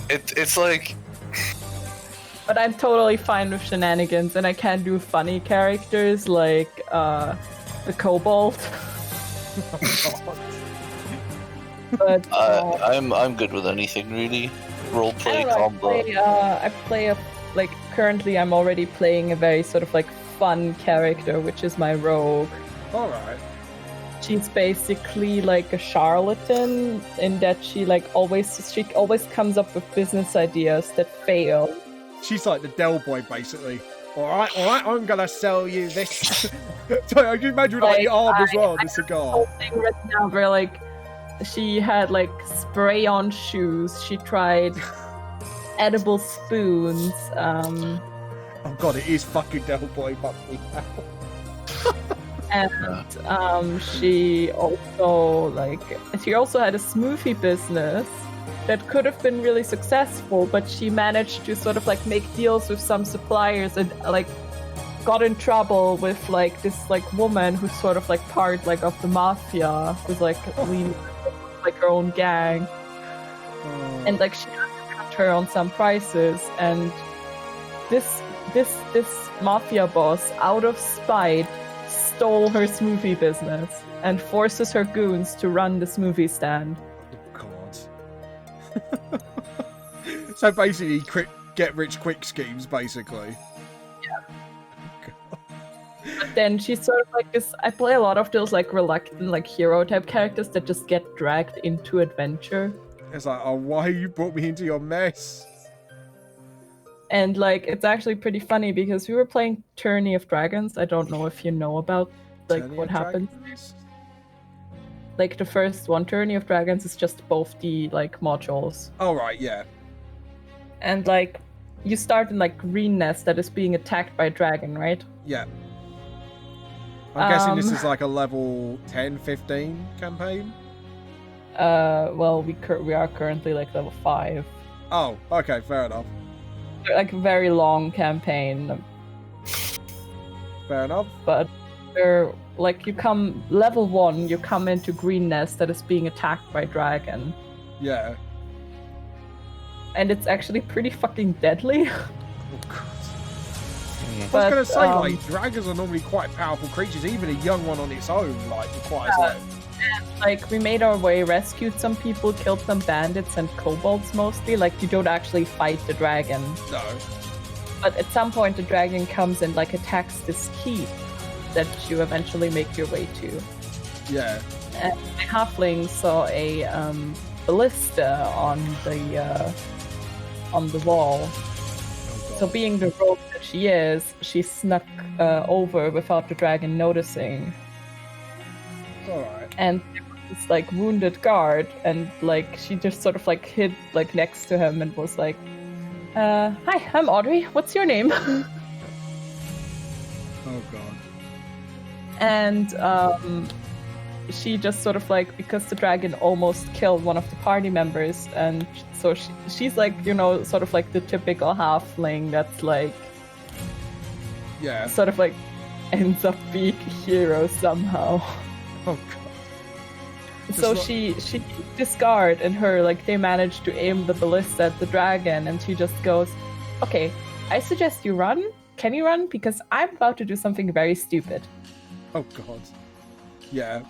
It's like But I'm totally fine with shenanigans, and I can do funny characters like the kobold. But I'm good with anything really. Roleplay, I don't know, combat. I play like currently I'm already playing a very sort of like fun character, which is my rogue. Alright. She's basically like a charlatan in that she always comes up with business ideas that fail. She's like the Del Boy, basically. Alright, I'm gonna sell you this. Sorry, I can imagine like the arm as well, the cigar. Whole thing written down where like she had like spray-on shoes. She tried edible spoons. Oh god, it is fucking Del Boy, but And she also had a smoothie business that could have been really successful, but she managed to sort of like make deals with some suppliers and like got in trouble with like this like woman who's sort of like part like of the mafia, who's like leading like her own gang, and like she undercut her on some prices, and this mafia boss, out of spite, stole her smoothie business and forces her goons to run the smoothie stand. God. So basically, get rich quick schemes, basically. But then she's sort of like this. I play a lot of those like reluctant, like hero type characters that just get dragged into adventure. It's like, oh, why you brought me into your mess? And like, it's actually pretty funny because we were playing Tourney of Dragons. I don't know if you know about like Journey what of happens. Dragons? Like the first one, Tourney of Dragons, is just both the like modules. Oh, right, yeah. And like, you start in like Green Nest that is being attacked by a dragon, right? Yeah. I'm guessing this is like a level 10, 15 campaign? Well, we are currently like level 5. Oh, okay, fair enough. Like a very long campaign, Fair enough. but they're like level 1, you come into Green Nest that is being attacked by dragon, Yeah. and it's actually pretty fucking deadly. Oh, God. I was But, going to say, like, dragons are normally quite powerful creatures. Even a young one on its own, like, requires, Like, we made our way, rescued some people, killed some bandits and kobolds mostly. Like, you don't actually fight the dragon. no. But at some point, the dragon comes and, like, attacks this keep that you eventually make your way to. Yeah. And my halfling saw a ballista on the wall. Oh, So being the rogue that she is, she snuck over without the dragon noticing. Alright. And there was this like wounded guard, and like she just sort of like hid like next to him and was like, Hi, I'm Audrey. What's your name? Oh god. And she just sort of like, because the dragon almost killed one of the party members, and so she's like, you know, sort of like the typical halfling that's like, Yeah. sort of like ends up being a hero somehow. Oh god. So Just she discard, and her like they manage to aim the ballista at the dragon, and she just goes, "Okay, I suggest you run. Can you run? Because I'm about to do something very stupid." Oh god. Yeah.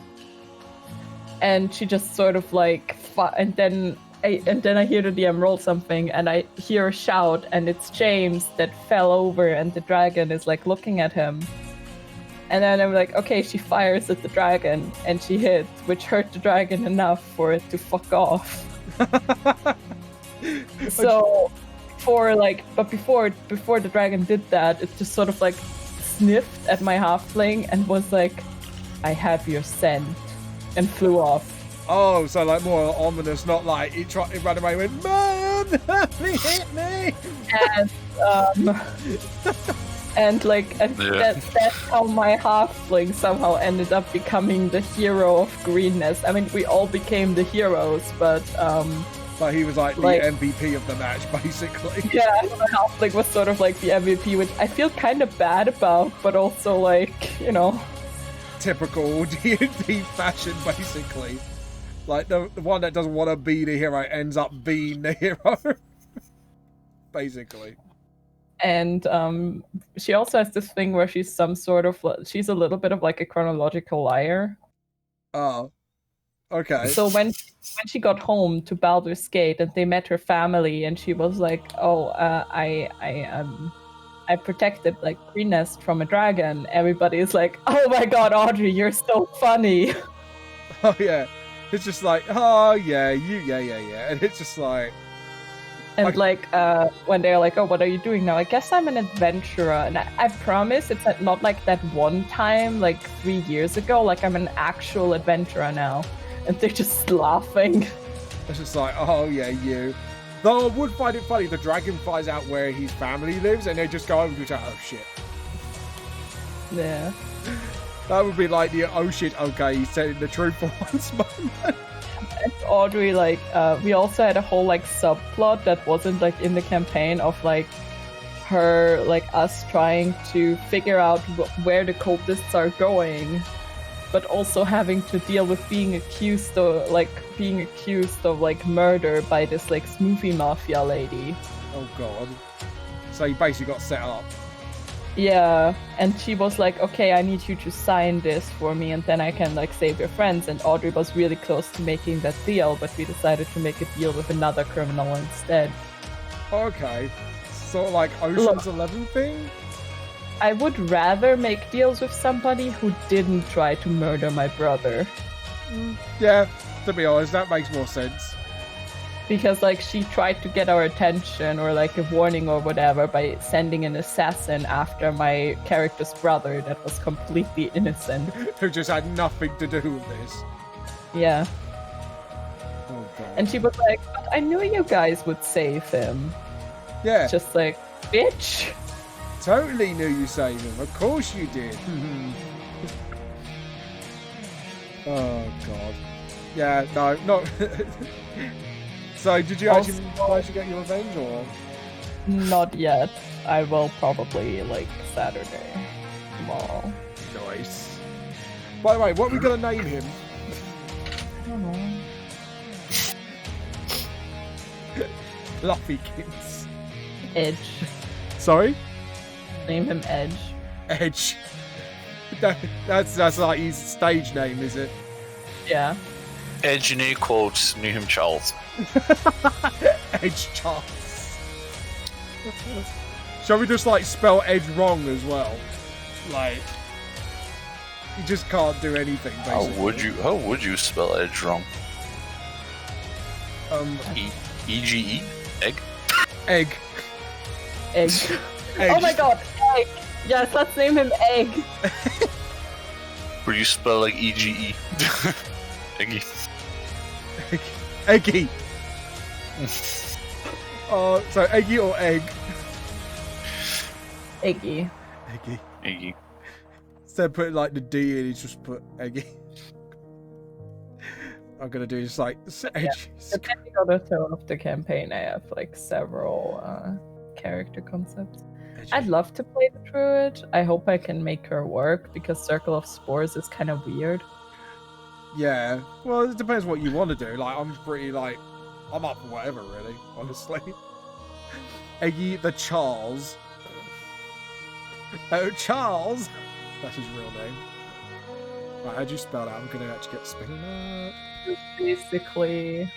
And she just sort of like, and then I hear the DM roll something, and I hear a shout, and it's James that fell over, and the dragon is like looking at him. And then I'm like, okay, she fires at the dragon, and she hits, which hurt the dragon enough for it to fuck off. So, before the dragon did that, it just sort of like sniffed at my halfling and was like, "I have your scent," and flew off. Oh, so like more ominous, not like it ran away and went, "Man, he hit me!" And that's how my halfling somehow ended up becoming the hero of greenness. I mean, we all became the heroes, but he was like the MVP of the match, basically. yeah, my halfling was sort of like the MVP, which I feel kind of bad about, but also like, you know, Typical D&D fashion, basically. Like the one that doesn't want to be the hero ends up being the hero, basically. And she also has this thing where she's she's a little bit of like a chronological liar. Oh, okay. So when she got home to Baldur's Gate and they met her family, and she was like, "Oh, I protected like Green Nest from a dragon." Everybody is like, "Oh my god, Audrey, you're so funny." Oh yeah, it's just like, oh yeah, yeah, and it's just like. And when they're like, "Oh, what are you doing now?" I guess I'm an adventurer, and I promise it's not like that one time, like 3 years ago. Like I'm an actual adventurer now, and they're just laughing. It's just like, oh yeah, you. Though I would find it funny, the dragon finds out where his family lives, and they just go over to each other, oh shit. Yeah. That would be like the oh shit, okay, he's telling the truth for once moment. And Audrey, we also had a whole like subplot that wasn't like in the campaign of like her, like us trying to figure out where the cultists are going, but also having to deal with being accused of like murder by this like smoothie mafia lady. Oh god. So he basically got set up. Yeah, and she was like, "Okay, I need you to sign this for me, and then I can like save your friends." And Audrey was really close to making that deal, but we decided to make a deal with another criminal instead. Okay. Sort of like Ocean's 11 thing? I would rather make deals with somebody who didn't try to murder my brother. Yeah, to be honest, that makes more sense. Because like she tried to get our attention or like a warning or whatever by sending an assassin after my character's brother that was completely innocent. Who just had nothing to do with this. Yeah. Oh god. And she was like, "But I knew you guys would save him." Yeah. Just like, bitch. Totally knew you saved him. Of course you did. Oh god. Yeah, no, not. So, did you actually manage to get your revenge, or? Not yet. I will probably like Saturday, tomorrow. Nice. By the way, what are we gonna name him? I don't know. Luffykins. Edge. Sorry? Name him Edge. Edge. That's like his stage name, is it? Yeah. Edge in air quotes, knew him Charles. Edge Charles. Shall we just like spell Edge wrong as well? Like, you just can't do anything. Basically. How would you spell Edge wrong? E-G-E? Egg? Egg. Egg. Edge. Oh my god, Egg. Yes, let's name him Egg. Where you spell like E-G-E? Eggy. Eggy. So Eggy or Egg? Iggy. Eggy. Iggy. Instead of putting like the D in, he's just put Eggy. I'm gonna do just like edgy. Depending on the tone of the campaign, I have like several character concepts. I'd love to play the druid. I hope I can make her work because Circle of Spores is kind of weird. Yeah, well, it depends what you want to do. Like, I'm pretty like, I'm up for whatever, really. Honestly. Eggy the Charles. Oh, Charles. That's his real name. Right, how'd you spell that? I'm gonna actually get the spelling up. Basically,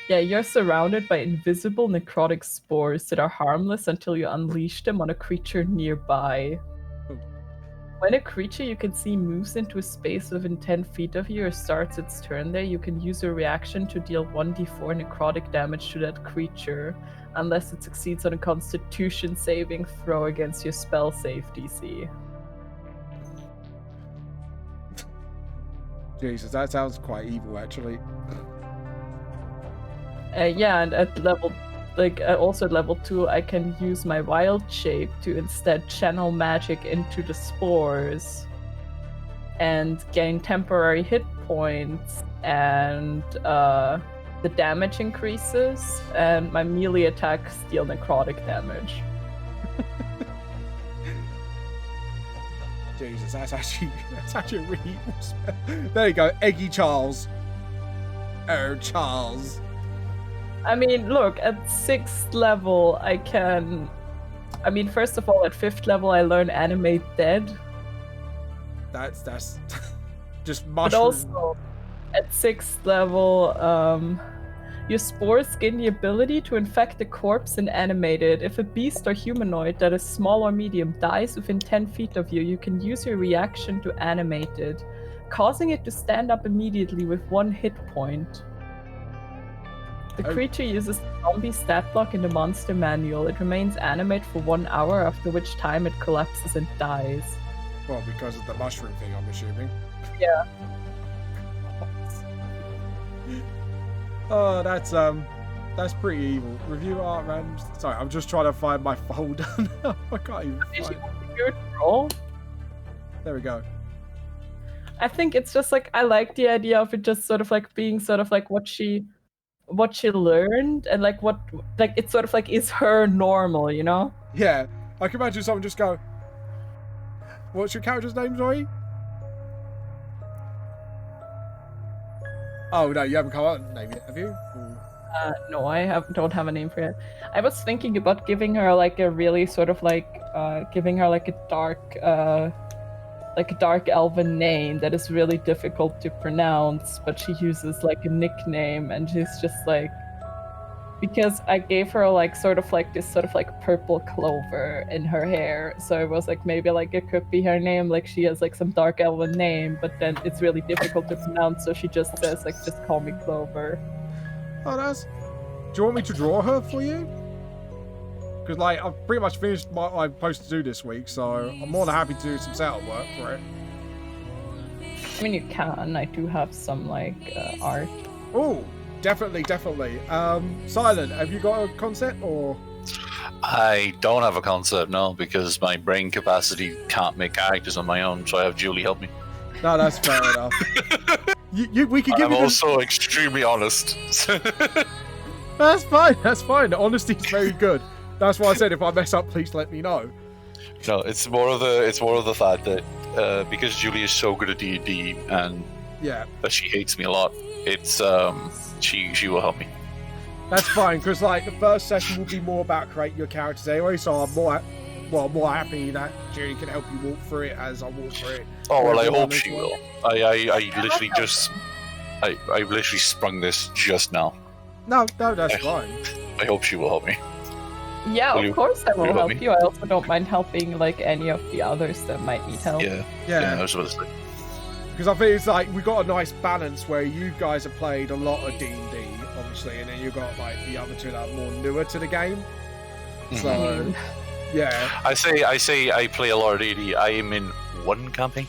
yeah, you're surrounded by invisible necrotic spores that are harmless until you unleash them on a creature nearby. Oh. When a creature you can see moves into a space within 10 feet of you or starts its turn there, you can use your reaction to deal 1d4 necrotic damage to that creature, unless it succeeds on a Constitution saving throw against your spell save DC. Jesus, that sounds quite evil, actually. Yeah, and at level, also at level 2, I can use my wild shape to instead channel magic into the spores and gain temporary hit points, and the damage increases, and my melee attacks deal necrotic damage. Jesus, that's actually a really evil spell. There you go, Eggy Charles. Oh, Charles. I mean, look, at 6th level, first of all, at 5th level, I learn Animate Dead. That's just But mushroom. also, at 6th level, your spores gain the ability to infect a corpse and animate it. If a beast or humanoid that is small or medium dies within 10 feet of you, you can use your reaction to animate it, causing it to stand up immediately with 1 hit point. The creature uses the zombie stat block in the monster manual. It remains animate for 1 hour, after which time it collapses and dies. Well, because of the mushroom thing, I'm assuming. Yeah. Oh, that's pretty evil. Review art, man. Sorry, I'm just trying to find my folder now. I can't even find it. Roll? There we go. I think it's just like, I like the idea of it just sort of like being sort of like what she learned, and like what, like it's sort of like is her normal, you know? Yeah, I can imagine someone just go, what's your character's name, sorry? Oh, no, you haven't come out with a name yet, have you? No, don't have a name for it. I was thinking about giving her like a really sort of like, giving her like a dark elven name that is really difficult to pronounce, but she uses like a nickname, and she's just like, because I gave her like sort of like this sort of like purple clover in her hair, so it was like maybe like it could be her name, like she has like some dark elven name, but then it's really difficult to pronounce, so she just says like, just call me Clover. Oh, that's... Do you want me to draw her for you? Because, like, I've pretty much finished what I'm supposed to do this week, so I'm more than happy to do some setup work for it. I mean, you can. I do have some, like, art. Oh, definitely. Silent, have you got a concept, or...? I don't have a concept, no, because my brain capacity can't make characters on my own, so I have Julie help me. No, that's fair enough. We could give I'm you also extremely honest. That's fine. Honesty is very good. That's why I said if I mess up, please let me know. No, it's more of the fact that because Julie is so good at D&D and Yeah, that she hates me a lot, it's she will help me. that's fine, because like the first session will be more about creating your characters anyway, so I'm more happy that Julie can help you walk through it as I walk through it. Oh well, I Everyone hope as she well. will. I literally sprung this just now. No, that's fine. I hope she will help me. Yeah, Will of course I will will you help help me? you. I also don't mind helping like any of the others that might need help. Yeah, Yeah. I was about to say. Because I think it's like we got a nice balance where you guys have played a lot of D&D, obviously, and then you've got like the other two that are more newer to the game. So, yeah. I say I play a lot of D&D. I am in one campaign.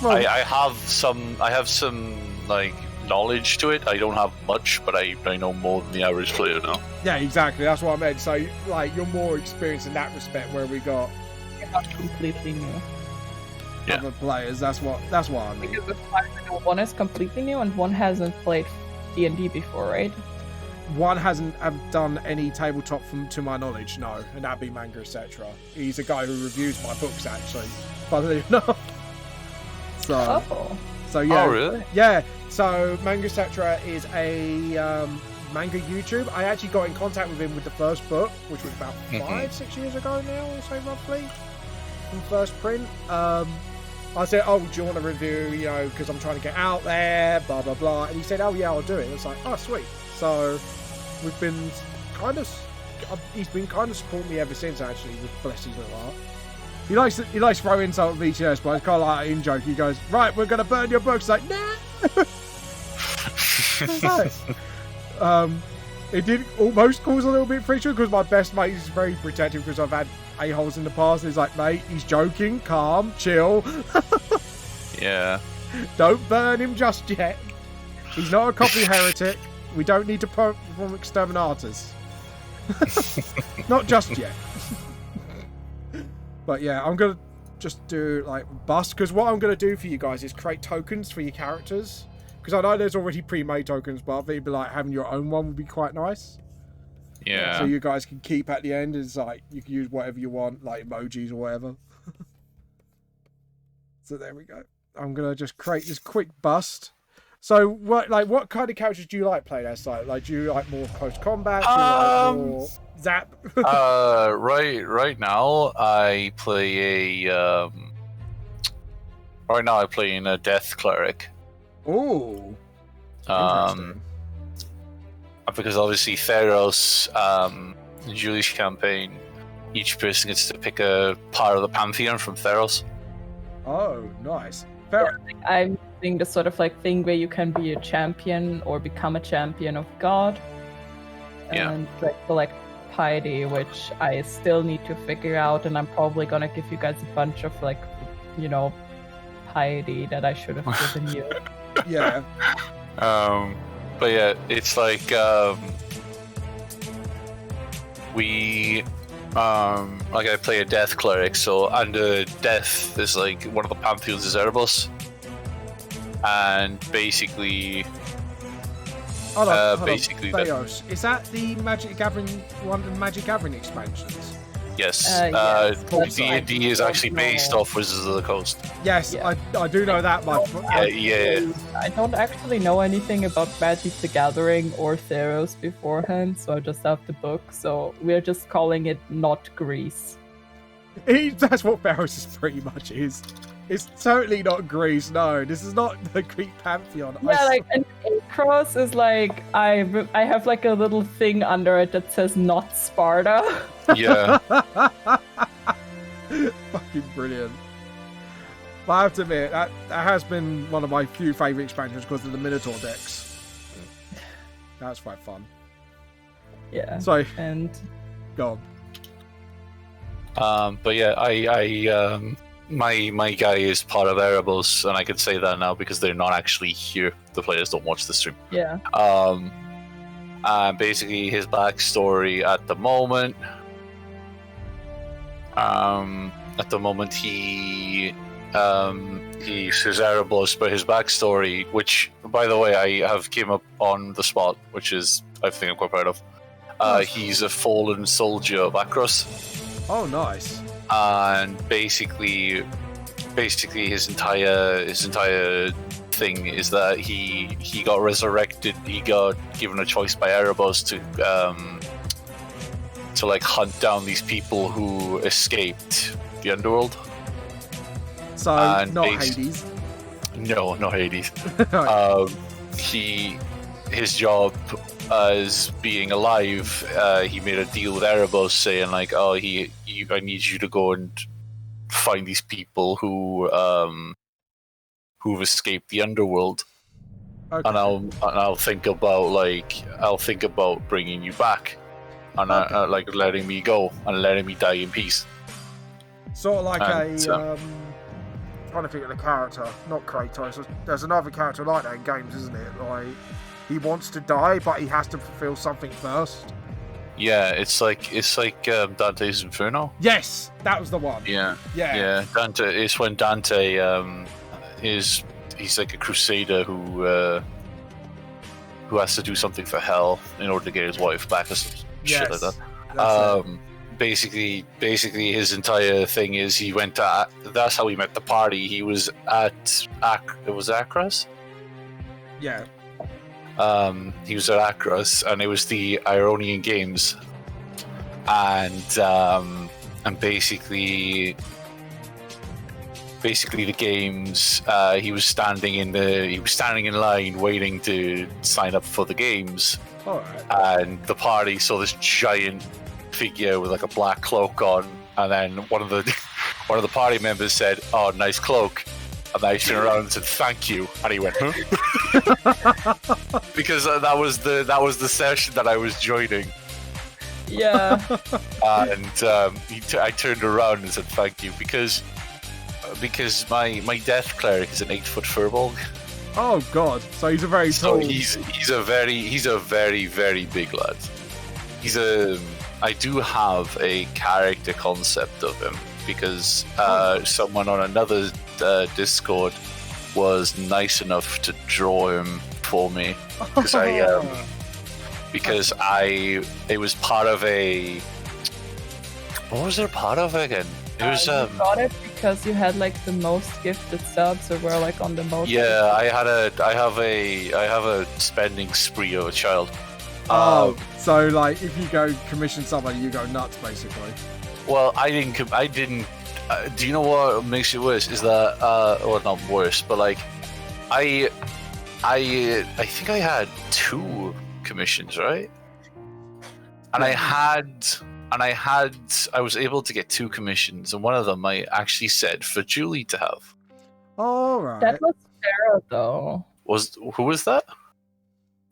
Well, I have some like knowledge to it. I don't have much, but I know more than the average player now. Yeah, exactly. That's what I meant. So, like, you're more experienced in that respect, where we got Not completely new. Yeah. other players. That's what I mean. Because as far as I know, one is completely new and one hasn't played D&D before, right? One hasn't done any tabletop to my knowledge, no, and that'd be Manga Etc. He's a guy who reviews my books, actually, funnily enough. So yeah, Oh, really? yeah. So Manga Etc. is a manga YouTube. I actually got in contact with him with the first book, which was about 5-6 years ago now, or so roughly, from first print. I said, "Oh, do you want to review? You know, because I'm trying to get out there, blah blah blah." And he said, "Oh yeah, I'll do it." It's like, "Oh sweet." So we've been he's been kind of supporting me ever since, actually, with bless his little heart. He likes throwing insult at VTS, but it's kind of like an in-joke. He goes, "Right, we're gonna burn your books." Like, nah. It did almost cause a little bit of friction because my best mate is very protective because I've had a-holes in the past. And he's like, "Mate, he's joking, calm, chill." Yeah. Don't burn him just yet. He's not a copy heretic. We don't need to perform exterminatus. Not just yet. But yeah, I'm going to just do like bust. Because what I'm going to do for you guys is create tokens for your characters. Because I know there's already pre-made tokens, but I think it'd be like having your own one would be quite nice. Yeah. So you guys can keep at the end. It's like you can use whatever you want, like emojis or whatever. So there we go. I'm going to just create this quick bust. So what kind of characters do you like playing as? Like do you like more post combat? Do you like more zap? Right now I play in a death cleric. Oh. Because obviously Theros, in Julie's campaign, each person gets to pick a part of the pantheon from Theros. Oh, nice. I'm doing the sort of like thing where you can be a champion or become a champion of God. Yeah. And like collect piety, which I still need to figure out, and I'm probably gonna give you guys a bunch of like, you know, piety that I should have given you. Yeah. But yeah, it's like I play a death cleric, so under death is like one of the pantheons is Erebus, and basically Hold on. basically Theos. Is that the Magic Gathering one of the Magic Gathering expansions? yes, yes. D&D is actually based off Wizards of the Coast. Yes, Yeah. I do know that much. Yeah. I don't actually know anything about Magic the Gathering or Theros beforehand, so I just have the book. So we're just calling it not Greece. That's what Theros pretty much is. It's totally not Greece. No, this is not the Greek pantheon. Yeah, like an Acros is like I have like a little thing under it that says not Sparta. Yeah. Fucking brilliant. But I have to admit, that has been one of my few favourite expansions because of the Minotaur decks. That's quite fun. Yeah. So, And go on. But yeah, I my guy is part of Erebus, and I can say that now because they're not actually here. The players don't watch the stream. yeah. Basically his backstory at the moment. He's Erebus, but his backstory, which by the way I have came up on the spot, which is I think I'm quite proud of. He's a fallen soldier of Akros. Oh, nice. And basically his entire thing is that he got resurrected. He got given a choice by Erebus to like hunt down these people who escaped the underworld. So, And not Hades. No, not Hades. Right. His job as being alive, he made a deal with Erebus saying like, "Oh, I need you to go and find these people who've escaped the underworld, Okay. and I'll think about bringing you back, and like letting me go and letting me die in peace." Sort of like And, trying to think of the character, not Kratos. There's another character like that in games, isn't it? Like, he wants to die, but he has to fulfill something first. Yeah, it's like Dante's Inferno. Yes, that was the one. Yeah. Yeah. Dante. It's when Dante he's like a crusader who has to do something for hell in order to get his wife back or some shit like that. That's it. Basically, his entire thing is he went to. That's how he met the party. He was at it was Akras. Yeah. He was at Akras, and it was the Ionian Games, and basically the games. He was standing in line waiting to sign up for the games. All right. And the party saw this giant figure with like a black cloak on, and then one of the party members said, "Oh, nice cloak." And I turned around and said, "Thank you," and he went, "Huh?" Because that was the session that I was joining. Yeah. And I turned around and said, "Thank you," because my death cleric is an 8-foot furbolg. Oh God! So he's a very So tall. he's a very very big lad. I do have a character concept of him because someone on another Discord was nice enough to draw him for me because it was part of a. What was it part of again? It was You got it because you had like the most gifted subs, or were like on the most. yeah. I have a spending spree of a child. Oh, so like if you go commission someone, you go nuts basically. Well, I didn't. Do you know what makes it worse? Is that well, not worse, but like, I think I had 2 commissions, right? And I was able to get 2 commissions, and one of them I actually said for Julie to have. All right. That was Farah though. Who was that?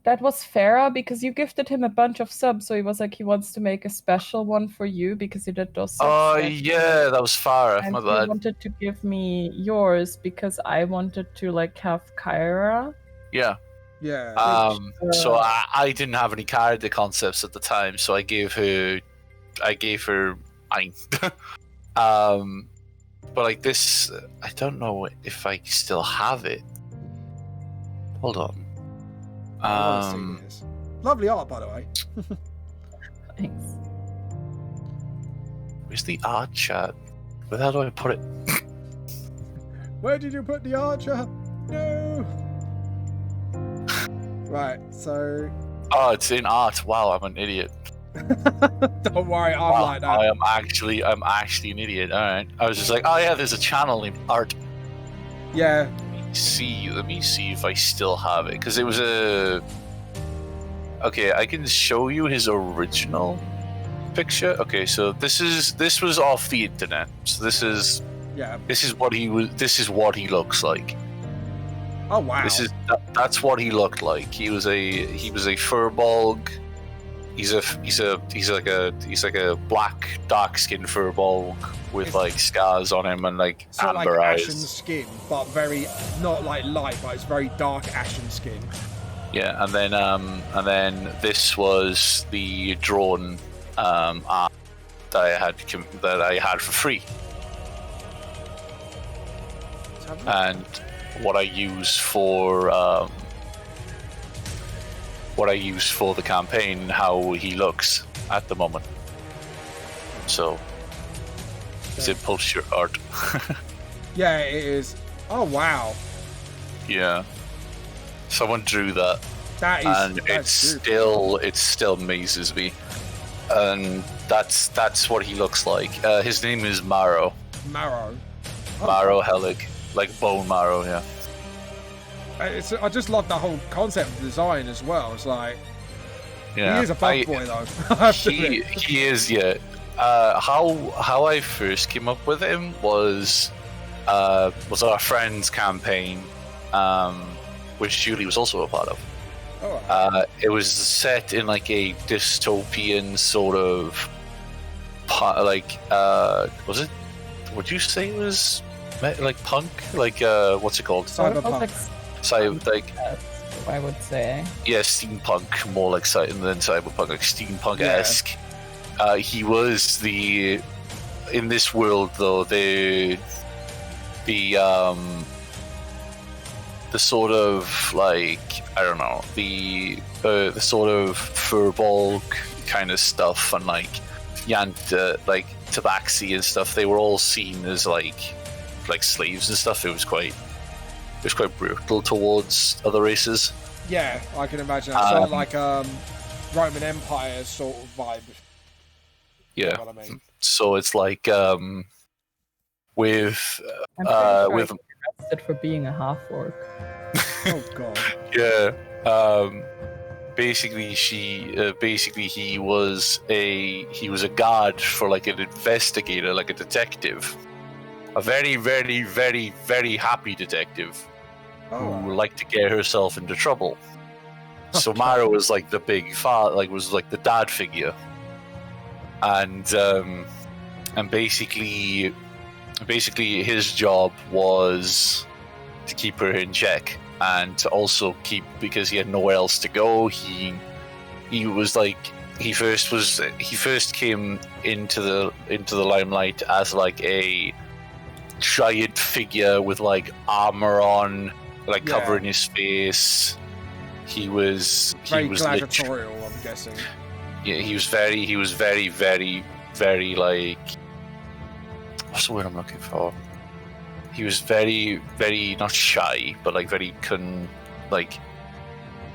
That was Farah because you gifted him a bunch of subs, so he was like he wants to make a special one for you because he did those subs. Oh that yeah, that was Farah. and My he bad. wanted to give me yours because I wanted to like have Kyra. Yeah. Yeah. So I didn't have any character concepts at the time, so I gave her mine. But like this, I don't know if I still have it. Hold on. I wanna see this. Lovely art, by the way. Thanks. Where's the art chat? Where the hell do I put it? Where did you put the archer? No. Right. So. Oh, it's in art. Wow, I'm an idiot. Don't worry, I'm Wow, like that. I'm actually an idiot. All right. I was just like, oh yeah, there's a channel named Art. Yeah. Let me see if I still have it, because it was a. Okay, I can show you his original picture. Okay, so this was off the internet. So this is what he was. This is what he looks like. Oh wow. That's what he looked like. He was a furbolg. He's like a black dark skinned furbolg with like scars on him and like It's not like amber eyes. ashen skin, but very not like light, but it's very dark ashen skin. Yeah, and then this was the drawn art that I had for free, and what I use for the campaign, how he looks at the moment. So, is it post your art? Yeah, it is. Oh wow. Yeah. Someone drew that, That is. and That's beautiful. it still amazes me. And that's what he looks like. His name is Marrow. Marrow. Oh, Marrow Helig, like bone marrow. Yeah. I just love the whole concept of design as well. It's like Yeah. he is a buff boy though. I have to admit. He is, yeah. How I first came up with him was our friend's campaign, which Julie was also a part of. Alright. It was set in like a dystopian sort of, was it? Would you say it was like punk, like what's it called? Cyberpunk. I would say. Yeah, steampunk, more like than cyberpunk, like steampunk-esque. He was in this world though, the sort of like, I don't know, the sort of furball kind of stuff, and like like tabaxi and stuff, they were all seen as like slaves and stuff. It was quite brutal towards other races. Yeah, I can imagine. Sort of like Roman Empire sort of vibe. Yeah. You know what I mean? So it's like with I'm pretty sure with I got arrested for being a half orc. Oh god. yeah. Basically, he was a guard for like an investigator, like a detective, a very, very, very, very happy detective who liked to get herself into trouble. So Mara was like the big father, was like the dad figure, and basically his job was to keep her in check. And to also because he had nowhere else to go, he was like he first came into the limelight as like a giant figure with like armor on, like covering his face. He was gladiatorial, I'm guessing. Yeah, he was very, very, very like, what's the word I'm looking for? He was very, very not shy, but like very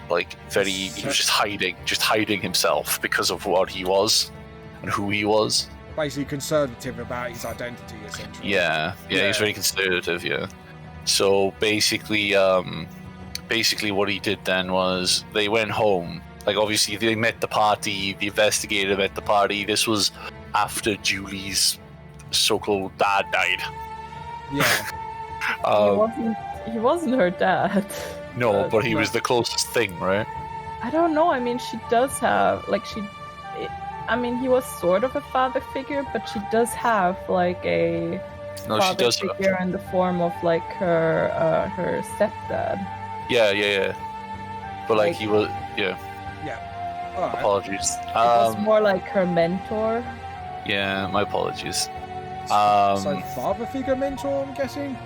he was just hiding himself because of what he was and who he was. Basically conservative about his identity, essentially. Yeah, he was very conservative. Yeah. So basically what he did then was they went home. Like obviously they met the party. The investigator met the party. This was after Julie's so-called dad died. Yeah. He wasn't her dad. No, but he was the closest thing, right? I don't know. I mean, she does have he was sort of a father figure, but she does have like a father figure in the form of like her stepdad. Yeah. But like he was, yeah. All right. Apologies. It was more like her mentor. Yeah, my apologies. So father figure mentor, I'm guessing.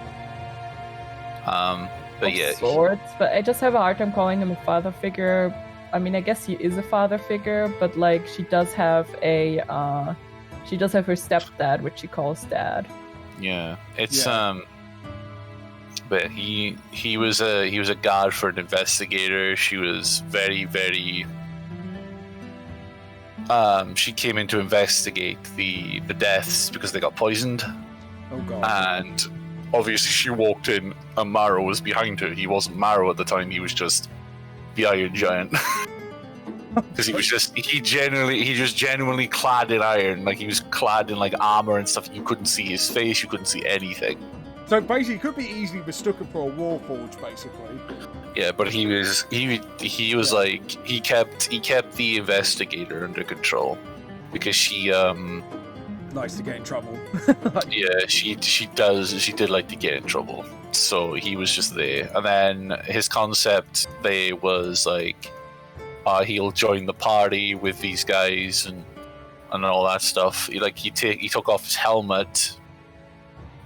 But yeah, sorts. But I just have a hard time calling him a father figure. I mean, I guess he is a father figure, but like she does have her stepdad, which she calls dad. Yeah, it's but he was a guard for an investigator. She was very, very. She came in to investigate the deaths because they got poisoned. Oh god. And obviously she walked in and Maro was behind her. He wasn't Maro at the time, he was just the Iron Giant. Because he just genuinely clad in iron. Like he was clad in like armor and stuff. You couldn't see his face, you couldn't see anything. So basically it could be easily mistaken for a warforged, basically. Yeah, but he was like he kept the investigator under control because she likes to get in trouble. yeah, she did like to get in trouble. So he was just there. And then his concept there was like he'll join the party with these guys and all that stuff. He took off his helmet.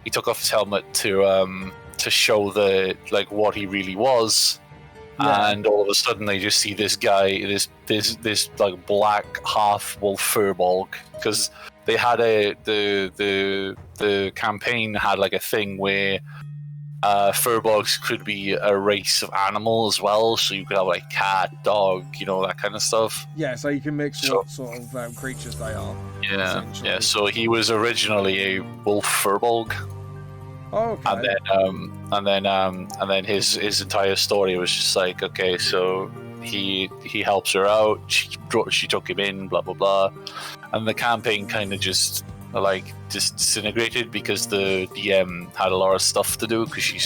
He took off his helmet to show what he really was. Yeah. And all of a sudden they just see this guy, this like black half wolf furbolg, because they had the campaign had like a thing where furbolgs could be a race of animal as well, so you could have like cat, dog, that kind of stuff. Yeah, so you can mix what sort of creatures they are. Yeah. So he was originally a wolf furbolg. Oh, okay. And then his entire story was just like, okay, so he helps her out. She took him in, blah blah blah, and the campaign kind of just disintegrated because the DM had a lot of stuff to do because she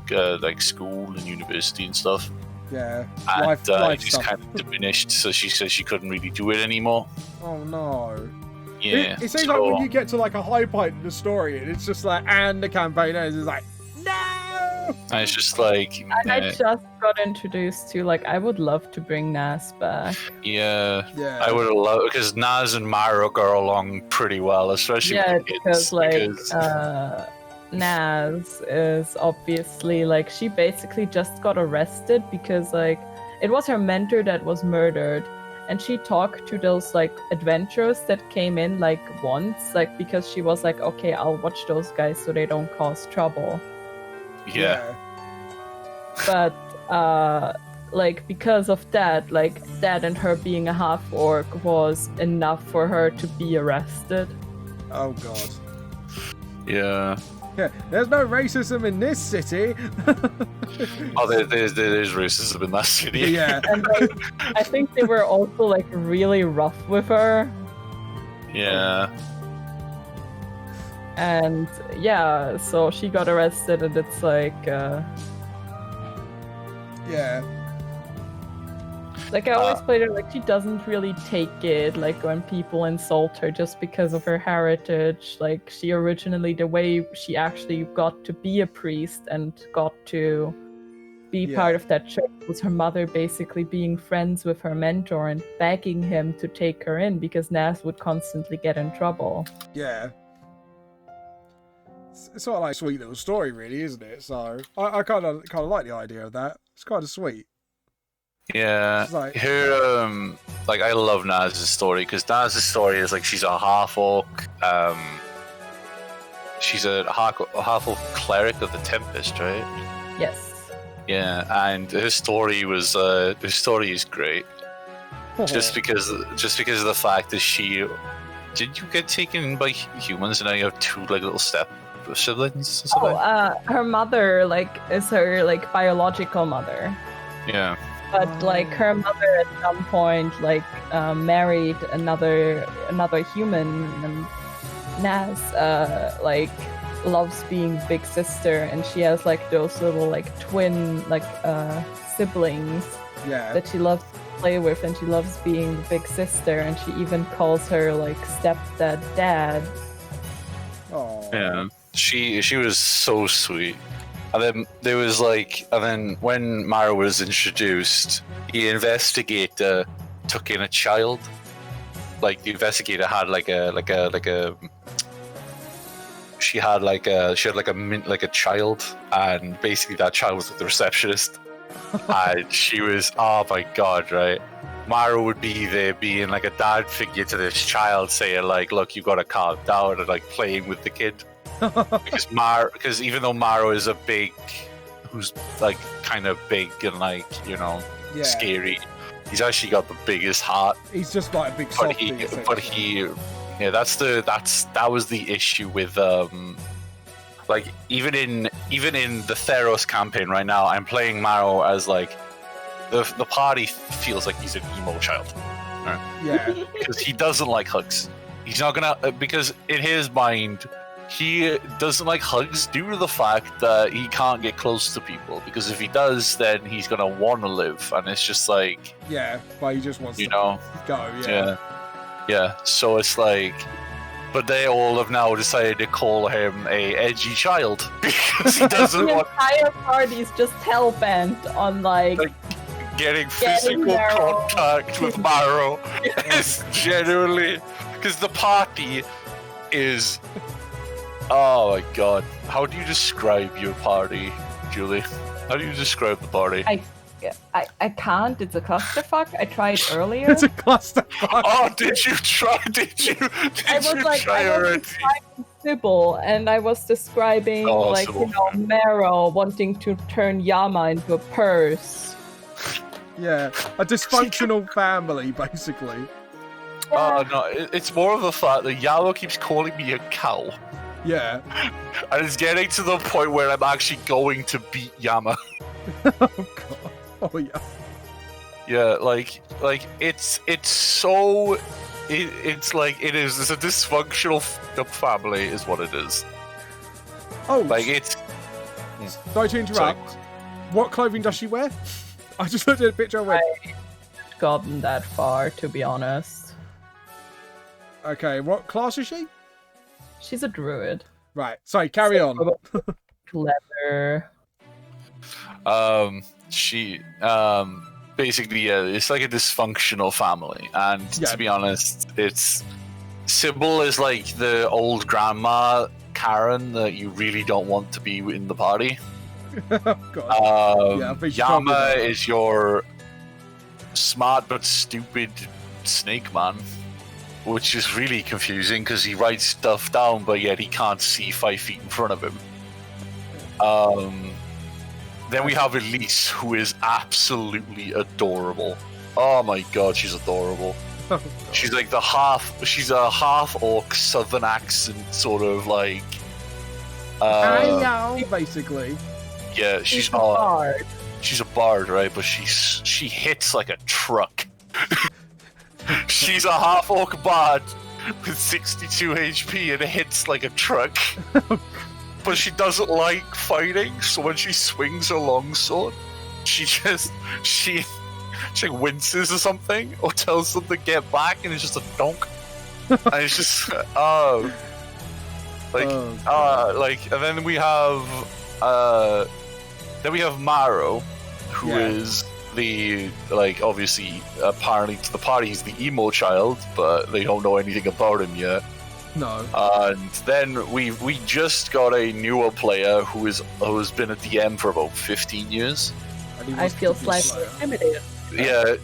did like school and university and stuff. Yeah, and life it just kind of diminished, so she said she couldn't really do it anymore. Oh no. Yeah. It seems like when you get to like a high point in the story, and it's just like, and the campaign ends, it's like, no! And it's just like, And I just got introduced to, like, I would love to bring Nas back. yeah, Yeah. I would have loved, because Naz and Mara go along pretty well, especially Yeah, with the kids. because, like, Naz is obviously, like, she basically just got arrested because, like, it was her mentor that was murdered. And she talked to those, like, adventurers that came in, like, once, like, because she was like, okay, I'll watch those guys so they don't cause trouble. Yeah. But, like, because of that, like, that and her being a half-orc was enough for her to be arrested. Oh, God. Yeah. Yeah, there's no racism in this city. Oh, there is racism in that city. Yeah. And, like, I think they were also, like, really rough with her. Yeah. And, yeah, so she got arrested, and it's like, Yeah. like, I always played her, like, she doesn't really take it, like, when people insult her just because of her heritage. Like, she originally, the way she actually got to be a priest and got to be part of that church was her mother basically being friends with her mentor and begging him to take her in because Nas would constantly get in trouble. Yeah. It's sort of like a sweet little story, really, isn't it? So I kind of like the idea of that. It's kind of sweet. Yeah, It's like- her like I love Naz's story because Naz's story is like she's a half orc. She's a half orc cleric of the Tempest, right? Yes. Yeah, and her story is great. Just because of the fact that did you get taken by humans and now you have two like little siblings or something? Her mother, like, is her, like, biological mother. Yeah. But, like, her mother at some point, like, married another human, and Naz, like, loves being big sister, and she has, like, those little, like, twin, like, siblings that she loves to play with, and she loves being the big sister, and she even calls her, like, stepdad dad. Oh. Yeah. She was so sweet. And then there was like, and then when Mara was introduced, the investigator took in a child. Like the investigator had she had a child, and basically that child was the receptionist. And she was, oh my god, right? Mara would be there being like a dad figure to this child, saying like, look, you gotta calm down, and like playing with the kid. Because even though Mara is who's like kind of big and like, you know, scary, he's actually got the biggest heart. He's just like a big softie. That was the issue with like even in the Theros campaign right now, I'm playing Mara as like the party feels like he's an emo child. Right? Yeah. Because he doesn't like hugs. He's not gonna because in his mind he doesn't like hugs due to the fact that he can't get close to people, because if he does, then he's gonna want to live, and it's just like, yeah, but he just wants to go. Yeah. So it's like, but they all have now decided to call him a edgy child because he doesn't want. The entire party's just hell-bent on like getting physical contact with Maro. It's genuinely because the party is. Oh my god. How do you describe your party, Julie? How do you describe the party? I can't. It's a clusterfuck. I tried earlier. It's a clusterfuck. Oh, did you try? Did you describing Sybil, and I was describing Marrow wanting to turn Yama into a purse. Yeah, a dysfunctional family, basically. Oh no, it's more of the fact that Yama keeps calling me a cow. Yeah. And it's getting to the point where I'm actually going to beat Yama. Oh god. Oh yeah. Yeah, like it's so it's like it is. It's a dysfunctional family, is what it is. Oh, like it's. Sorry to interrupt. Sorry. What clothing does she wear? I just looked at a picture and went. I haven't gotten that far, to be honest. Okay, what class is she? She's a druid. Right. Sorry, carry on. Clever. She basically, yeah, it's like a dysfunctional family, and Yeah. to be honest, it's Sybil is like the old grandma Karen that you really don't want to be in the party. Oh, God. Yeah, I think you told me Yama that. is your smart but stupid snake man, which is really confusing because he writes stuff down, but yet he can't see 5 feet in front of him. Then we have Elise, who is absolutely adorable. Oh my god, she's adorable. Oh, She's like she's a half orc southern accent sort of like. Hello, basically. Yeah, she's a bard. She's a bard, right? But she hits like a truck. She's a half orc bard with 62 HP and hits like a truck. But she doesn't like fighting, so when she swings her longsword, she winces or something, or tells them to get back, and it's just a donk. And it's just and then we have Maro, who is the obviously apparently to the party he's the emo child, but they don't know anything about him yet. No. And then we just got a newer player who's been a DM for about 15 years. I feel slightly intimidated. Yeah,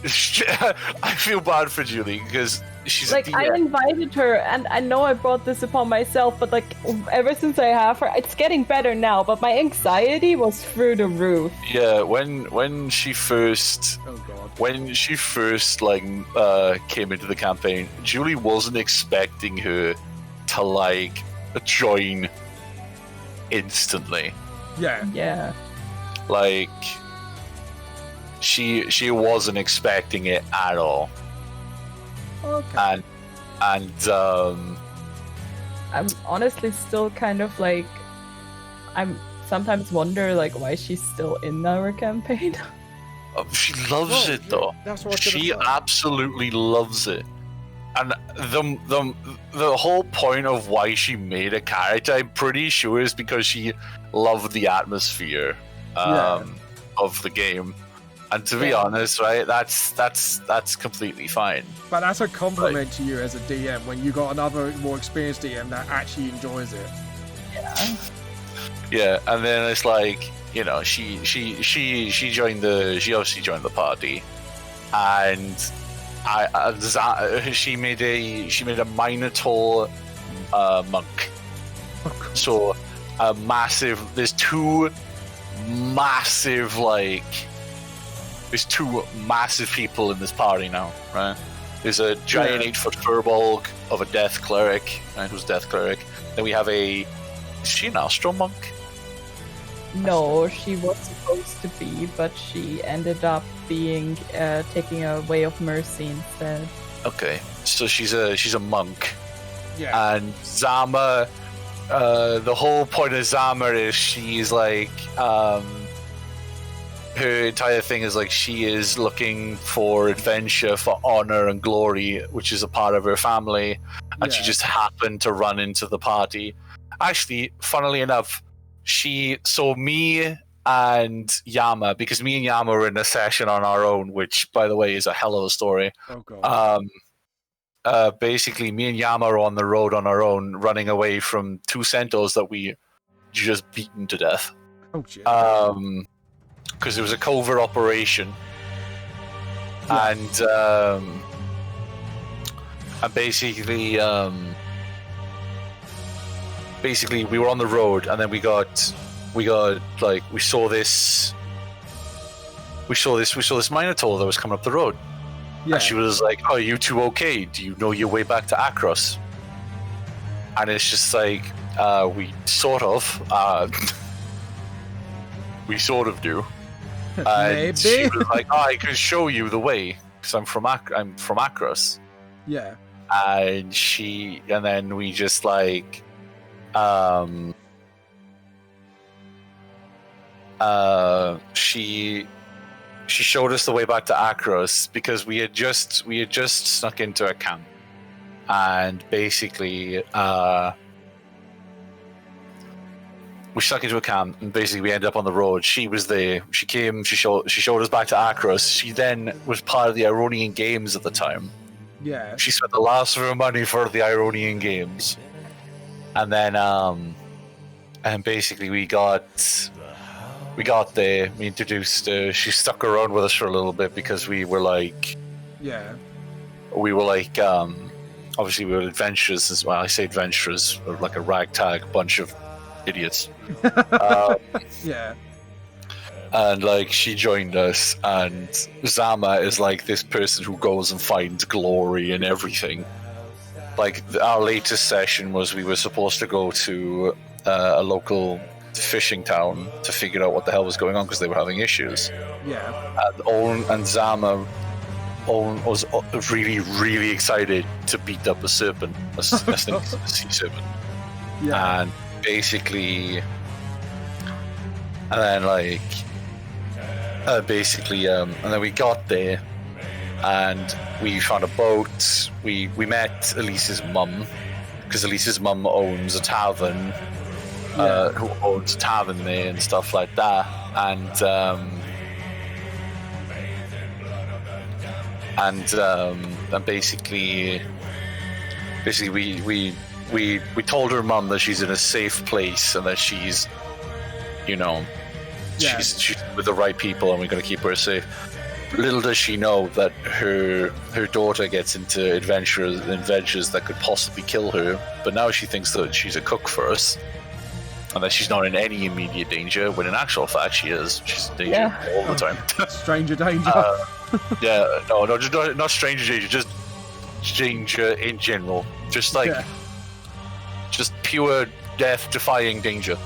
I feel bad for Julie because she's like a DM. I invited her, and I know I brought this upon myself, but like ever since I have her, it's getting better now. But my anxiety was through the roof. Yeah, when she first came into the campaign, Julie wasn't expecting her to like join instantly. Yeah. Like she wasn't expecting it at all. Okay. And I'm honestly still kind of like I'm sometimes wonder like why she's still in our campaign. She loves it though. That's what she absolutely loves it. And the whole point of why she made a character, I'm pretty sure, is because she loved the atmosphere of the game. And to be honest, right, that's completely fine. But that's a compliment to you as a DM when you got another more experienced DM that actually enjoys it. Yeah. Yeah, and then it's like, you know, she obviously joined the party, and she made a Minotaur monk. So there's two massive people in this party now, right? There's a giant 8-foot furbolg of a death cleric, right, who's death cleric. Then we have is she an Astro monk? No, she was supposed to be, but she ended up being taking a way of mercy instead. Okay, so she's a monk. Yeah. And Zama, the whole point of Zama is she's like, her entire thing is like she is looking for adventure, for honor and glory, which is a part of her family, and she just happened to run into the party. Actually, funnily enough, me and Yama, because me and Yama were in a session on our own, which, by the way, is a hell of a story. Oh god. Basically, me and Yama are on the road on our own, running away from two centaurs that we just beaten to death. Oh shit. Because it was a covert operation, and basically we were on the road, and then we saw this Minotaur that was coming up the road. Yeah. And she was like, "Oh, are you two okay? Do you know your way back to Akros?" And it's just like, we sort of do. And Maybe. she was like, "Oh, I can show you the way because I'm from Akros." Yeah. And then we just like, she showed us the way back to Akros because we had just snuck into a camp, and basically we stuck into a camp, and basically we ended up on the road. She was there. She came. She showed us back to Akros. She then was part of the Ironian Games at the time. Yeah. She spent the last of her money for the Ironian Games, and then and basically we got there. We introduced. She stuck around with us for a little bit because we were like, Yeah. obviously we were adventurers as well. I say adventurers, or like a ragtag bunch of idiots. Yeah. And like she joined us, and Zama is like this person who goes and finds glory in everything. Like our latest session was we were supposed to go to a local fishing town to figure out what the hell was going on because they were having issues. Yeah. And Zama was really, really excited to beat up a serpent, a sea serpent. Yeah. And basically, and then and then we got there, and we found a boat. We met Elise's mum, because Elise's mum owns a tavern, who owns a tavern there and stuff like that, and basically we told her mum that she's in a safe place and that she's, you know, she's with the right people and we're going to keep her safe. Little does she know that her daughter gets into adventures that could possibly kill her, but now she thinks that she's a cook for us and that she's not in any immediate danger, when in actual fact she is. She's in danger all the time. Stranger danger. Just not stranger danger, just danger in general. Just like, just pure death-defying danger.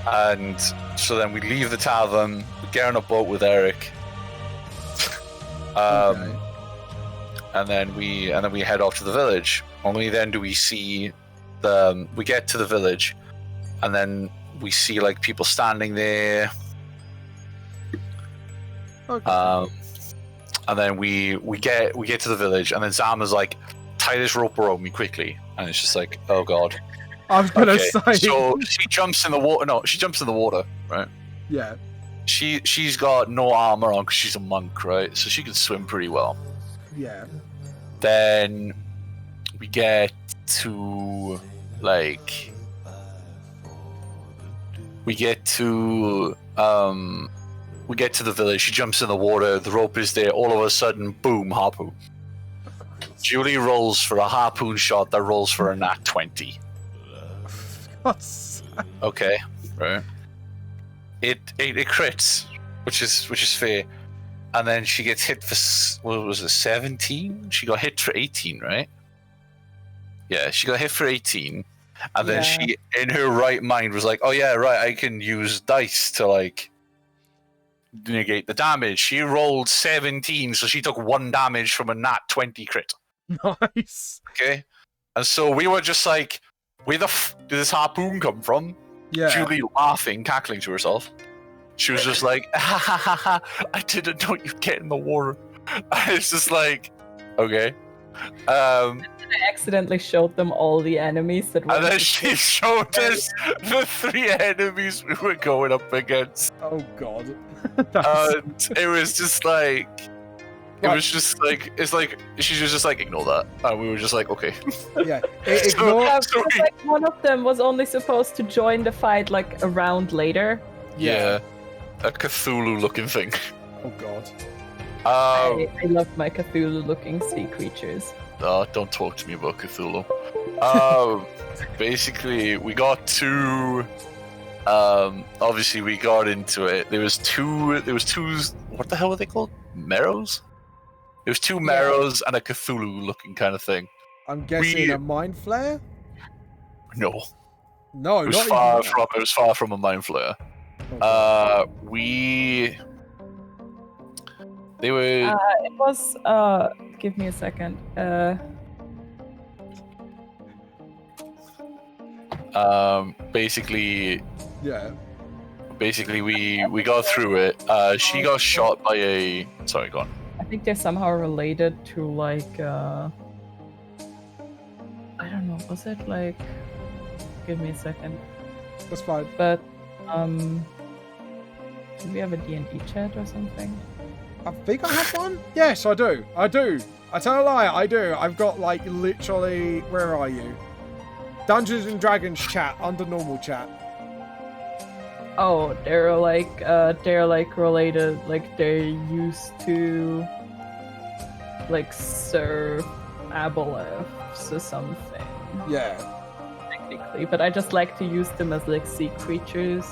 And so then we leave the tavern, we get on a boat with Eric, and then we head off to the village. Only then do we see we get to the village, and then we see like people standing there. Okay. And then we get to the village, and then Zama's like, tie this rope around me quickly, and it's just like, oh god. I was gonna say. So she jumps in the water. No, she jumps in the water, right? Yeah. She's got no armor on because she's a monk, right? So she can swim pretty well. Yeah. Then we get to the village. She jumps in the water. The rope is there. All of a sudden, boom, harpoon. Julie rolls for a harpoon shot that rolls for a nat 20. Okay, right. It crits, which is fair, and then she gets hit for, what was it, 17? She got hit for 18, right? Yeah, she got hit for 18, and then she, in her right mind, was like, "Oh yeah, right, I can use dice to like negate the damage." She rolled 17, so she took 1 damage from a nat 20 crit. Nice. Okay, and so we were just like, where the did this harpoon come from? Yeah. Julie laughing, cackling to herself. She was just like, ha ha ha ha, I didn't know you'd get in the water. It's just like, okay. I accidentally showed them all the enemies that were. And then she showed us the 3 enemies we were going up against. Oh god. And it was just like, it's like, she was just like, ignore that. And we were just like, okay. Yeah. Ignore. Like one of them was only supposed to join the fight like a round later. Yeah. A Cthulhu-looking thing. Oh god. I love my Cthulhu-looking sea creatures. Don't talk to me about Cthulhu. Basically, we got to. Obviously, we got into it. There was two. What the hell were they called? Marrows. There was 2 marrows and a Cthulhu-looking kind of thing. I'm guessing a mind flare. No. No, It was not far even from. It was far from a mind flare. They were. It was. Give me a second. Basically. Yeah. Basically, we got through it. She got shot by a. Sorry, go on. I think they're somehow related to like. Was it like? Give me a second. That's fine. But do we have a D&D chat or something? I think I have one. Yes, I do. I tell a lie, I do. I've got like literally. Where are you? Dungeons and Dragons chat under normal chat. Oh, they're like related. Like they used to like serve aboleths or something. Yeah. Technically, but I just like to use them as like sea creatures.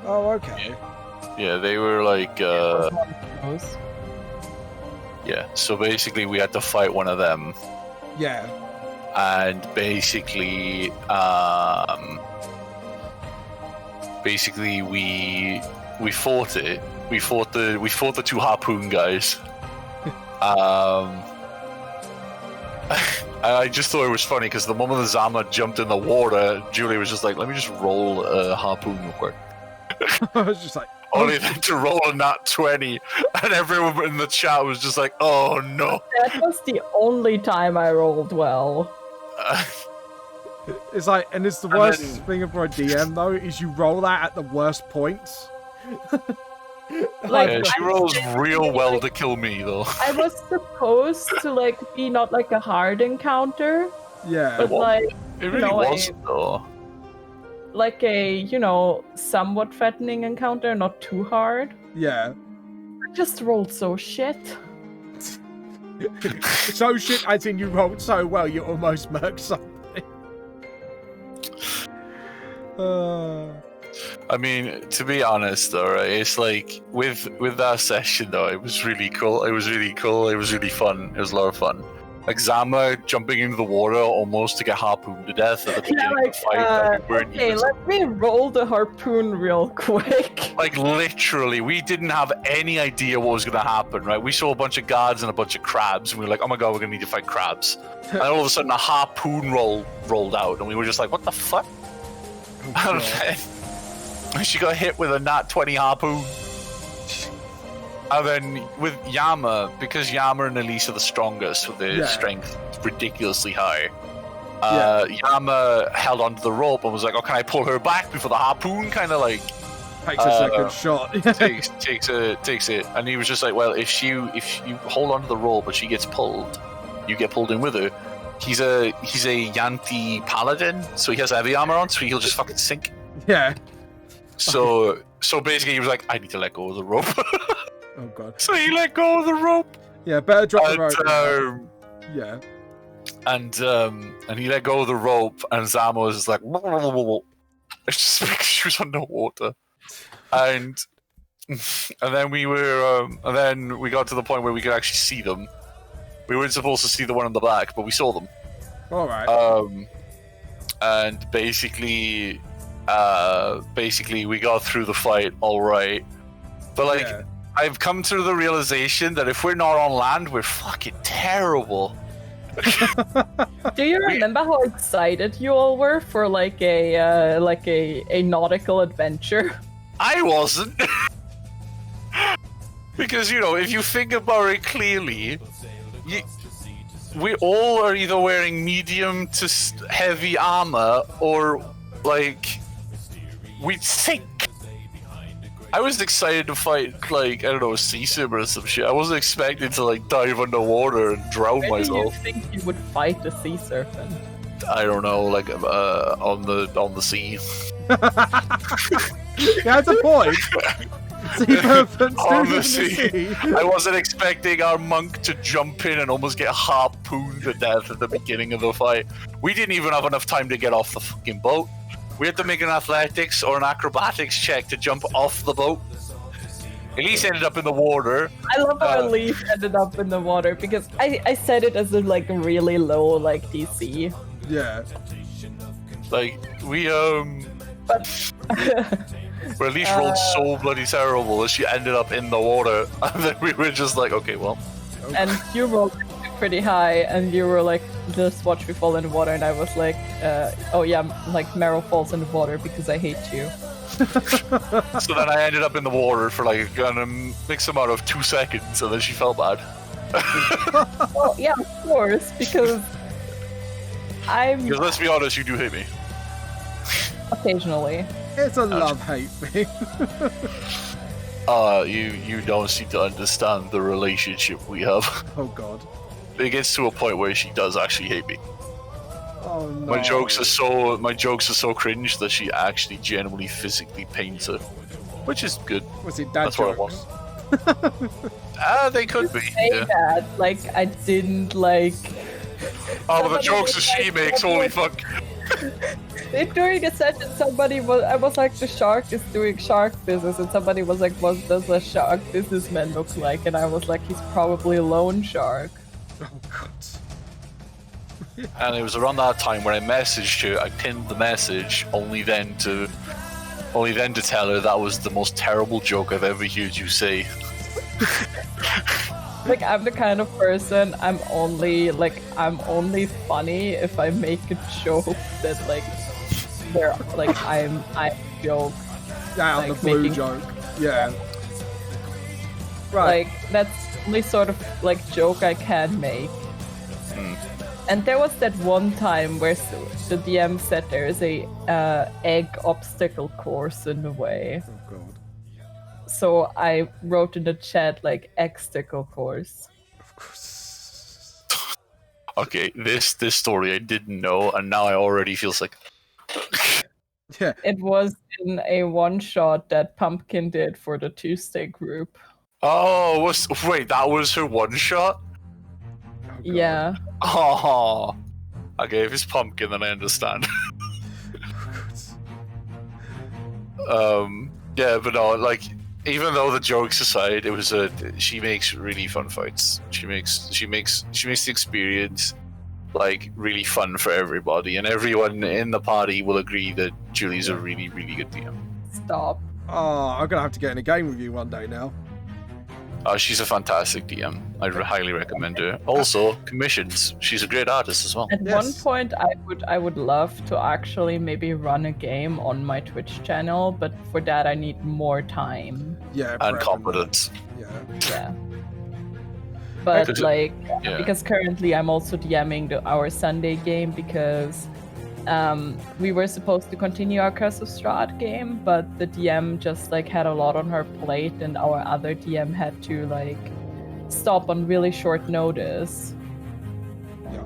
Oh, okay. Yeah, they were like, Those. yeah. So basically, we had to fight one of them, Yeah. and basically, we fought it. We fought the two harpoon guys. I just thought it was funny because the moment the Zama jumped in the water, Julie was just like, "Let me just roll a harpoon real quick." I was just like, Only then to roll a nat 20, and everyone in the chat was just like, "Oh no!" That was the only time I rolled well. it's like, and it's the And worst then- thing for a DM though is you roll that at the worst points. Like, Yeah, she I'm rolls saying, real well like- to kill me though. I was supposed to like be not like a hard encounter, Yeah. but like It really No, wasn't though. like a somewhat threatening encounter, not too hard. Yeah. I just rolled so shit. So shit, as in you rolled so well, you almost murked something. I mean, to be honest though, right, it's like with that session though, it was really cool. It was really fun. It was a lot of fun. Like Zama jumping into the water almost to get harpooned to death at the beginning of the fight. That we weren't okay, even- let me roll the harpoon real quick. Like literally, we didn't have any idea what was going to happen, right? We saw a bunch of guards and a bunch of crabs, and we were like, "Oh my god, we're going to need to fight crabs!" And all of a sudden, a harpoon rolled out, and we were just like, "What the fuck?" And then she got hit with a nat 20 harpoon. And then with Yama, because Yama and Elise are the strongest with their Yeah. strength ridiculously high, Yama held onto the rope and was like, "Oh, can I pull her back before the harpoon kind of like Takes a second shot. takes it?" And he was just like, "Well, if you hold onto the rope and she gets pulled, you get pulled in with her." He's a Yanti paladin, so he has heavy armor on, so he'll just fucking sink. Yeah. So basically, he was like, "I need to let go of the rope." Oh god. So he let go of the rope. Yeah, better drop the rope. And, Yeah. and he let go of the rope, and Zama was just like, it's just because she was underwater, and then we were, and then we got to the point where we could actually see them. We weren't supposed to see the one in the back, but we saw them. All right. And basically we got through the fight all right, but like. Yeah. I've come to the realization that if we're not on land, we're fucking terrible. Do you remember how excited you all were for like a nautical adventure? I wasn't. Because, if you think about it clearly, we all are either wearing medium to heavy armor or, like, we'd sink. I was excited to fight, like, I don't know, a sea simmer or some shit. I wasn't expecting to, like, dive underwater and drown Where do you myself. think you would fight a sea serpent? I don't know, like, on the sea. That's a point. Sea serpents do On live the in the sea. sea. I wasn't expecting our monk to jump in and almost get harpooned to death at the beginning of the fight. We didn't even have enough time to get off the fucking boat. We had to make an athletics or an acrobatics check to jump off the boat. Elise ended up in the water. I love how Elise ended up in the water because I set it as a like really low like DC. Yeah. Like, we, But where Elise rolled so bloody terrible that she ended up in the water. And then we were just like, okay, well. and you rolled pretty high and you were like, just watch me fall in the water, and I was like, oh yeah, like Meryl falls in the water because I hate you. So then I ended up in the water for like a mixed amount of 2 seconds, and then she felt bad. Well, yeah, of course, because I'm Because let's be honest, you do hate me. occasionally. It's a love-hate thing. You don't seem to understand the relationship we have. Oh god. It gets to a point where she does actually hate me. Oh no. My jokes are so cringe that she actually genuinely physically pains her, which is good. Was it dad That's what I jokes? They could be. Say Yeah. that, like, I didn't like. Oh, but the Somebody jokes that was she like, makes, holy fuck. During the session, I was like, the shark is doing shark business, and somebody was like, what does a shark businessman look like? And I was like, he's probably a loan shark. Oh god. And it was around that time when I messaged her. I pinned the message, only then to tell her that was the most terrible joke I've ever heard you say. Like, I'm the kind of person, I'm only funny if I make a joke that, like, they're, like, I'm joke. Yeah, Like, the blue making- joke. Yeah. Right. Like, that's the only sort of, like, joke I can make. Hmm. And there was that one time where the DM said there's a egg obstacle course in the way. Oh god. So I wrote in the chat, like, exticle course. Of course. Okay, this story I didn't know, and now I already feel sick. Yeah. It was in a one-shot that Pumpkin did for the Tuesday group. Oh, wait, that was her one shot? Oh, God. Yeah. Oh, okay, if it's pumpkin, then I understand. Yeah, but no, like, even though the jokes aside, it was she makes really fun fights. She makes the experience like really fun for everybody, and everyone in the party will agree that Julie's a really, really good DM. Stop. Oh, I'm gonna have to get in a game with you one day now. She's a fantastic DM. I highly recommend her. Also, commissions. She's a great artist as well. At Yes. one point, I would love to actually maybe run a game on my Twitch channel, but for that I need more time. Yeah. And prep competence. Yeah. Yeah. But Does it- like, Yeah. because currently I'm also DMing our Sunday game because we were supposed to continue our Curse of Strahd game, but the DM just like had a lot on her plate, and our other DM had to like stop on really short notice. Yeah.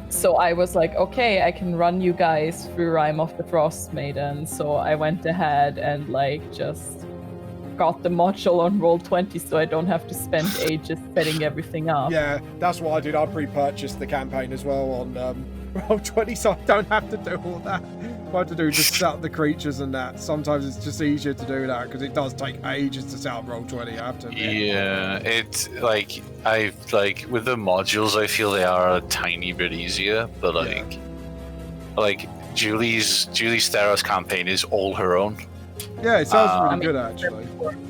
So I was like, okay, I can run you guys through Rime of the Frost Maiden. So I went ahead and like just got the module on Roll20 so I don't have to spend ages setting everything up. Yeah, that's what I did. I pre-purchased the campaign as well on Roll20, so I don't have to do all that. I have to do just set up the creatures and that. Sometimes it's just easier to do that because it does take ages to set up Roll20. I have to admit. Yeah, it's like with the modules, I feel they are a tiny bit easier, but like Julie's Theros campaign is all her own. Yeah, it sounds I really mean, good actually.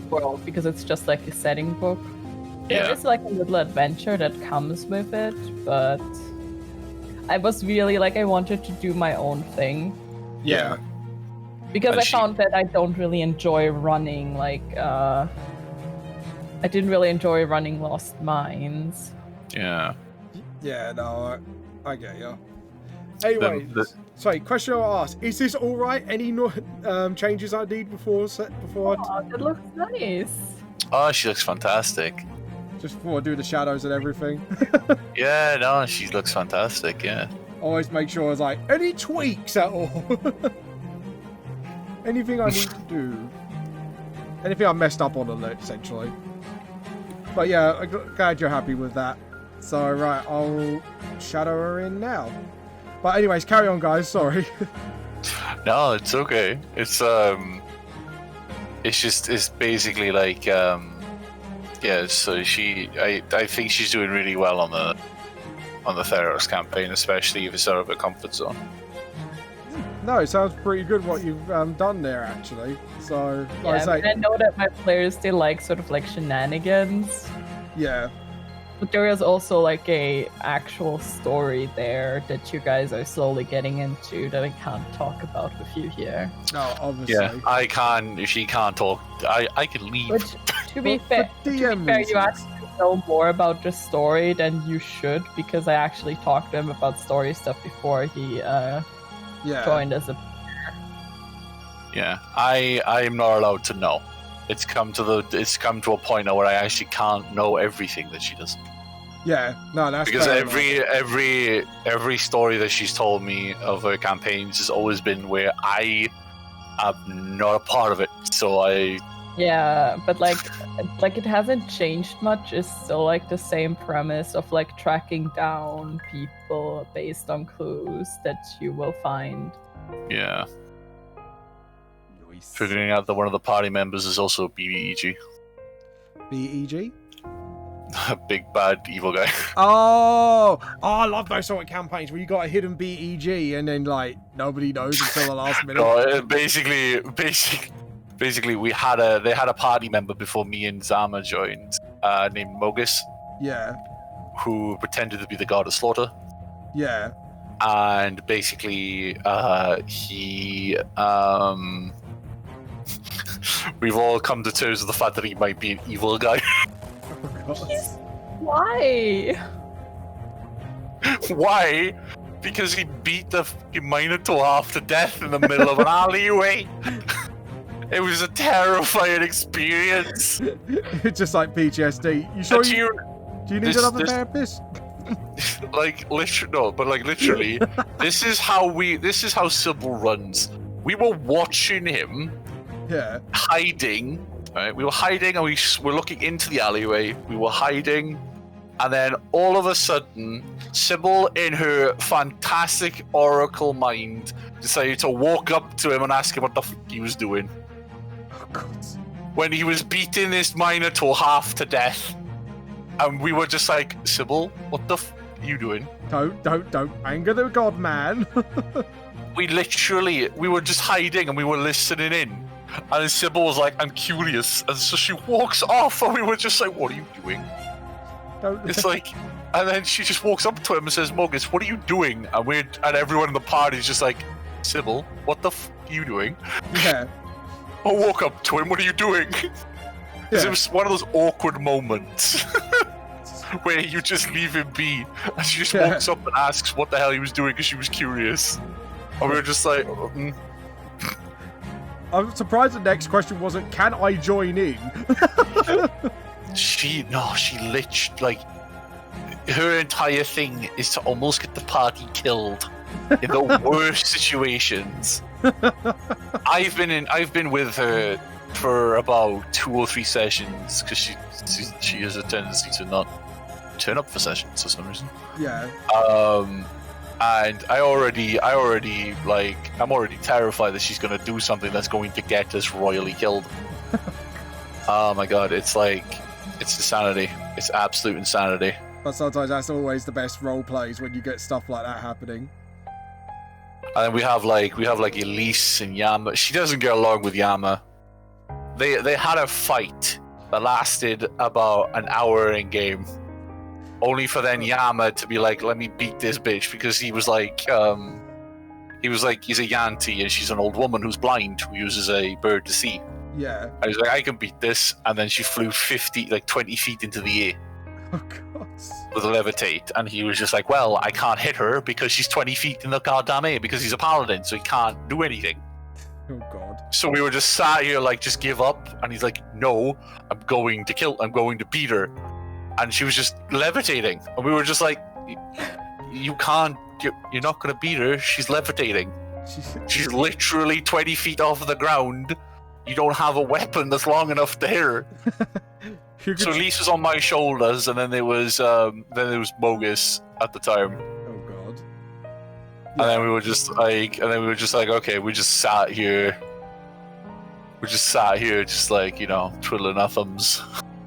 World, because it's just like a setting book. Yeah. There is like a little adventure that comes with it, but I was really like, I wanted to do my own thing Yeah. because And I she- found that I don't really enjoy running like I didn't really enjoy running Lost Mines. Yeah. Yeah, no, I get you. Anyway, The- sorry, question I'll ask. Is this alright? Any changes I need before Oh, that looks nice. Oh, she looks fantastic. just before I do the shadows and everything? Yeah, no, she looks fantastic. Yeah. Always make sure I was like, any tweaks at all? Anything I need to do? Anything I messed up on essentially. But yeah, I'm glad you're happy with that. So, right, I'll shadow her in now. But anyways, carry on, guys. Sorry. No, it's okay. It's basically like yeah. So I think she's doing really well on the Theros campaign, especially if it's out of her comfort zone. No, it sounds pretty good what you've done there, actually. So, like Yeah, I say, I know that my players they like sort of like shenanigans. yeah, But there is also like a actual story there that you guys are slowly getting into that I can't talk about with you here. no, obviously. Yeah, I can. If she can't talk, I can leave. Which, to be But fair, for DM you reasons. actually know more about the story than you should, because I actually talked to him about story stuff before he joined as a. Yeah, I'm not allowed to know. It's come to a point now where I actually can't know everything that she does. Yeah, no, that's Because fair enough. every story that she's told me of her campaigns has always been where I am not a part of it. So Yeah, but like it hasn't changed much. It's still like the same premise of like tracking down people based on clues that you will find. yeah, Nice. figuring out that one of the party members is also BBEG, BEG? a big bad evil guy. Oh, I love those sort of campaigns where you got a hidden BEG and then like nobody knows until the last minute. No, basically, they had a party member before me and Zama joined, named Mogus, Yeah, who pretended to be the god of slaughter. yeah. And basically he we've all come to terms with the fact that he might be an evil guy. Oh, God. Why? Why? Because he beat the fucking Minotaur half to death in the middle of an alleyway. It was a terrifying experience. It's just like PTSD. You sure And do you need another therapist? literally, this is how Sybil runs. We were watching him Yeah. hiding, right? We were hiding and we were looking into the alleyway. We were hiding, and then all of a sudden, Sybil, in her fantastic oracle mind, decided to walk up to him and ask him what the f he was doing. Oh, God. When he was beating this Minotaur half to death. And we were just like, Sybil, what the f are you doing? Don't anger the god, man. We were just hiding and we were listening in. And then Sybil was like, I'm curious. And so she walks off and we were just like, what are you doing? Don't. It's like, and then she just walks up to him and says, Mogus, what are you doing? And everyone in the party is just like, Sybil, what the f are you doing? Yeah. I walk up to him, what are you doing? Because it was one of those awkward moments where you just leave him be, and she just walks up and asks what the hell he was doing because she was curious. And we were just like, I'm surprised the next question wasn't, can I join in? she lit, like, her entire thing is to almost get the party killed in the worst situations. I've been with her for about 2 or 3 sessions because she has a tendency to not turn up for sessions for some reason. Yeah. And I'm already terrified that she's gonna do something that's going to get us royally killed. Oh my god, it's insanity. It's absolute insanity. But sometimes that's always the best role plays when you get stuff like that happening. And then we have Elise and Yama. She doesn't get along with Yama. They had a fight that lasted about an hour in game, only for then Yama to be like, "Let me beat this bitch," because he was like, he's a Yanti and she's an old woman who's blind who uses a bird to see. Yeah. And he's like, "I can beat this," and then she flew 20 feet into the air Oh, God. with a levitate, and he was just like, "Well, I can't hit her because she's 20 feet in the goddamn air because he's a paladin, so he can't do anything." Oh, God. So we were just sat here like, just give up. And he's like, "No, I'm going to beat her." And she was just levitating. And we were just like, you're not going to beat her. She's levitating. She's literally 20 feet off the ground. You don't have a weapon that's long enough to hit her. So Elise was on my shoulders, and then there was Mogus at the time. Oh, God. And then we were just like, okay, we just sat here. Just like, twiddling our thumbs.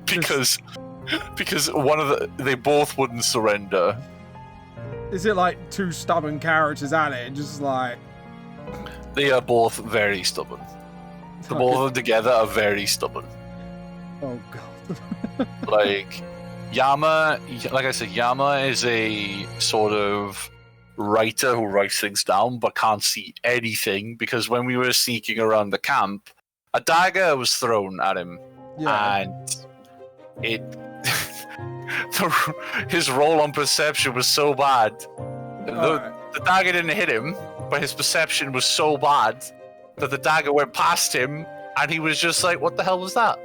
because they both wouldn't surrender. Is it like 2 stubborn characters at it and just like... They are both very stubborn. The both of them together are very stubborn. Oh, God. Like, Yama, like I said, Yama is a sort of writer who writes things down but can't see anything, because when we were sneaking around the camp, a dagger was thrown at him, Yeah. and it his roll on perception was so bad. Alright. The dagger didn't hit him, but his perception was so bad that the dagger went past him, and he was just like, "What the hell was that?"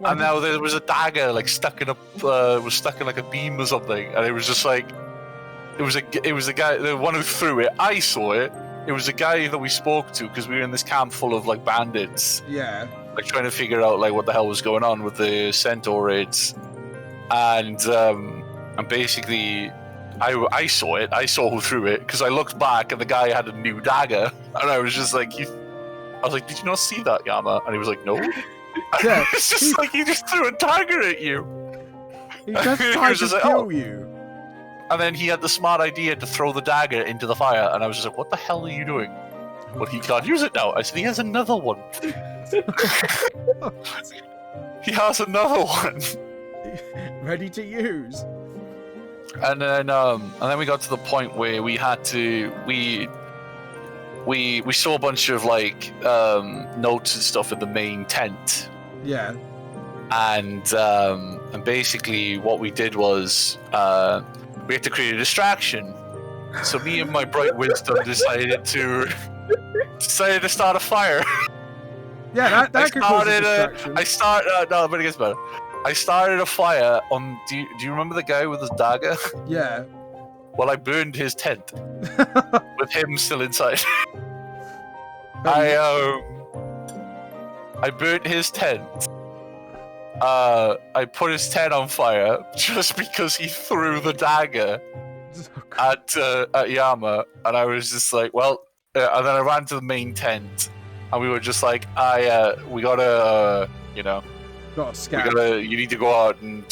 And now there was a dagger like stuck in like a beam or something, and it was just like, it was a guy, the one who threw it. I saw it. It was a guy that we spoke to because we were in this camp full of like bandits, Yeah. like trying to figure out like what the hell was going on with the centaur raids, and basically. I saw it. I saw who threw it because I looked back and the guy had a new dagger, and I was just like, I was like, "Did you not see that, Yama?" And he was like, "No." Yeah, It's just like he just threw a dagger at you. He just He tried was to just like, kill "Oh." you. And then he had the smart idea to throw the dagger into the fire, and I was just like, "What the hell are you doing?" Well, he can't use it now. I said, "He has another one." He has another one. Ready to use. And then we got to the point where we had to we saw a bunch of like notes and stuff in the main tent, Yeah. and basically what we did was we had to create a distraction. So me and my bright wisdom decided to start a fire. Yeah, that could cause a distraction. No, but it gets better. I started a fire on. Do you remember the guy with his dagger? Yeah. Well, I burned his tent with him still inside. I burnt his tent. I put his tent on fire just because he threw the dagger at Yama, and I was just like, well. And then I ran to the main tent, and we were just like, we gotta, Got a scan. you need to go out and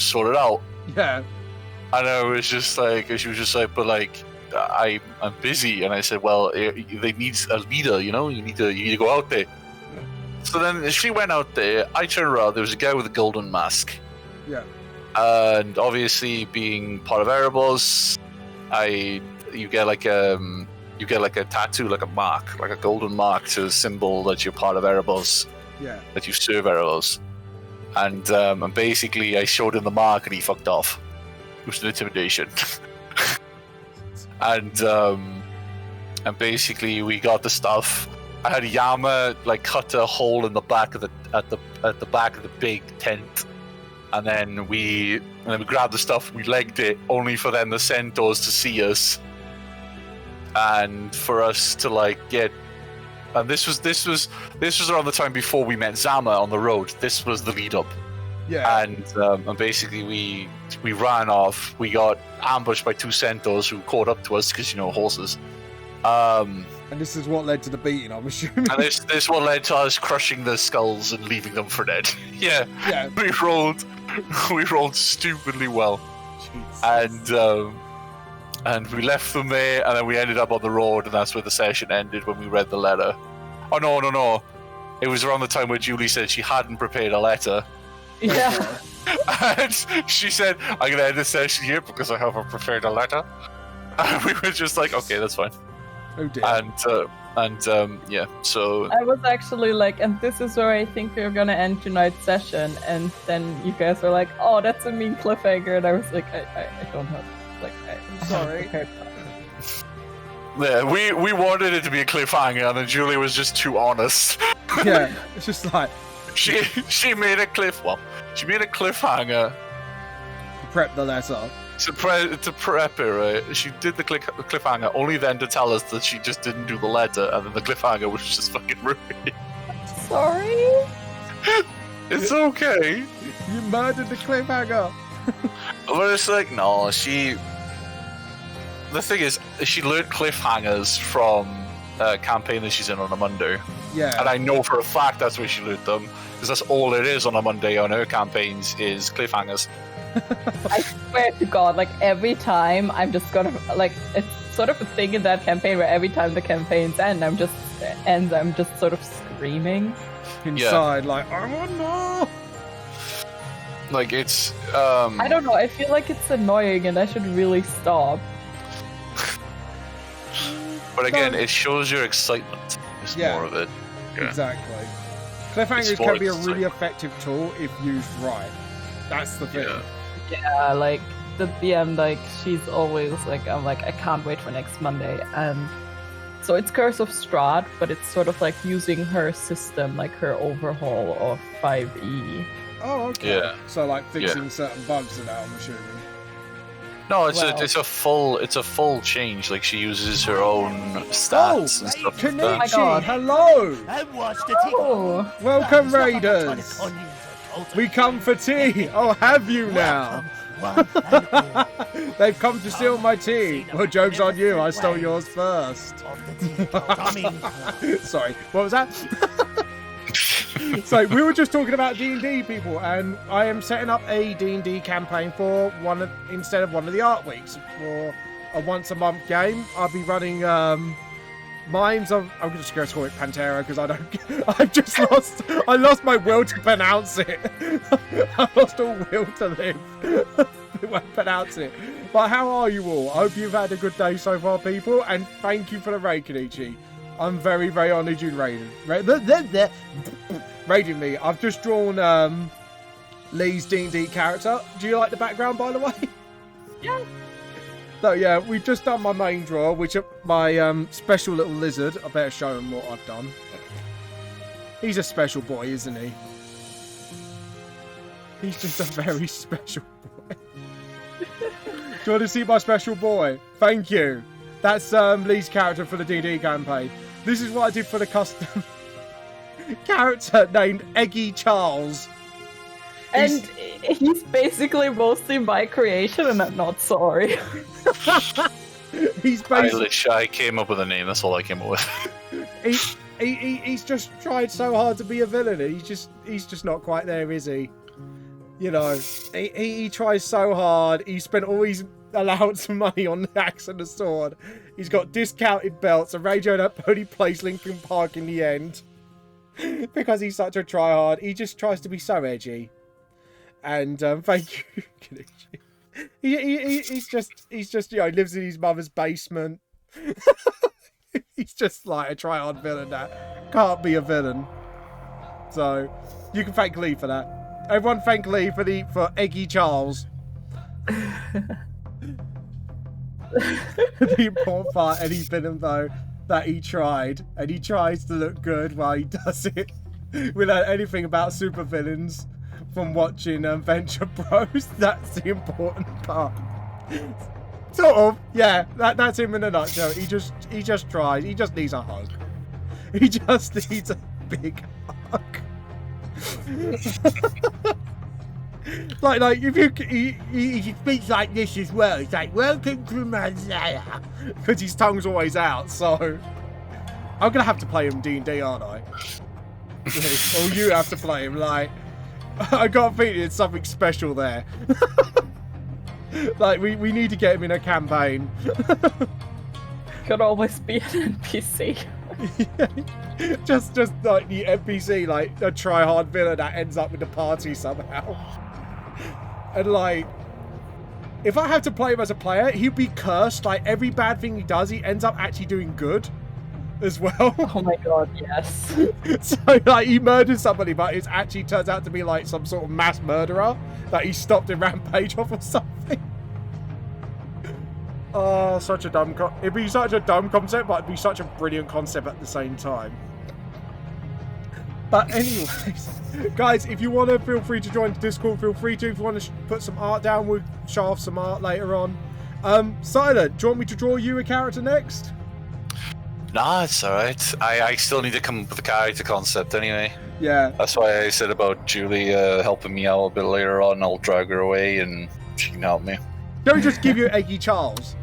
sort it out. Yeah. And I was just like, she was just like, but like, I'm busy, and I said, well, they need a leader, you need to go out there. So then she went out there. I turned around. There was a guy with a golden mask. Yeah. And obviously, being part of Erebos, you get like a tattoo, like a mark, like a golden mark to symbol that you're part of Erebos. Yeah. That you serve Erebos. And basically, I showed him the mark, and he fucked off. It was an intimidation. and basically, we got the stuff. I had Yama like cut a hole in the back of the back of the big tent, and then we grabbed the stuff. We legged it, only for then the centaurs to see us, and for us to like get. And this was around the time before we met Zama on the road. This was the lead up. Yeah. And basically we ran off. We got ambushed by two centaurs who caught up to us because horses. And this is what led to the beating, I'm assuming. And this what led to us crushing their skulls and leaving them for dead. Yeah. Yeah. We rolled stupidly well. Jesus. And we left them there, and then we ended up on the road, and that's where the session ended when we read the letter. Oh no. It was around the time where Julie said she hadn't prepared a letter. Yeah. And she said, I'm gonna end the session here because I haven't prepared a letter. And we were just like, okay, that's fine. Oh dear. And yeah, so I was actually like, and this is where I think we're gonna end tonight's session, and then you guys were like, oh, that's a mean cliffhanger, and I was like, I don't have, like, I'm sorry. Yeah, we wanted it to be a cliffhanger, and then Julie was just too honest. Yeah, it's just like she made a cliffhanger prep the letter. to prep it, right? She did the cliffhanger only then to tell us that she just didn't do the letter, and then the cliffhanger was just fucking ruined. Sorry. It's okay. You murdered the cliffhanger. But it's like, no, the thing is, she learned cliffhangers from a campaign that she's in on a Monday. Yeah. And I know for a fact that's where she learned them, because that's all it is on a Monday on her campaigns is cliffhangers. I swear to God, like every time I'm just gonna like it's sort of a thing in that campaign where every time the campaigns end, I'm just sort of screaming Inside, like, I want more. Like it's I don't know, I feel like it's annoying and I should really stop. But again, it shows your excitement. It's more of it. Yeah. Exactly. Cliffhangers It's more can be a really excitement. effective tool if used right. That's the thing. Yeah. Yeah, like the DM, like she's always like, I'm like, I can't wait for next Monday, and so it's Curse of Strahd, but it's sort of like using her system, like her overhaul of 5e. Oh, okay. Yeah. So like fixing certain bugs in that, I'm assuming. No, it's Well- it's a full change. Like she uses her own stats and stuff like that. my Kenichi, God. hello! I watched the tick. Oh, Welcome, Raiders! We come for tea! Oh, have you now? They've come to steal my tea. Well, joke's on you, I stole yours first. Sorry, what was that? So we were just talking about D&D, people, and I am setting up a D&D campaign for instead of one of the art weeks for a once-a-month game. I'll be running Mimes of, I'm just going to call it Pantera because I lost my will to pronounce it. I lost all will to live. I won't pronounce it. But how are you all? I hope you've had a good day so far, people, and thank you for the raid, Kenichi. I'm very, very honoured you raided me. I've just drawn Lee's D&D character. Do you like the background, by the way? Yeah. So yeah, we've just done my main draw, which is my special little lizard. I better show him what I've done. He's a special boy, isn't he? He's just a very special boy. Do you want to see my special boy? Thank you. That's Lee's character for the D&D campaign. This is what I did for the custom character named Eggy Charles. and he's basically mostly my creation, and I'm not sorry. He's basically I came up with a name. That's all I came up with. he's just tried so hard to be a villain. He's just not quite there, is he? You know, he tries so hard. He spent all his allowance of money on the axe and the sword. He's got discounted belts, a radio that only plays Linkin Park in the end. Because he's such a tryhard. He just tries to be so edgy. And thank you, Kenichi. He's just, you know, lives in his mother's basement. He's just like a tryhard villain that can't be a villain. So you can thank Lee for that. Everyone thank Lee for Eggy Charles. The important part, any villain though, that he tried, and he tries to look good while he does it. Without anything about super villains from watching Venture Bros. That's the important part. Sort of, yeah. That's him in a nutshell. He just tries. He just needs a hug. He just needs a big hug. like if he speaks like this as well. He's like, "Welcome to my lair," because his tongue's always out. So I'm gonna have to play him D&D, aren't I? Or you have to play him. Like, I got a feeling it's something special there. Like we need to get him in a campaign. Could always be an NPC. just like the NPC, like a try-hard villain that ends up in the party somehow. And like, if I have to play him as a player, he'd be cursed. Like every bad thing he does, he ends up actually doing good as well. Oh my god, yes. So like he murders somebody, but it actually turns out to be like some sort of mass murderer that he stopped a rampage off or something. Oh, such a dumb it'd be such a dumb concept, but it'd be such a brilliant concept at the same time. But anyways, guys, if you want to, feel free to join the Discord. Feel free to. If you want to put some art down, we'll show off some art later on. Silent, do you want me to draw you a character next? Nah, it's alright. I still need to come up with a character concept anyway. Yeah. That's why I said about Julie helping me out a bit later on. I'll drag her away and she can help me. Don't we just give you Eggy Charles?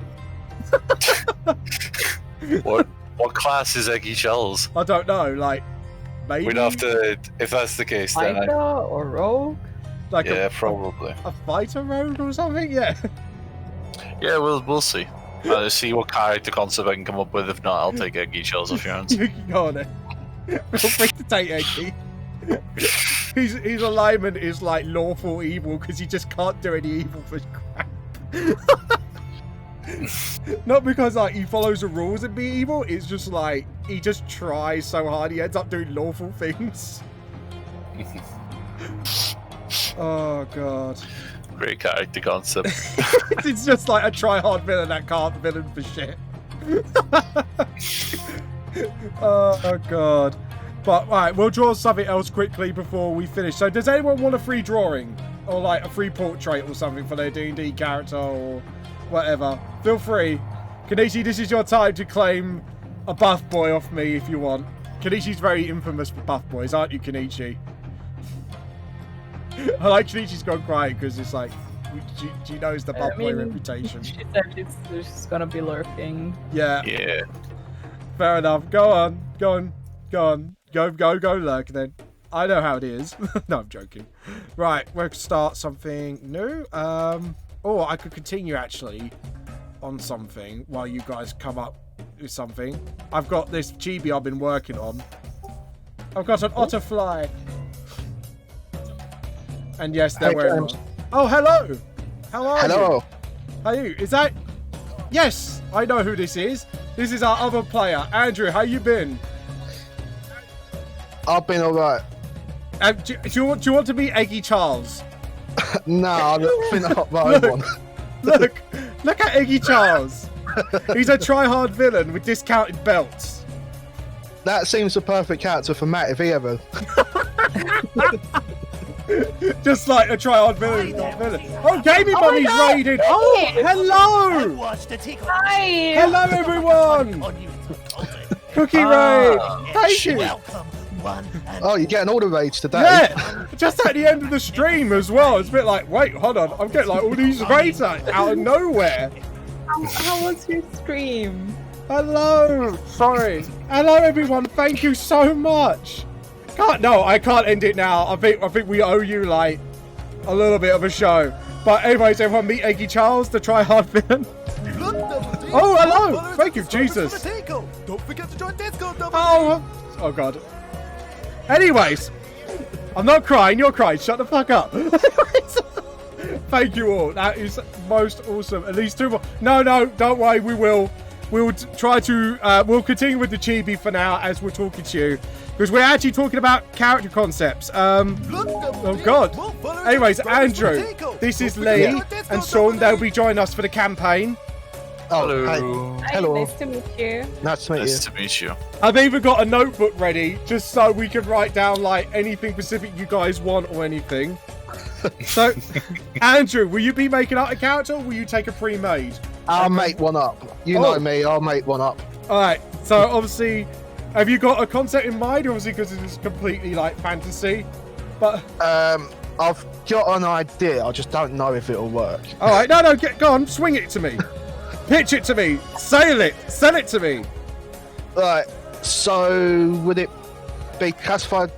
What class is Eggy Charles? I don't know, like, maybe? We'd have to, if that's the case, then Fighter or rogue? Like yeah, probably. a fighter rogue or something? Yeah. Yeah, we'll see. I'll see what character concept I can come up with. If not, I'll take Eggy Charles off your hands. You can go on it. Feel free to take Eggy. His alignment is like lawful evil because he just can't do any evil for crap. Not because like he follows the rules and be evil, it's just like he just tries so hard he ends up doing lawful things. Oh god. Great character concept. It's just like a try-hard villain that can't villain for shit. Oh god. But right, we'll draw something else quickly before we finish. So does anyone want a free drawing? Or like a free portrait or something for their D&D character or whatever? Feel free. Kenichi, this is your time to claim a buff boy off me if you want. Kenichi's very infamous for buff boys, aren't you, Kenichi? I like Kenichi's gone quiet because it's like, she knows the buff boy reputation. She said she's gonna be lurking. Yeah. Yeah. Fair enough. Go on. Go lurk then. I know how it is. No, I'm joking. Right, we'll start something new. Or I could continue actually on something while you guys come up with something. I've got this chibi I've been working on. I've got an otter fly. And yes, they're wearing. Oh, hello. How are you? Hello. How are you? Is that? Yes, I know who this is. This is our other player, Andrew. How you been? I've been alright. Do you want to meet Eggy Charles? No, I think I got my own one. Look at Eggy Charles. He's a try-hard villain with discounted belts. That seems the perfect character for Matt if he ever. Just like a try-hard villain, not villain. Oh, Gaming Mummy's raided. Oh, hello. Hi! Hello, everyone. Cookie raid. Thank you. Oh, you're getting all the raids today. Yeah, just at the end of the stream as well. It's a bit like, wait, hold on. I'm getting like all these raids out of nowhere. How was your stream? Hello. Sorry. Hello, everyone. Thank you so much. I can't end it now. I think we owe you like a little bit of a show. But anyways, everyone meet Eggy Charles, the try-hard villain. Oh, hello. Thank you, Jesus. Don't forget to join Discord. Oh god. Anyways, I'm not crying. You're crying. Shut the fuck up. Thank you all. That is most awesome. At least 2 more. No, don't worry. We'll try to. We'll continue with the chibi for now as we're talking to you. Because we're actually talking about character concepts. Oh god. Anyways, Andrew, this is Lee and Sean. They'll be joining us for the campaign. Oh, Hello. hi. Hello. Nice to meet you. Nice to meet you. Nice to meet you. I've even got a notebook ready just so we can write down like anything specific you guys want or anything. So, Andrew, will you be making up a character or will you take a pre-made? I'll make one up. You know me, I'll make one up. Alright, so obviously, have you got a concept in mind? Obviously, because it's completely like fantasy. But I've got an idea, I just don't know if it'll work. alright, go on, swing it to me. Pitch it to me. Sell it to me. Right, so would it be classified?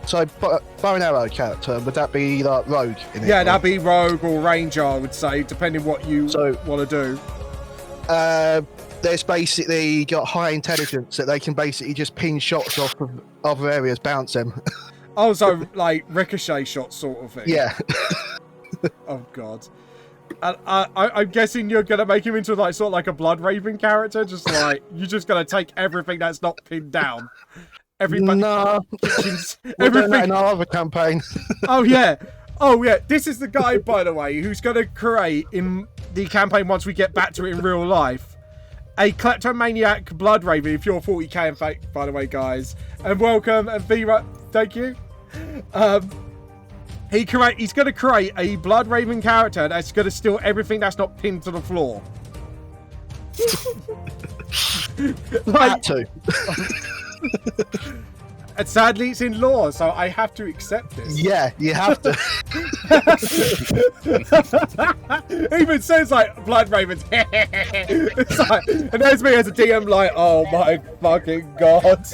So, bow and arrow character, would that be like rogue? In it, Yeah, right? that'd be rogue or ranger, I would say, depending what you want to do. There's basically got high intelligence that they can basically just pin shots off of other areas, bounce them. Oh, so like ricochet shots sort of thing. Yeah. Oh god. And I'm guessing you're gonna make him into like sort of like a blood raven character, just like you're just gonna take everything that's not pinned down. Everybody. No. We're doing that in our other campaign. Oh yeah. This is the guy, by the way, who's gonna create in the campaign once we get back to it in real life. A kleptomaniac blood raven. If you're 40k, in fact, by the way, guys, and welcome and Vera. Thank you. He's going to create a blood raven character that's going to steal everything that's not pinned to the floor. Had to. And sadly, it's in law, so I have to accept this. Yeah, you have to. It even says like blood ravens. It's like, and there's me as a DM, like, oh my fucking god.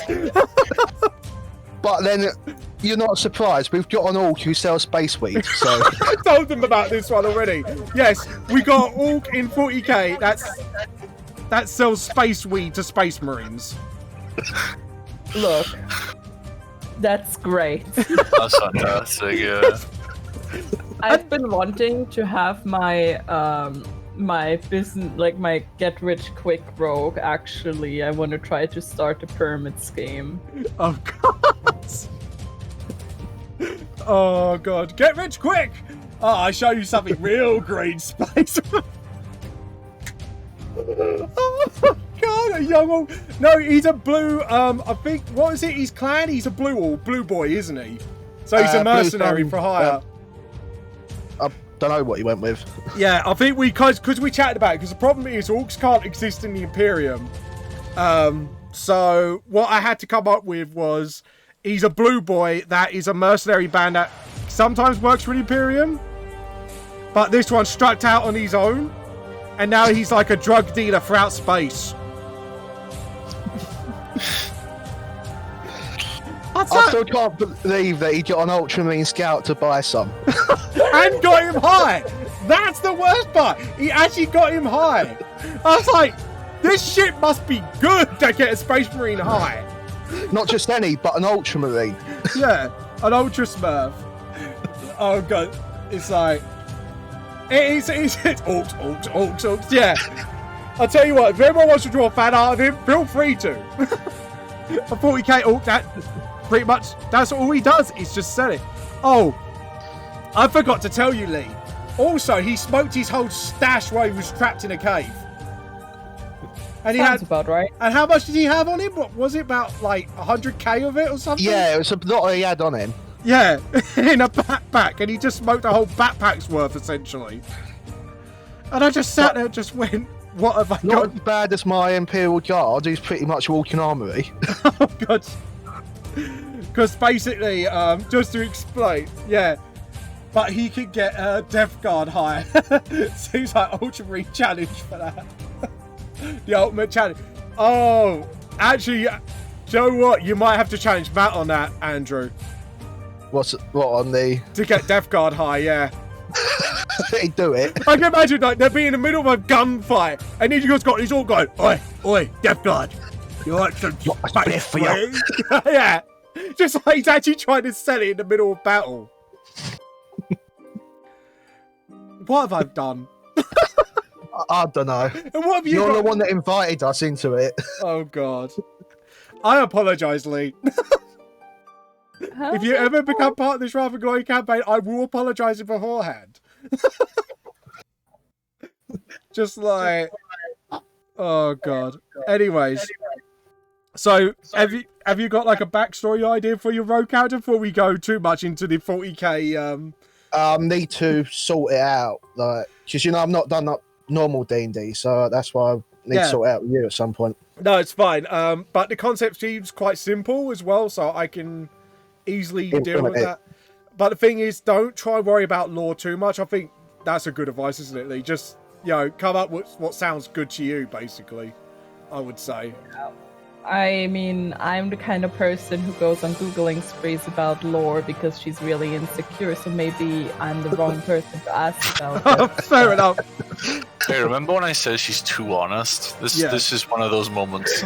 But then you're not surprised. We've got an orc who sells space weed. So I told them about this one already. Yes, we got an orc in 40k. That sells space weed to space marines. Look, that's great. That's fantastic, yeah. I've been wanting to have my my business, like my get rich quick rogue. Actually, I want to try to start a pyramid scheme. Oh god. Oh god. Get rich quick. Oh, I show you something real green space. Oh my god, a young old... No, he's a blue, I think, what is it? He's clan? He's a blue boy, isn't he? So he's a mercenary for hire. I don't know what he went with. Yeah, I think because we chatted about it, because the problem is orcs can't exist in the Imperium. So what I had to come up with was he's a blue boy that is a mercenary band that sometimes works for the Imperium, but this one struck out on his own, and now he's like a drug dealer throughout space. I still can't believe that he got an Ultramarine Scout to buy some. And got him high. That's the worst part. He actually got him high. I was like, this shit must be good to get a Space Marine high. Not just any, but an Ultramarine. Yeah, an Ultra Smurf. Oh god, it's like it's orcs. Yeah, I'll tell you what. If anyone wants to draw a fan art of him, feel free to. A 40k orc, that pretty much that's all he does. Is just sell it. Oh, I forgot to tell you, Lee. Also, he smoked his whole stash while he was trapped in a cave. And he Sounds had about right. And how much did he have on him? What was it, about like 100k of it or something? Yeah, it was a lot he had on him. Yeah, in a backpack, and he just smoked a whole backpack's worth essentially. And I just sat there and just went, what have I Not got? as bad as my Imperial Guard, who's pretty much walking armory. Oh god. Because basically, just to explain, yeah, but he could get Death Guard high. Seems like Ultramarine challenge for that. The ultimate challenge. Oh, actually, do you know what? You might have to challenge Matt on that, Andrew. What on the... To get Death Guard high, yeah. He'd do it. I can imagine like they'd be in the middle of a gunfight, and he's got he's all going, oi, Death Guard. You like some space for you? Yeah. Just like he's actually trying to sell it in the middle of battle. What have I done? I don't know. And what have you You're got? the one that invited us into it. Oh god. I apologise, Lee. If you ever become part of this Rather Glory campaign, I will apologise beforehand. Just like, oh god. Anyways, so have you got like a backstory idea for your rogue character before we go too much into the 40k? Need to sort it out, like, because I've not done that normal D&D, so that's why I need to sort it out with you at some point. No, it's fine. But the concept seems quite simple as well, so I can easily deal with that. But the thing is, don't try and worry about lore too much. I think that's a good advice, isn't it, Lee? Just, come up with what sounds good to you, basically, I would say. I mean, I'm the kind of person who goes on Googling sprees about lore because she's really insecure, so maybe I'm the wrong person to ask about it. Fair enough. Hey, remember when I said she's too honest? This is one of those moments.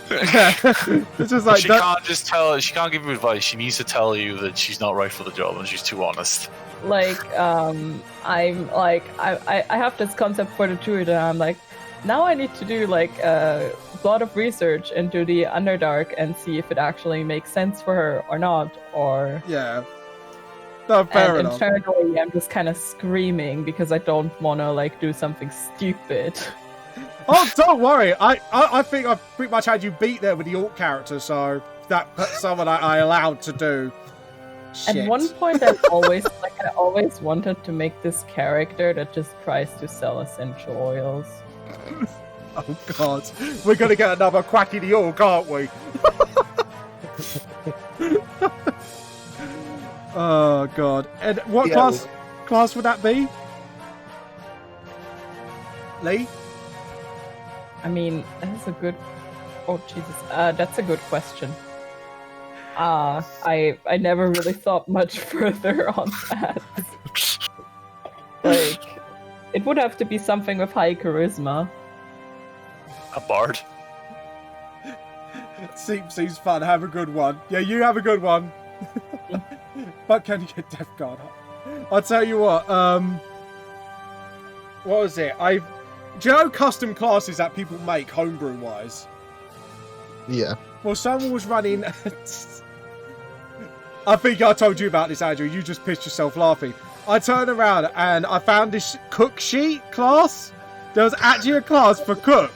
It's just like she can't just tell. She can't give you advice. She needs to tell you that she's not right for the job and she's too honest. Like, I'm like, I have this concept for the druid, and I'm like, now I need to do like a lot of research into the Underdark and see if it actually makes sense for her or not, or yeah. No, fair and enough. internally I'm just kind of screaming because I don't want to like do something stupid. Oh, don't worry. I think I've pretty much had you beat there with the orc character, so that's someone I allowed to do. Shit. At one point, I always wanted to make this character that just tries to sell essential oils. Oh god, we're gonna get another Quacky the Orc, aren't we? Oh god. And what class would that be? Lee? I mean, that's a good. Oh Jesus, that's a good question. I never really thought much further on that. Like, it would have to be something with high charisma. A bard. Seems fun. Have a good one. Yeah, you have a good one. But can you get Death Guard up? I'll tell you what. What was it? Do you know custom classes that people make homebrew wise? Yeah. Well, someone was running. I think I told you about this, Andrew. You just pissed yourself laughing. I turned around and I found this cook sheet class. There was actually a class for cook.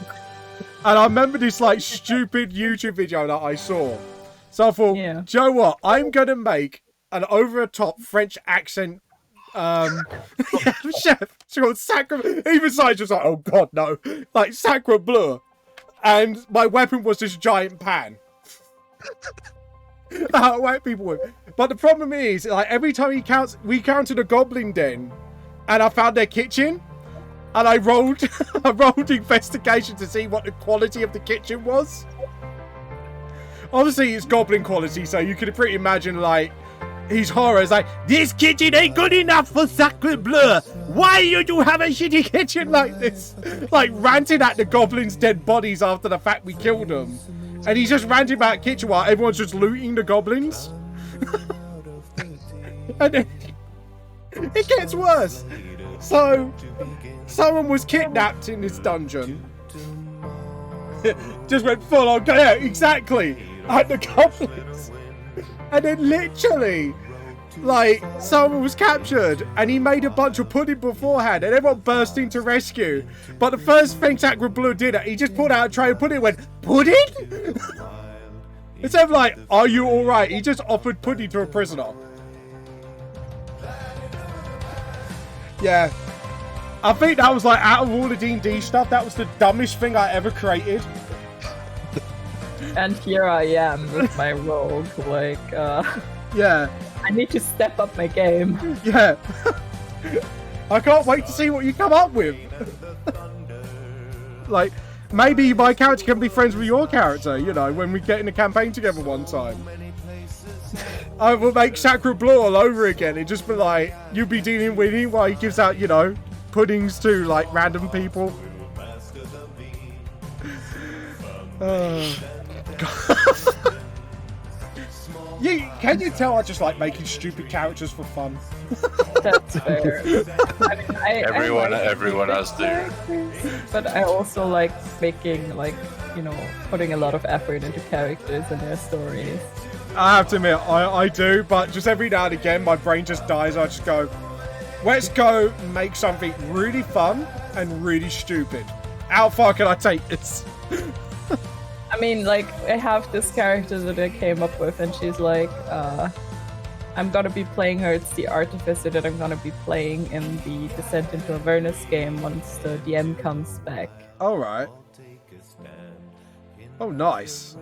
And I remember this like stupid YouTube video that I saw. So I thought, Yeah. do you know what? I'm going to make an over-the-top French accent chef. It's called Sacre. Even Sage was like, oh God, no. Like Sacre Bleu. And my weapon was this giant pan. How white people would. But the problem is, like every time we counted a goblin den, and I found their kitchen, and I rolled investigation to see what the quality of the kitchen was. Obviously, it's goblin quality, so you can pretty imagine like his horror is like, this kitchen ain't good enough for Sacre Bleu. Why you do have a shitty kitchen like this? Like ranting at the goblins' dead bodies after the fact we killed them. And he's just ranting about kitchen while everyone's just looting the goblins. And then it gets worse. So, someone was kidnapped in this dungeon. Just went full on, yeah, exactly. At the goblins. And then literally, like, someone was captured and he made a bunch of pudding beforehand and everyone burst in to rescue. But the first thing Sacre Bleu did, he just pulled out a tray of pudding and went, pudding? Instead of like, are you alright? He just offered pudding to a prisoner. Yeah. I think that was like, out of all the D&D stuff, that was the dumbest thing I ever created. And here I am with my rogue, like, Yeah. I need to step up my game. Yeah. I can't wait to see what you come up with. Like, maybe my character can be friends with your character, you know, when we get in a campaign together one time. I will make Sacre Bleu all over again. It'd just be like, you'll be dealing with him while he gives out, you know, puddings to, like, random people. Can you tell I just like making stupid characters for fun? That's fair. I mean, Everyone has their. But I also like making, like, you know, putting a lot of effort into characters and their stories. I have to admit, I do, but just every now and again, my brain just dies. I just go, let's go make something really fun and really stupid. How far can I take this? I mean, like, I have this character that I came up with, and she's like, I'm gonna be playing her. It's the artificer that I'm gonna be playing in the Descent into Avernus game once the DM comes back. All right. Oh, nice.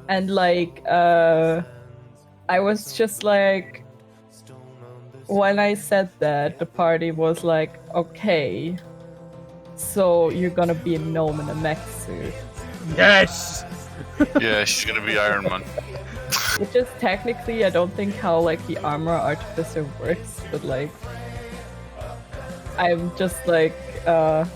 And, like, I was just like, when I said that, the party was like, okay, so you're gonna be a gnome in a mech suit. Yes! Yeah, she's gonna be Iron Man. Which is technically, I don't think how, like, the armor artificer works, but, like, I'm just like, Yeah.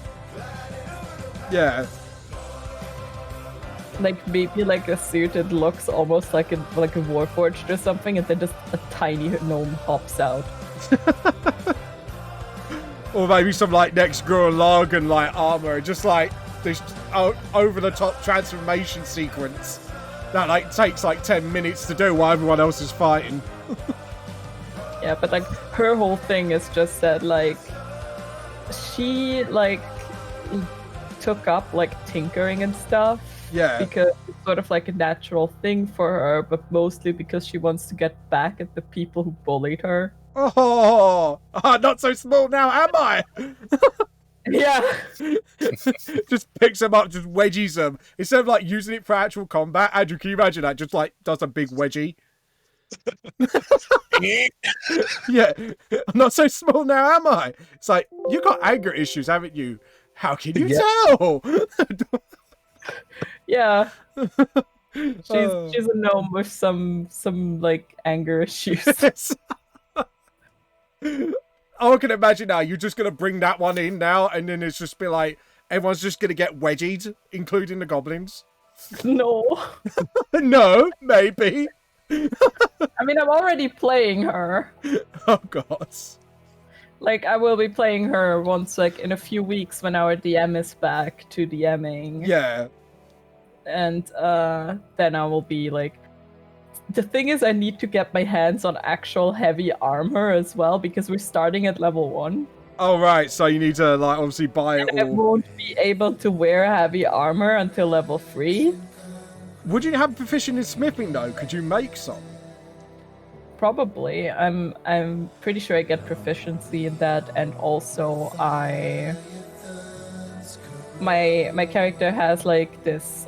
like maybe like a suit that looks almost like a Warforged or something, and then just a tiny gnome hops out. Or maybe some, like, next Gurren Lagann, like, armor, just, like, this over-the-top transformation sequence that, like, takes, like, 10 minutes to do while everyone else is fighting. Yeah, but, like, her whole thing is just that, like, she, like, took up, like, tinkering and stuff. Yeah. Because it's sort of like a natural thing for her, but mostly because she wants to get back at the people who bullied her. Oh, not so small now, am I? Yeah. Just picks them up, just wedgies them. Instead of, like, using it for actual combat, Andrew, can you imagine that? Just, like, does a big wedgie. Yeah. I'm not so small now, am I? It's like, you got anger issues, haven't you? How can you tell? Yeah. She's a gnome with some like anger issues. I can imagine now, you're just going to bring that one in now, and then it's just be like, everyone's just going to get wedgied, including the goblins. No. No, maybe. I mean, I'm already playing her. Oh, God. Like, I will be playing her once, like, in a few weeks when our DM is back to DMing. Yeah. And then I will be, like, The thing is, I need to get my hands on actual heavy armor as well because we're starting at level 1. Oh, right. So you need to, like, obviously buy it I all. won't be able to wear heavy armor until level 3. Would you have proficient in smithing, though? Could you make some? Probably. I'm pretty sure I get proficiency in that, and also my character has like this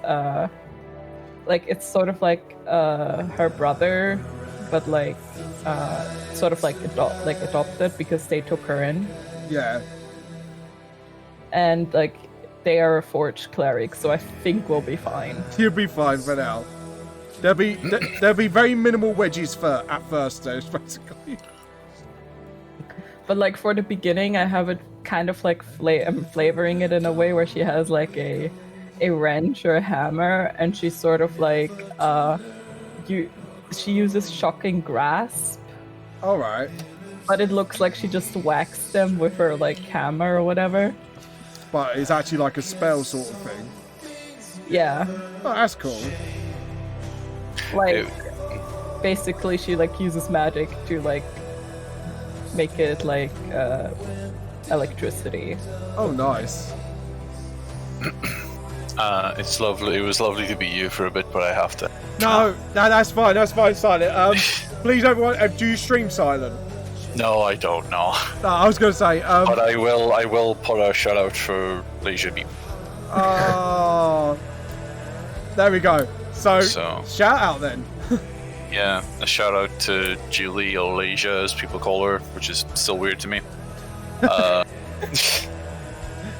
like it's sort of like her brother, but like sort of like adopted because they took her in, Yeah. and like they are a forged cleric, so I think we'll be fine. You'll be fine for now. There'll be very minimal wedges at first, though, basically. But like for the beginning, I have it kind of like I'm flavoring it in a way where she has like a wrench or a hammer, and she's sort of like she uses shocking grasp, All right. but it looks like she just whacks them with her like hammer or whatever. But it's actually like a spell sort of thing. Yeah, Oh, that's cool. like basically she like uses magic to like make it like electricity. Oh, nice. It's lovely. It was lovely to be you for a bit, but I have to. No, that's fine. That's fine, Silent. Please, everyone, do you stream Silent? No, I don't know. No, I was going to say, But I will put a shout out for leisure people. oh, there we go. So, shout out then. Yeah, a shout out to Julie, or Leisure as people call her, which is still weird to me.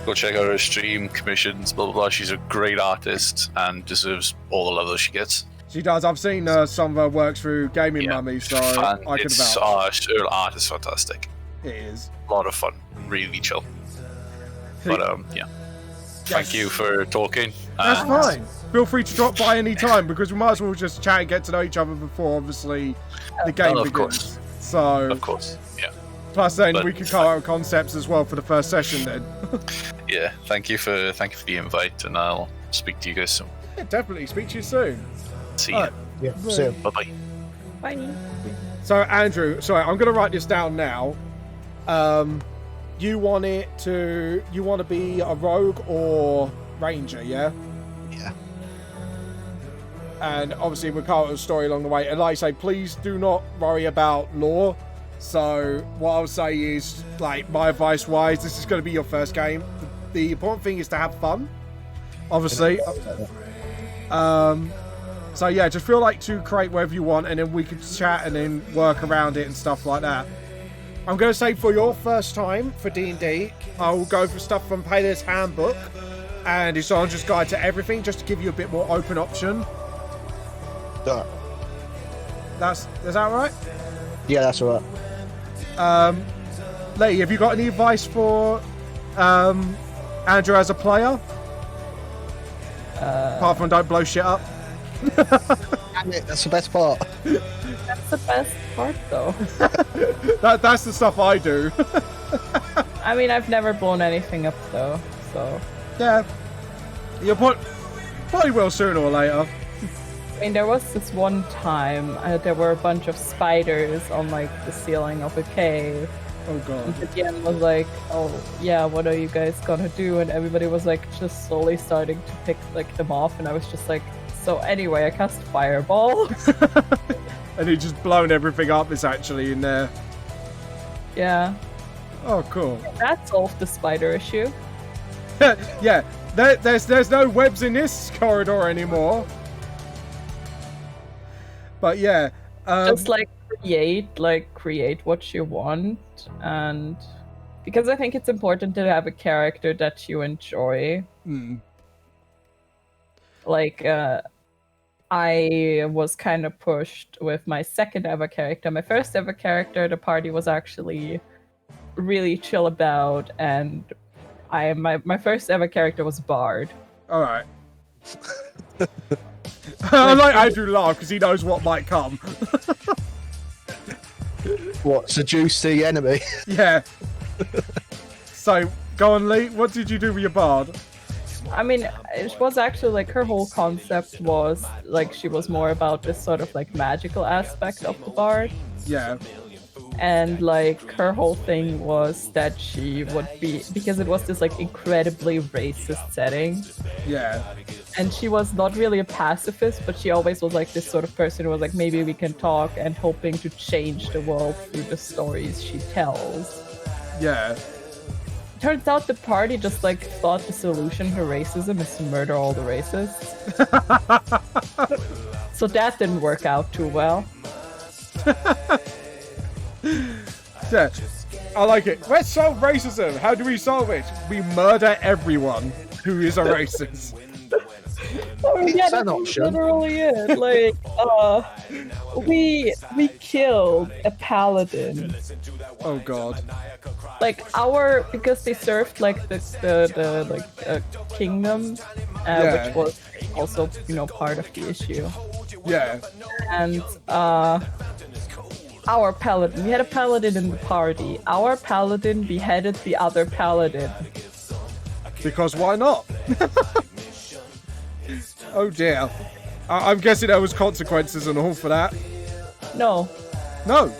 Go check out her stream, commissions, blah blah blah. She's a great artist and deserves all the love that she gets. She does. I've seen some of her works through Gaming Mummy, so And I can it's vouch. her art is fantastic. It is. A lot of fun, really chill. But yeah, thank you for talking. That's and fine. Feel free to drop by any time because we might as well just chat and get to know each other before, obviously, the game of begins. course. So, Of course, yeah. plus then But- we can come out with concepts as well for the first session then. Yeah, thank you for the invite, and I'll speak to you guys soon. Yeah, definitely. Speak to you soon. See you. Alright. Yeah, see ya. Bye bye. Bye. So, Andrew, sorry, I'm going to write this down now. You want to be a rogue or ranger, yeah? Yeah. And obviously we'll cover a story along the way. And like I say, please do not worry about lore. So what I'll say is, like, my advice wise, this is going to be your first game. The important thing is to have fun, obviously. So yeah, just feel like to create whatever you want, and then we can chat and then work around it and stuff like that. I'm going to say for your first time for D&D, I will go for stuff from Player's Handbook and it's on just guide to everything, just to give you a bit more open option. Alright. Is that right? Yeah, that's alright. Lee, have you got any advice for Andrew as a player? Apart from don't blow shit up. Damn it, that's the best part. That's the best part, though. That's the stuff I do. I mean, I've never blown anything up, though, so... Yeah. You'll probably will sooner or later. I mean, there was this one time, there were a bunch of spiders on, like, the ceiling of a cave. Oh god. And the DM was like, oh, yeah, what are you guys gonna do? And everybody was, like, just slowly starting to pick, like, them off, and I was just like, so anyway, I cast Fireball. And he just blown everything up is actually in there. Yeah. Oh, cool. That solved the spider issue. Yeah, there's no webs in this corridor anymore. But yeah, Just like create what you want, and because I think it's important to have a character that you enjoy. Like I was kind of pushed with my second ever character. My first ever character, the party was actually really chill about, and my first ever character was Bard. all right. I like Andrew laugh because he knows what might come. What, seduce the enemy? Yeah. So go on, Lee. What did you do with your bard? I mean, it was actually like her whole concept was like she was more about this sort of like magical aspect of the bard. Yeah. And like her whole thing was that she would be, because it was this like incredibly racist setting, Yeah. and she was not really a pacifist, but she always was like this sort of person who was like, maybe we can talk, and hoping to change the world through the stories she tells. Yeah. Turns out the party just like thought the solution to racism is to murder all the racists. So that didn't work out too well. Yeah. I like it. Let's solve racism. How do we solve it? We murder everyone who is a racist. Oh, yeah, It's an that's option. literally it. Like, we killed a paladin. Oh god. Like because they served like the kingdom, Yeah. which was also part of the issue. Yeah. And our paladin, we had a paladin in the party. Our paladin beheaded the other paladin. Because why not? Oh dear. I'm guessing there was consequences and all for that. No. No.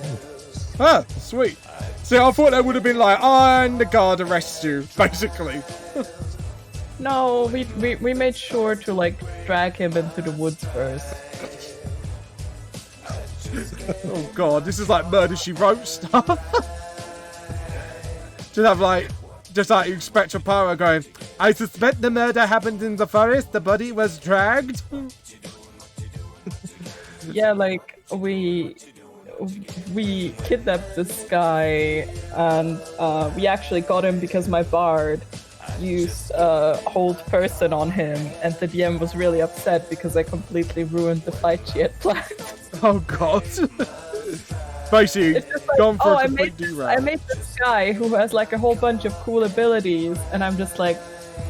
Ah, sweet. See, I thought there would have been like, and the guard arrests you, basically. No, we made sure to like drag him into the woods first. Oh god, this is like Murder She Wrote stuff. Just like Inspector Poirot going, I suspect the murder happened in the forest, the body was dragged. Yeah, like we kidnapped this guy, and we actually got him because my bard used hold person on him, and the DM was really upset because I completely ruined the fight she had planned. Oh god. Basically, It's just like, gone for oh, a I complete made derail. this guy who has like a whole bunch of cool abilities, and I'm just like,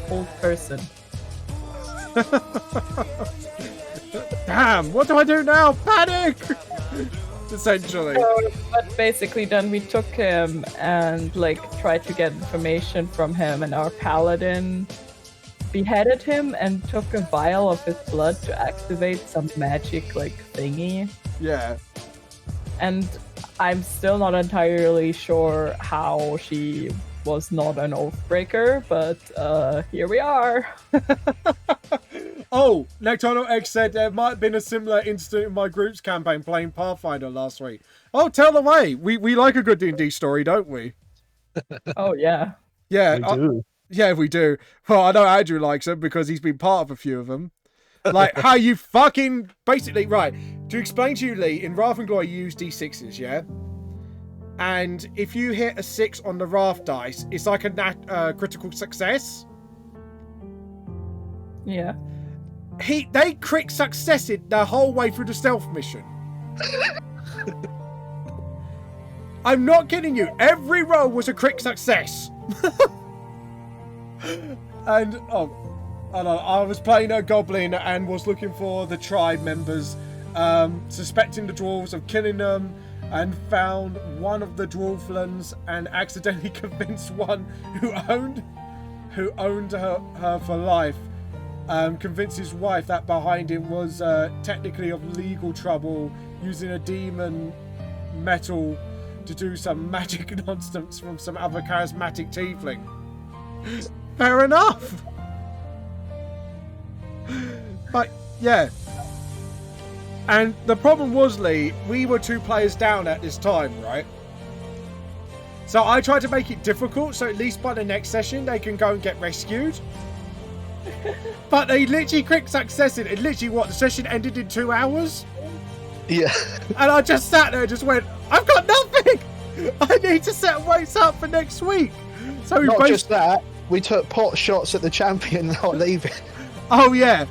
hold person. Damn, what do I do now? Panic! Essentially. But basically then we took him and like tried to get information from him, and our paladin beheaded him and took a vial of his blood to activate some magic like thingy. Yeah. And I'm still not entirely sure how she was not an oathbreaker, but here we are. Oh, Nectonal X said there might have been a similar incident in my group's campaign playing Pathfinder last week. Oh, tell them away. We like a good D&D story, don't we? Oh yeah. Yeah, We do. yeah, we do. Well, I know Andrew likes them because he's been part of a few of them. Like how you fucking basically right. To explain to you, Lee, in Wrath and Glory you use D6s, yeah? And if you hit a 6 on the Wrath dice, it's like a critical success. Yeah. They crit successed the whole way through the stealth mission. I'm not kidding you. Every roll was a crit success. And I was playing a goblin and was looking for the tribe members, suspecting the dwarves of killing them, and found one of the dwarflans and accidentally convinced one who owned her for life. Convinced his wife that behind him was technically of legal trouble, using a demon metal to do some magic nonsense from some other charismatic tiefling. Fair enough. But yeah. And the problem was, Lee, we were 2 players down at this time, right? So I tried to make it difficult so at least by the next session they can go and get rescued. But they literally quick success it. Literally, what, the session ended in 2 hours? Yeah. And I just sat there and just went, I've got nothing! I need to set weights up for next week. So we Not just that, we took pot shots at the champion not leaving. Oh, yeah.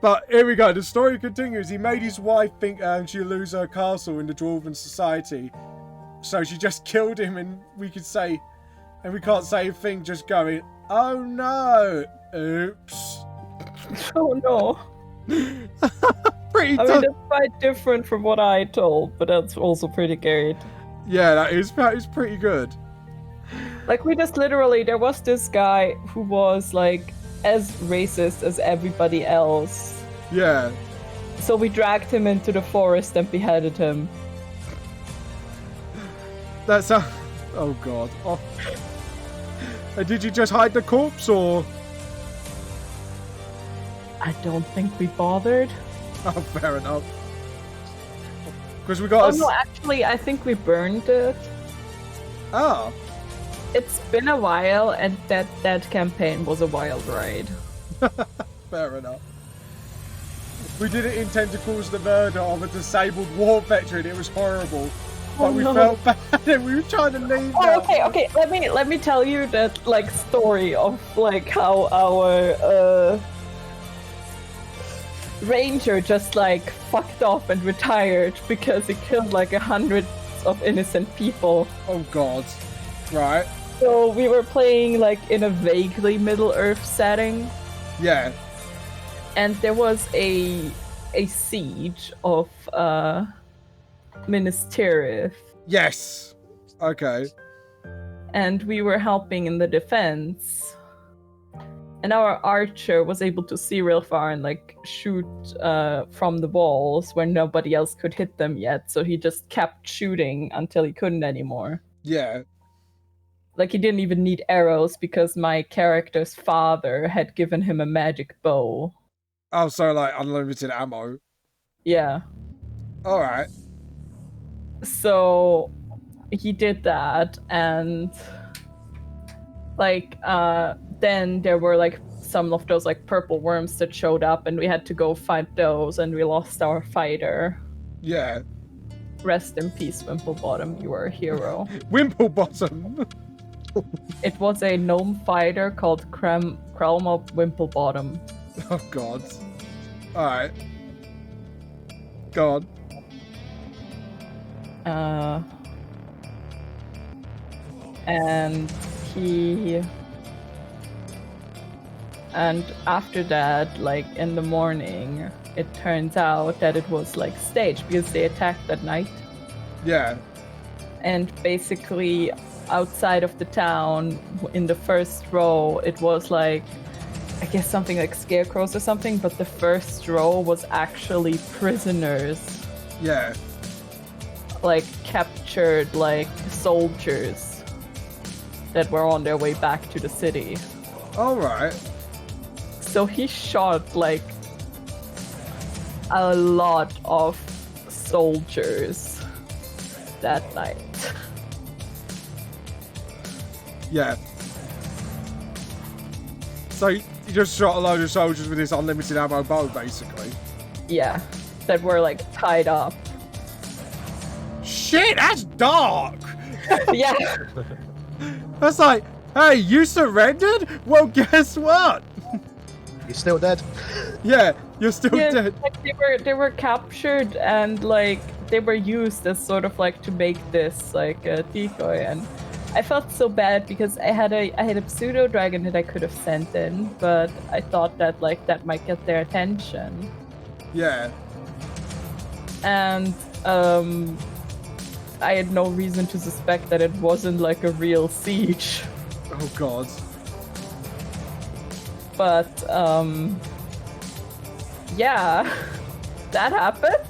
But here we go. The story continues. He made his wife think she'll lose her castle in the Dwarven society. So she just killed him, and we can't say a thing, just going, oh no, oops. Oh no. Pretty I mean, tough. it's quite different from what I told, but that's also pretty great. Yeah, that is pretty good. Like, we just literally, there was this guy who was, like, as racist as everybody else. Yeah. So we dragged him into the forest and beheaded him. That's a... Oh, God. Oh. And did you just hide the corpse, or...? I don't think we bothered. Oh, fair enough. Because we got Oh, no, actually, I think we burned it. Oh. It's been a while, and that campaign was a wild ride. Fair enough. We didn't intend to cause the murder of a disabled war veteran. It was horrible. But we felt bad and we were trying to leave. Oh, okay. Let me tell you that, like, story of, like, how our ranger just, like, fucked off and retired because he killed, like, 100 of innocent people. Oh, God. Right. So we were playing, like, in a vaguely Middle-earth setting. Yeah. And there was a siege of Minas Tirith. Yes. Okay. And we were helping in the defense. And our archer was able to see real far and, like, shoot from the walls where nobody else could hit them yet. So he just kept shooting until he couldn't anymore. Yeah. Like, he didn't even need arrows because my character's father had given him a magic bow. Oh, so, like, unlimited ammo. Yeah. Alright. So he did that, and like then there were like some of those like purple worms that showed up, and we had to go fight those, and we lost our fighter. Yeah. Rest in peace, Wimplebottom, you were a hero. Wimplebottom. It was a gnome fighter called Krelma Wimplebottom. Oh, God. Alright. Go on. And after that, like in the morning, it turns out that it was like staged because they attacked at night. Yeah. And basically outside of the town in the first row, it was like, I guess something like scarecrows or something, but the first row was actually prisoners. Yeah. Like captured like soldiers that were on their way back to the city. Alright. So he shot like a lot of soldiers that night. Yeah. So you just shot a load of soldiers with this unlimited ammo bow, basically. Yeah, that were like tied up. Shit, that's dark! Yeah. That's like, hey, you surrendered? Well, guess what? You're still dead. Yeah, you're still Yeah, dead. like they were captured and like they were used as sort of like to make this like a decoy, and I felt so bad because I had a pseudo dragon that I could have sent in, but I thought that like that might get their attention. Yeah. And I had no reason to suspect that it wasn't like a real siege. Oh, God. But yeah, that happened.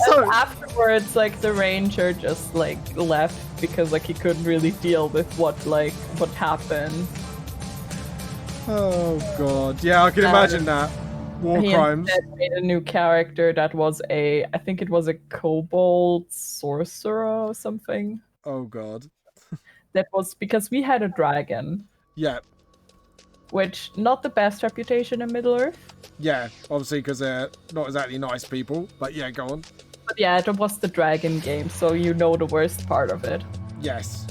So And afterwards, like the ranger just like left because like he couldn't really deal with what happened. oh, God. Yeah, I can imagine that. War He crimes. instead made a new character that was I think it was a kobold sorcerer or something. Oh, God. That was because we had a dragon, Yeah. which not the best reputation in Middle Earth. Yeah, obviously because they're not exactly nice people. But yeah, go on. But yeah, it was the dragon game, so you know the worst part of it. Yes.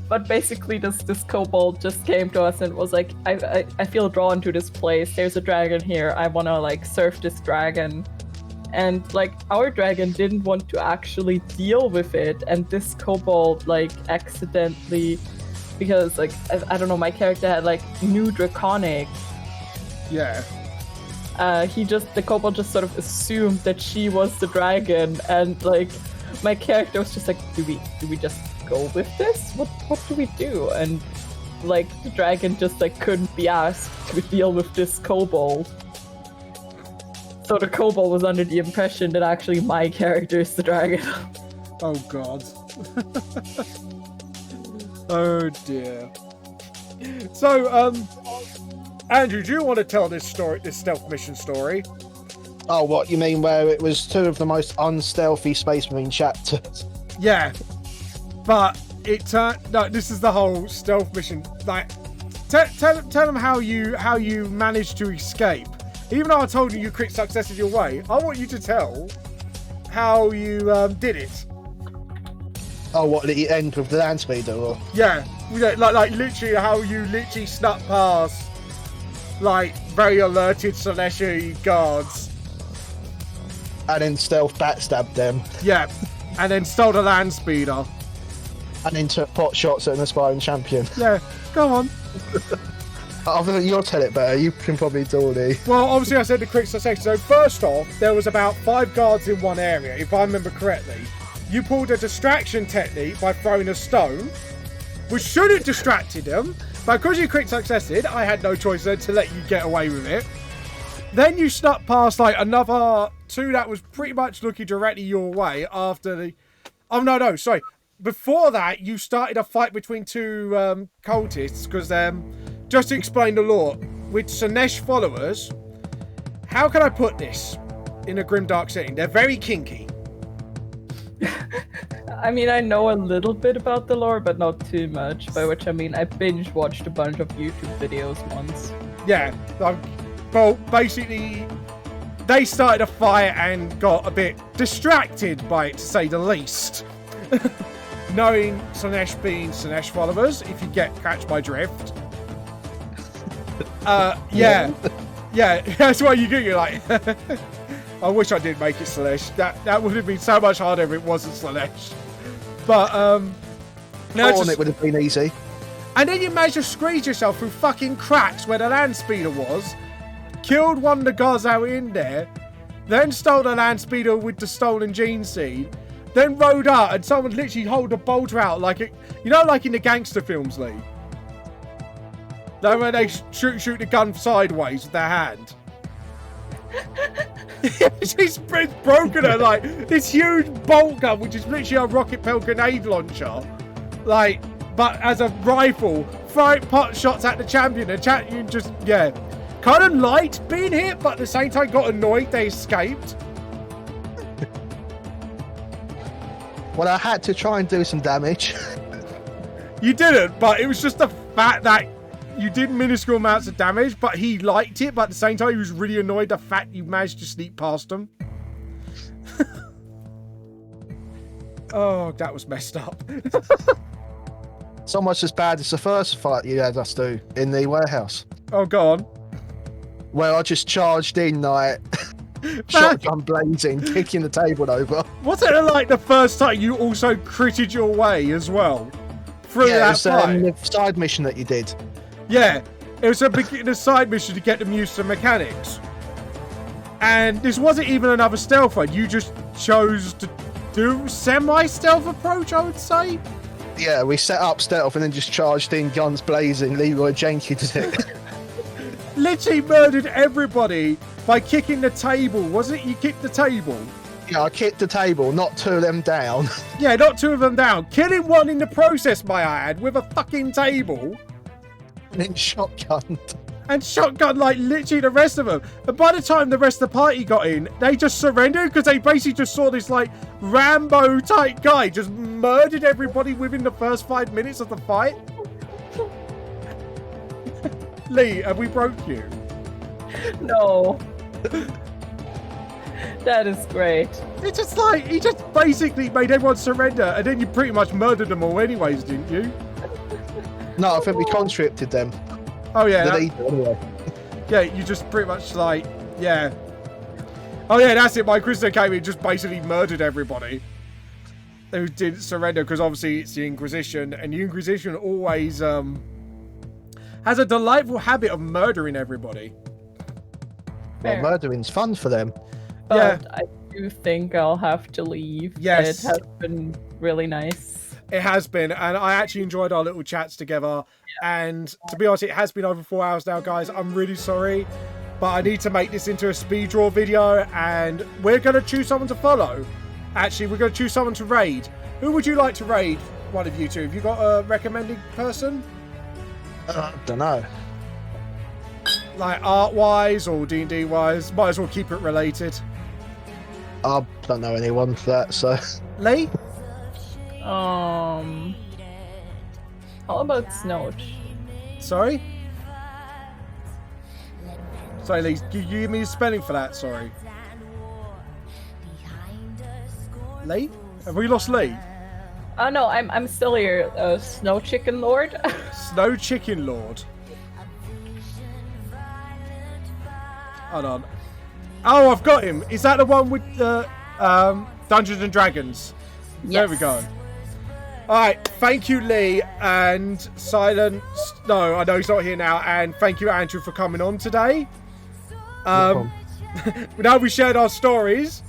But basically, this kobold just came to us and was like, I feel drawn to this place. There's a dragon here. I want to like surf this dragon. And like our dragon didn't want to actually deal with it. And this kobold like accidentally, because like I don't know, my character had like new draconic. Yeah. The kobold just sort of assumed that she was the dragon, and like my character was just like, do we just go with this? What do we do? And like the dragon just like couldn't be asked to deal with this kobold. So the kobold was under the impression that actually my character is the dragon. Oh god. Oh dear. So, Andrew, do you want to tell this stealth mission story? Oh, what you mean? Where it was two of the most unstealthy Space Marine chapters? Yeah, but it turned. No, this is the whole stealth mission. Like, tell them how you managed to escape. Even though I told you crit success is your way, I want you to tell how you did it. Oh, what did it end with the land speeder? Or? Yeah, like literally how you literally snuck past like very alerted Celestia guards. And then stealth backstabbed them. Yeah, and then stole the land speeder. And then took pot shots at an aspiring champion. Yeah, go on. I think you'll tell it better. You can probably do all the... Well, obviously I said the quick succession. So first off, there was about 5 guards in one area, if I remember correctly. You pulled a distraction technique by throwing a stone, which should have distracted them. But because you quick successed, I had no choice then to let you get away with it. Then you snuck past like another 2 that was pretty much looking directly your way after the... Oh, no, sorry. Before that, you started a fight between 2 cultists because... just to explain the lore, with Sinesh followers, how can I put this in a grimdark setting? They're very kinky. I mean, I know a little bit about the lore, but not too much. By which I mean, I binge watched a bunch of YouTube videos once. Yeah, well, basically, they started a fight and got a bit distracted by it, to say the least. Knowing Sinesh being Sinesh followers, if you catch my drift. Yeah, that's why you're like, I wish I did make it Slanesh. That would have been so much harder if it wasn't Slanesh. But, it would have been easy. And then you managed to squeeze yourself through fucking cracks where the land speeder was, killed one of the guards out in there, then stole the land speeder with the stolen gene seed, then rode out and someone literally hold a bolter out like it, you know, like in the gangster films, Lee. Like when they shoot the gun sideways with their hand. She's broken her like this huge bolt gun, which is literally a rocket propelled grenade launcher. Like, but as a rifle, throwing pot shots at the champion. The champion just, yeah, kind of liked being hit, but at the same time got annoyed they escaped. Well, I had to try and do some damage. You didn't, but it was just the fact that you did minuscule amounts of damage, but he liked it, but at the same time he was really annoyed the fact you managed to sneak past him. Oh, that was messed up. So much as bad as the first fight you had us do in the warehouse. Oh, go on. Where I just charged in like shotgun blazing, kicking the table over. Wasn't it like the first time you also critted your way as well? Through that fight? The side mission that you did. Yeah, it was a side mission to get them used to mechanics. And this wasn't even another stealth fight. You just chose to do semi-stealth approach, I would say. Yeah, we set up stealth and then just charged in, guns blazing. Leroy Jenkins did it. Literally murdered everybody by kicking the table. Wasn't it? You kicked the table? Yeah, I kicked the table, knocked 2 of them down. Yeah, knocked 2 of them down. Killing one in the process, my ad, with a fucking table. And then shotgunned. And shotgun, like, literally the rest of them. And by the time the rest of the party got in, they just surrendered because they basically just saw this, like, Rambo-type guy just murdered everybody within the first 5 minutes of the fight. Lee, have we broke you? No. That is great. It's just like, he just basically made everyone surrender, and then you pretty much murdered them all anyways, didn't you? No, I think we conscripted them. Oh, yeah. Anyway. Yeah, you just pretty much like, yeah. Oh, yeah, that's it. My Christo came in and just basically murdered everybody who didn't surrender, because obviously it's the Inquisition, and the Inquisition always has a delightful habit of murdering everybody. Well, murdering's fun for them. But I do think I'll have to leave. Yes. It has been really nice. It has been, and I actually enjoyed our little chats together. And to be honest, it has been over 4 hours now, guys. I'm really sorry, but I need to make this into a speed draw video, and we're going to choose someone to follow. Actually, we're going to choose someone to raid. Who would you like to raid? One of you two. Have you got a recommended person? I don't know. Like art-wise or D&D wise? Might as well keep it related. I don't know anyone for that, so. Lee? How about Snoach? Sorry? Sorry, Lee. Can you give me a spelling for that? Sorry. Lee? Have we lost Lee? Oh no, I'm still here. Snow Chicken Lord. Snow Chicken Lord. Hold on. Oh, I've got him. Is that the one with the Dungeons and Dragons? Yes. There we go. Alright, thank you, Lee, and Silent. No, I know he's not here now, and thank you, Andrew, for coming on today. Now we shared our stories,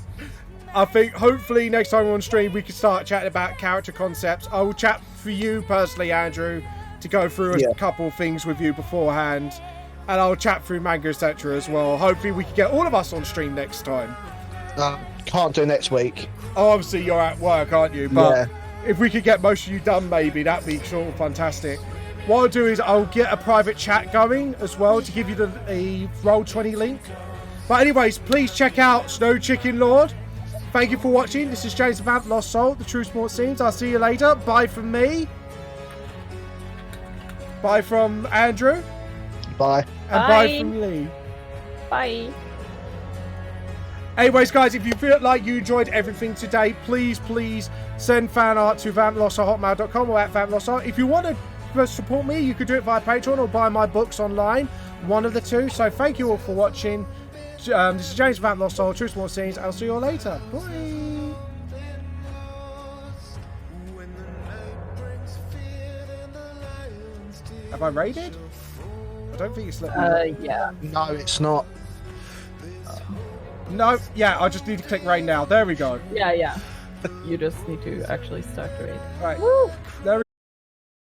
I think hopefully next time we're on stream we can start chatting about character concepts. I will chat for you personally, Andrew, to go through a couple of things with you beforehand, and I'll chat through manga, etc. as well. Hopefully we can get all of us on stream next time. Can't do next week. Oh, obviously you're at work, aren't you? But if we could get most of you done, maybe that'd be sort of fantastic. What I'll do is I'll get a private chat going as well to give you the Roll20 link. But anyways, please check out Snow Chicken Lord. Thank you for watching. This is James Vamp Lost Soul, the True Sports Scenes. I'll see you later. Bye from me. Bye from Andrew. Bye. And bye from Lee. Bye. Anyways, guys, if you feel like you enjoyed everything today, please send fan art to vamplosthotmail.com or at vamplosthot. If you want to support me, you could do it via Patreon or buy my books online. One of the two. So thank you all for watching. This is James Vamp Lost Soul, True Sports Scenes. I'll see you all later. Bye. Have I raided? I don't think it's let me. Yeah. No, it's not. No, yeah, I just need to click raid now. There we go. Yeah. You just need to actually start the raid. Right. Woo. There we